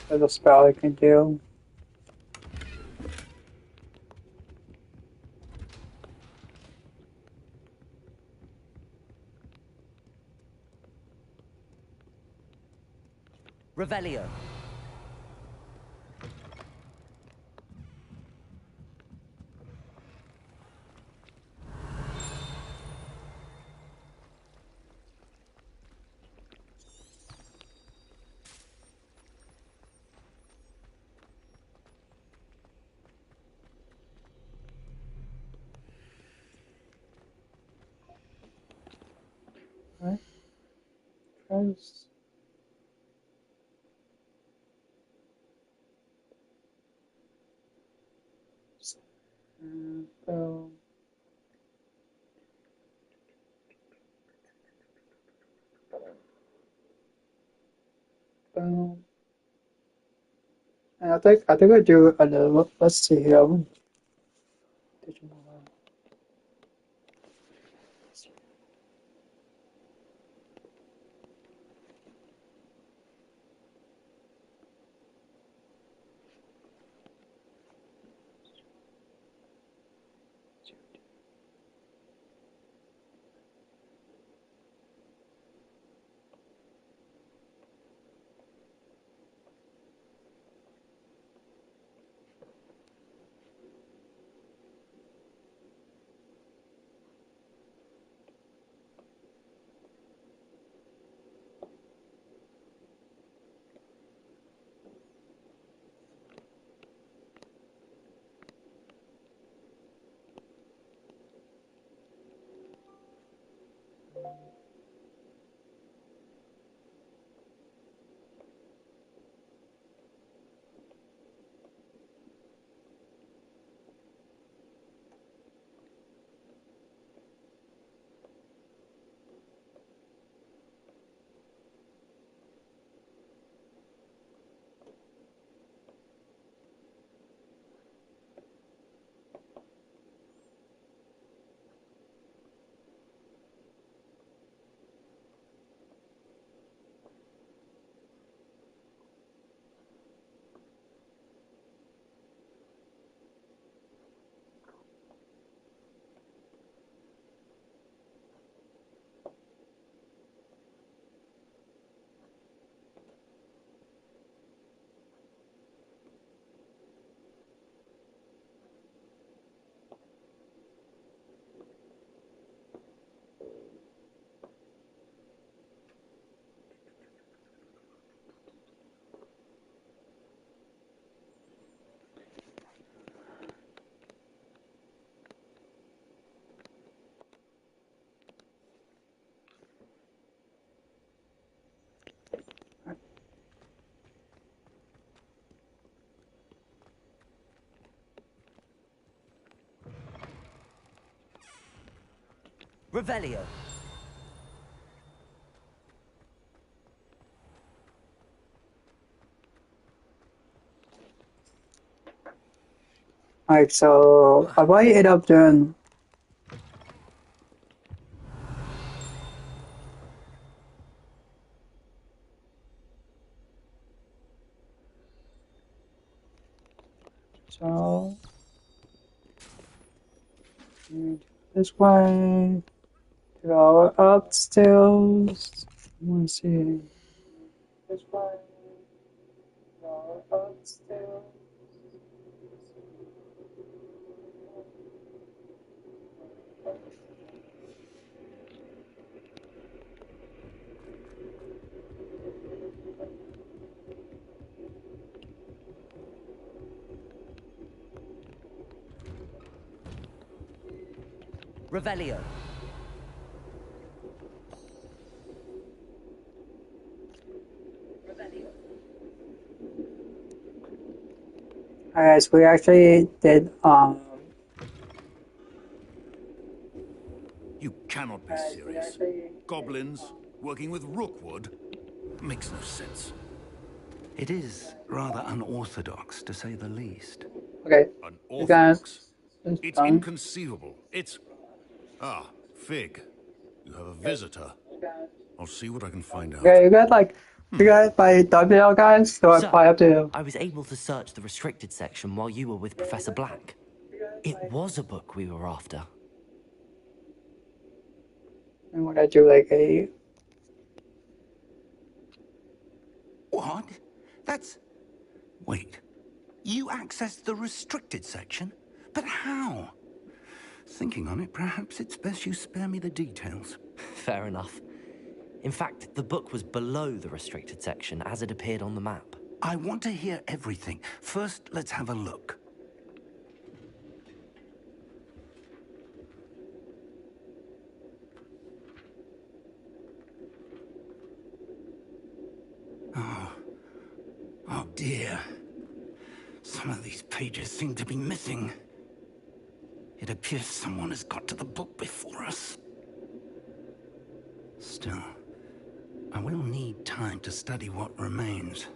there's a spell you can do. Revelio. Right? First. So boom. And I think I do another. Let's see here. Revelio. Alright, so I might end up doing so this way to go upstairs. Let's see. This way to go upstairs. Revelio. Alright, so we actually did You cannot be serious. Goblins working with Rookwood makes no sense. It is rather unorthodox, to say the least. Okay. An You guys, orthodox? it's It's done. inconceivable. It's... Ah, Fig. You have a visitor. I'll see what I can find out. Okay, you guys like, you guys by WL guys, so I Sir, probably have to. I was able to search the restricted section while you were with Professor Black. It was a book we were after. And what I do like a. What? That's... Wait. You accessed the restricted section? But how? Thinking on it, perhaps it's best you spare me the details. Fair enough. In fact, the book was below the restricted section as it appeared on the map. I want to hear everything. First, let's have a look. Oh. Oh dear. Some of these pages seem to be missing. It appears someone has got to the book before us. Still, I will need time to study what remains.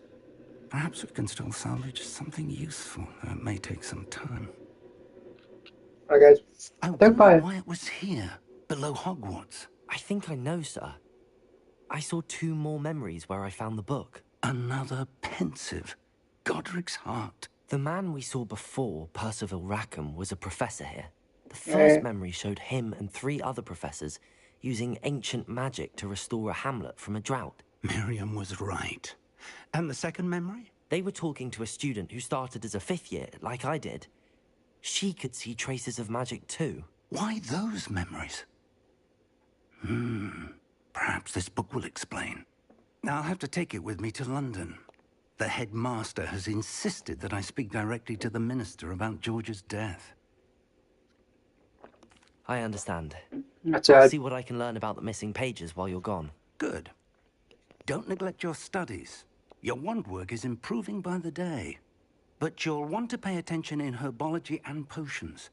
Perhaps we can still salvage something useful, though it may take some time. Alright, guys. I think wonder by. why it was here, below Hogwarts. I think I know, sir. I saw 2 more memories where I found the book. Another pensive. Godric's heart. The man we saw before, Percival Rackham, was a professor here. The Yeah. first memory showed him and 3 other professors using ancient magic to restore a hamlet from a drought. Miriam was right. And the second memory? They were talking to a student who started as a 5th year, like I did. She could see traces of magic too. Why those memories? Perhaps this book will explain. I'll have to take it with me to London. The headmaster has insisted that I speak directly to the minister about George's death. I understand. That's I'll it. see what I can learn about the missing pages while you're gone. Good. Don't neglect your studies. Your wand work is improving by the day. But you'll want to pay attention in herbology and potions.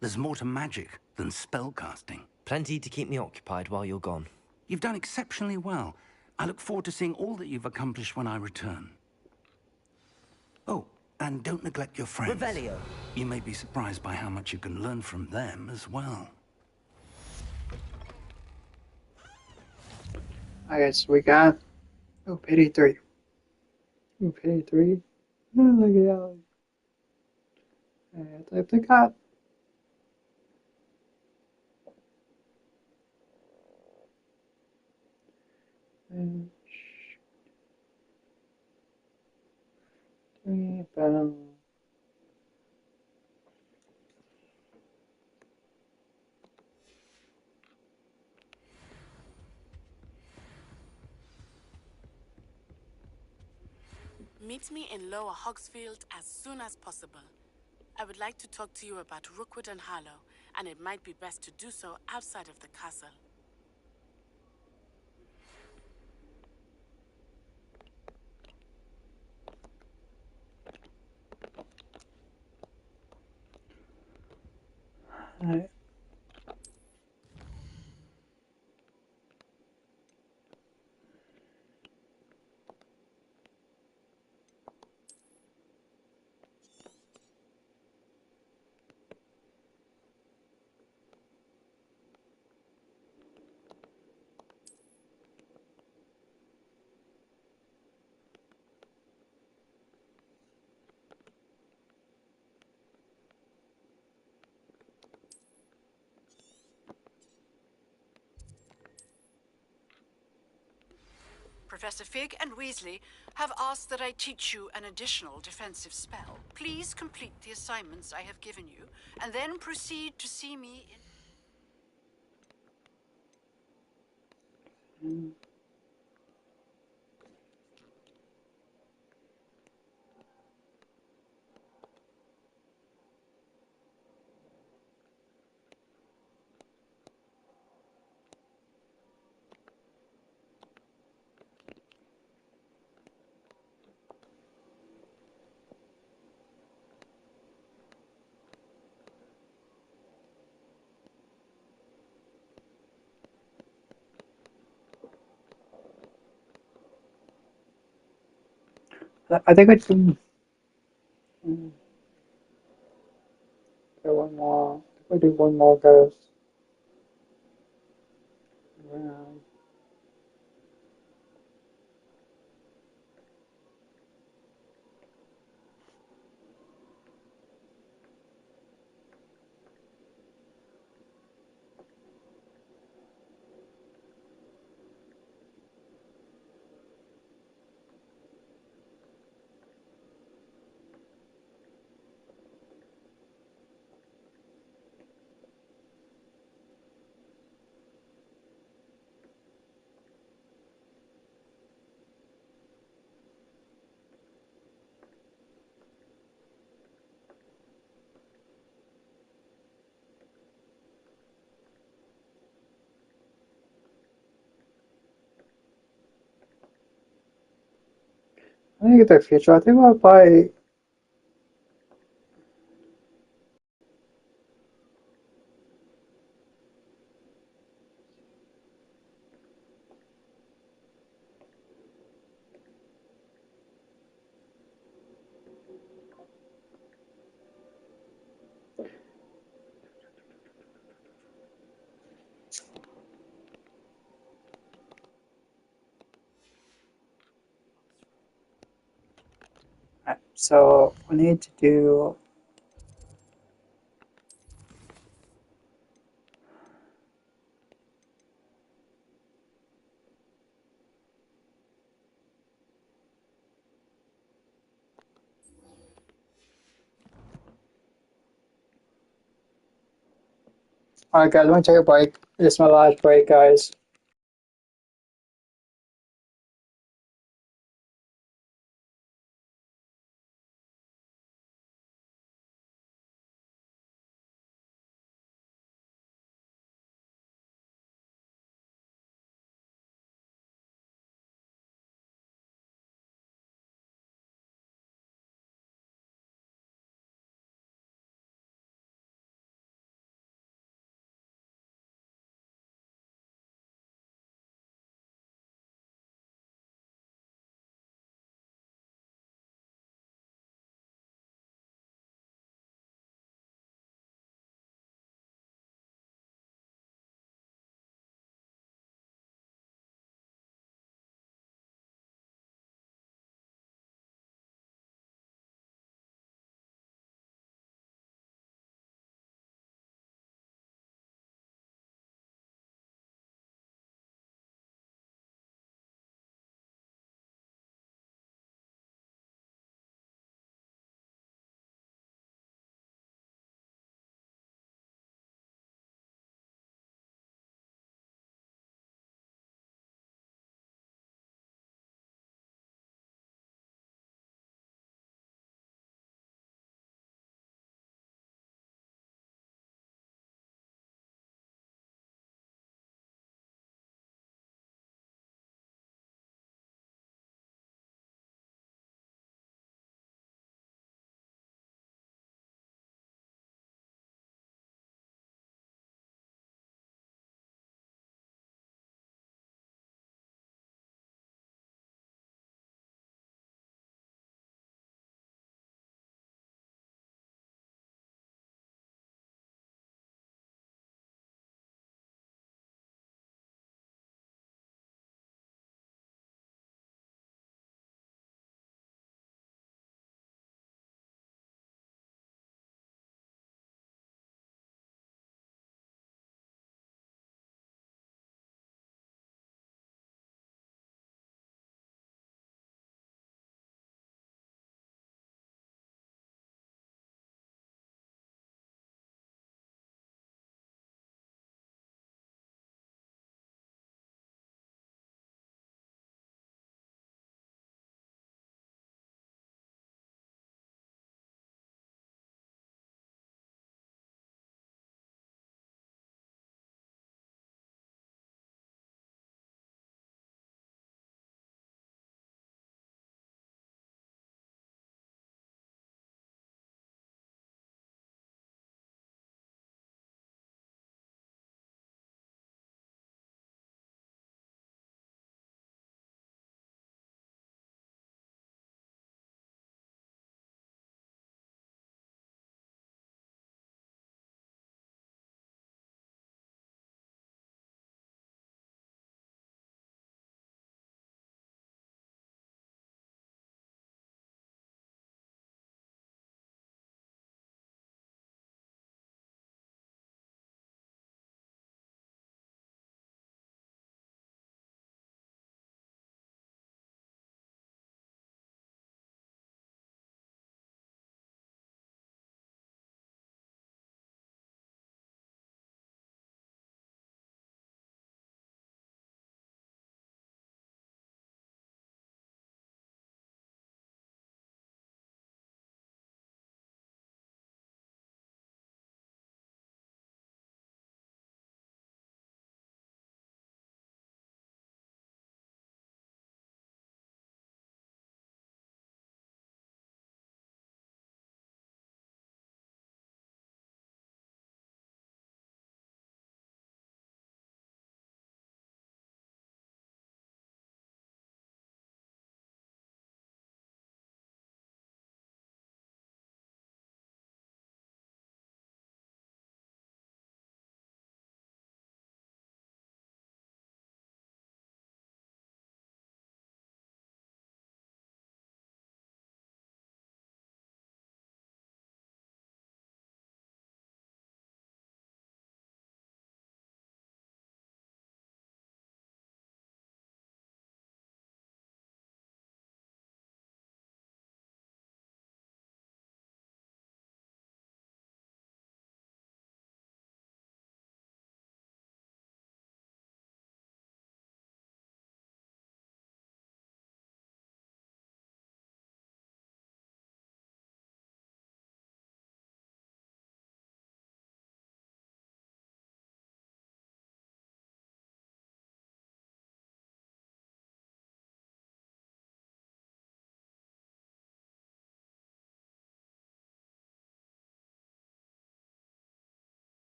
There's more to magic than spellcasting. Plenty to keep me occupied while you're gone. You've done exceptionally well. I look forward to seeing all that you've accomplished when I return. Oh, and don't neglect your friends. Revelio. You may be surprised by how much you can learn from them as well. Alright, so we got. Oh, pity 3. Oh, pity 3. Oh, look at that. And I think I. And 3 pounds. Meet me in Lower Hogsfield as soon as possible. I would like to talk to you about Rookwood and Harlow, and it might be best to do so outside of the castle. Alright. Professor Fig and Weasley have asked that I teach you an additional defensive spell. Please complete the assignments I have given you, and then proceed to see me in... I think it's. one more. We do one more ghost. Yeah. I think in the future, I think I'll buy. So we need to do. Alright, guys, I'm gonna take a break. This is my last break, guys.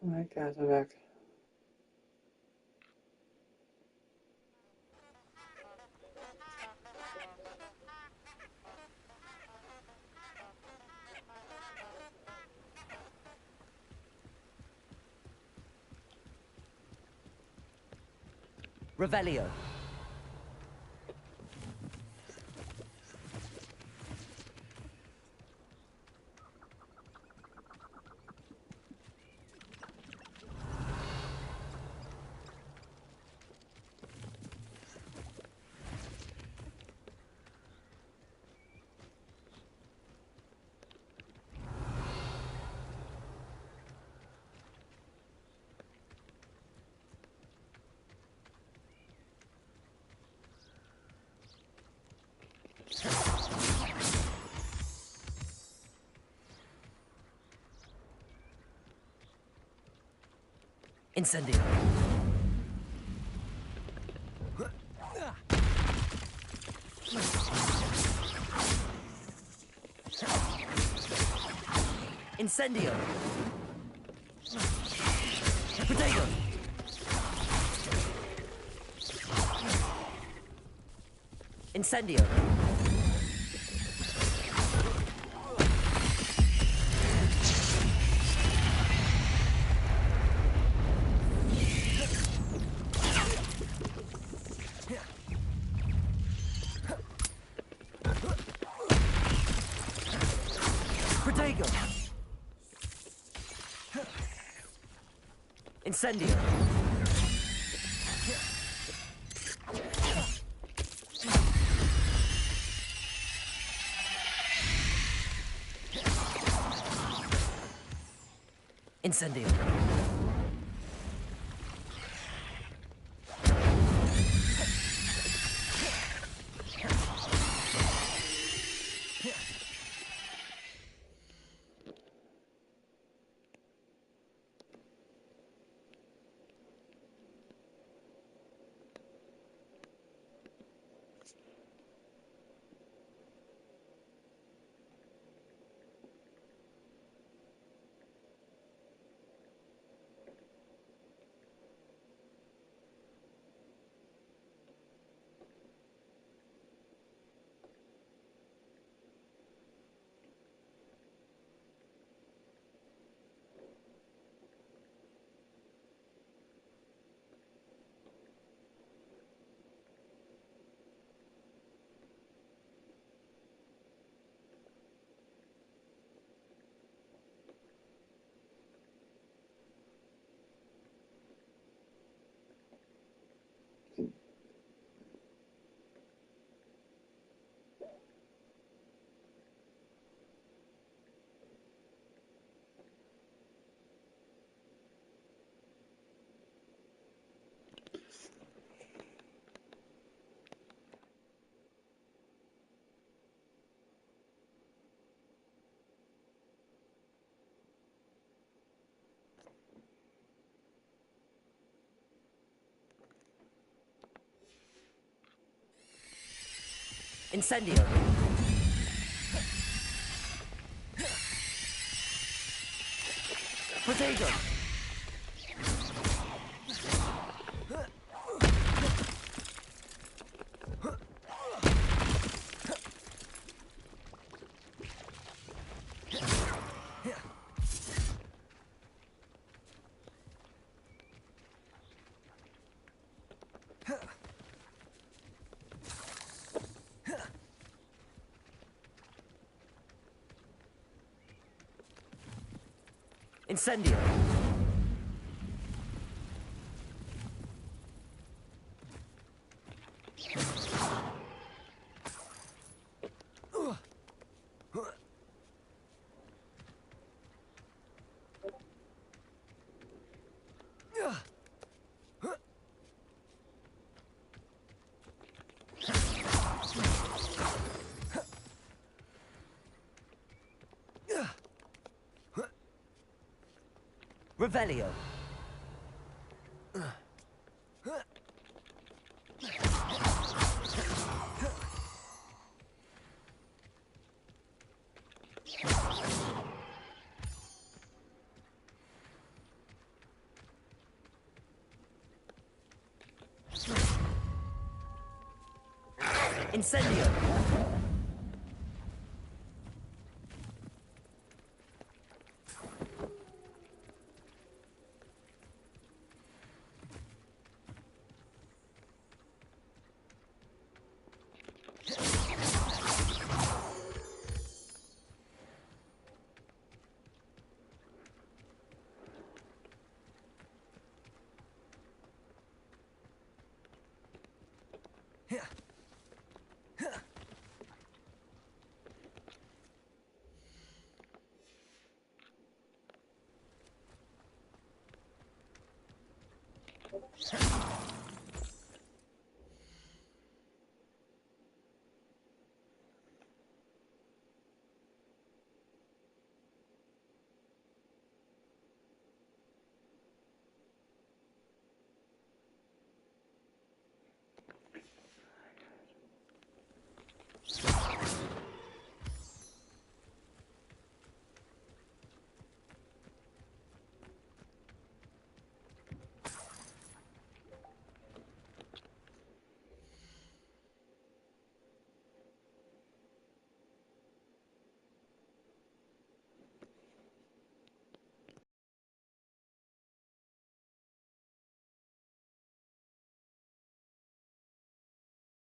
My guys are back. Revelio. Incendio. Incendio. Potato. Incendio. Protego. Incendio. Incendio. Incendio. Potato. Incendio. Revelio. Incendio!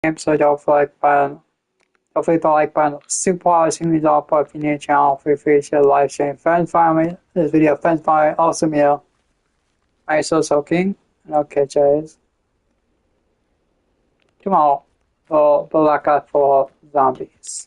Episode of like button. Don't forget the like button. Super awesome is all part of your new channel. Feel free to share, live stream, friends find me. This video, friends find me. Awesome meal. I'm so king, and I'll catch you guys tomorrow for Baraka for zombies.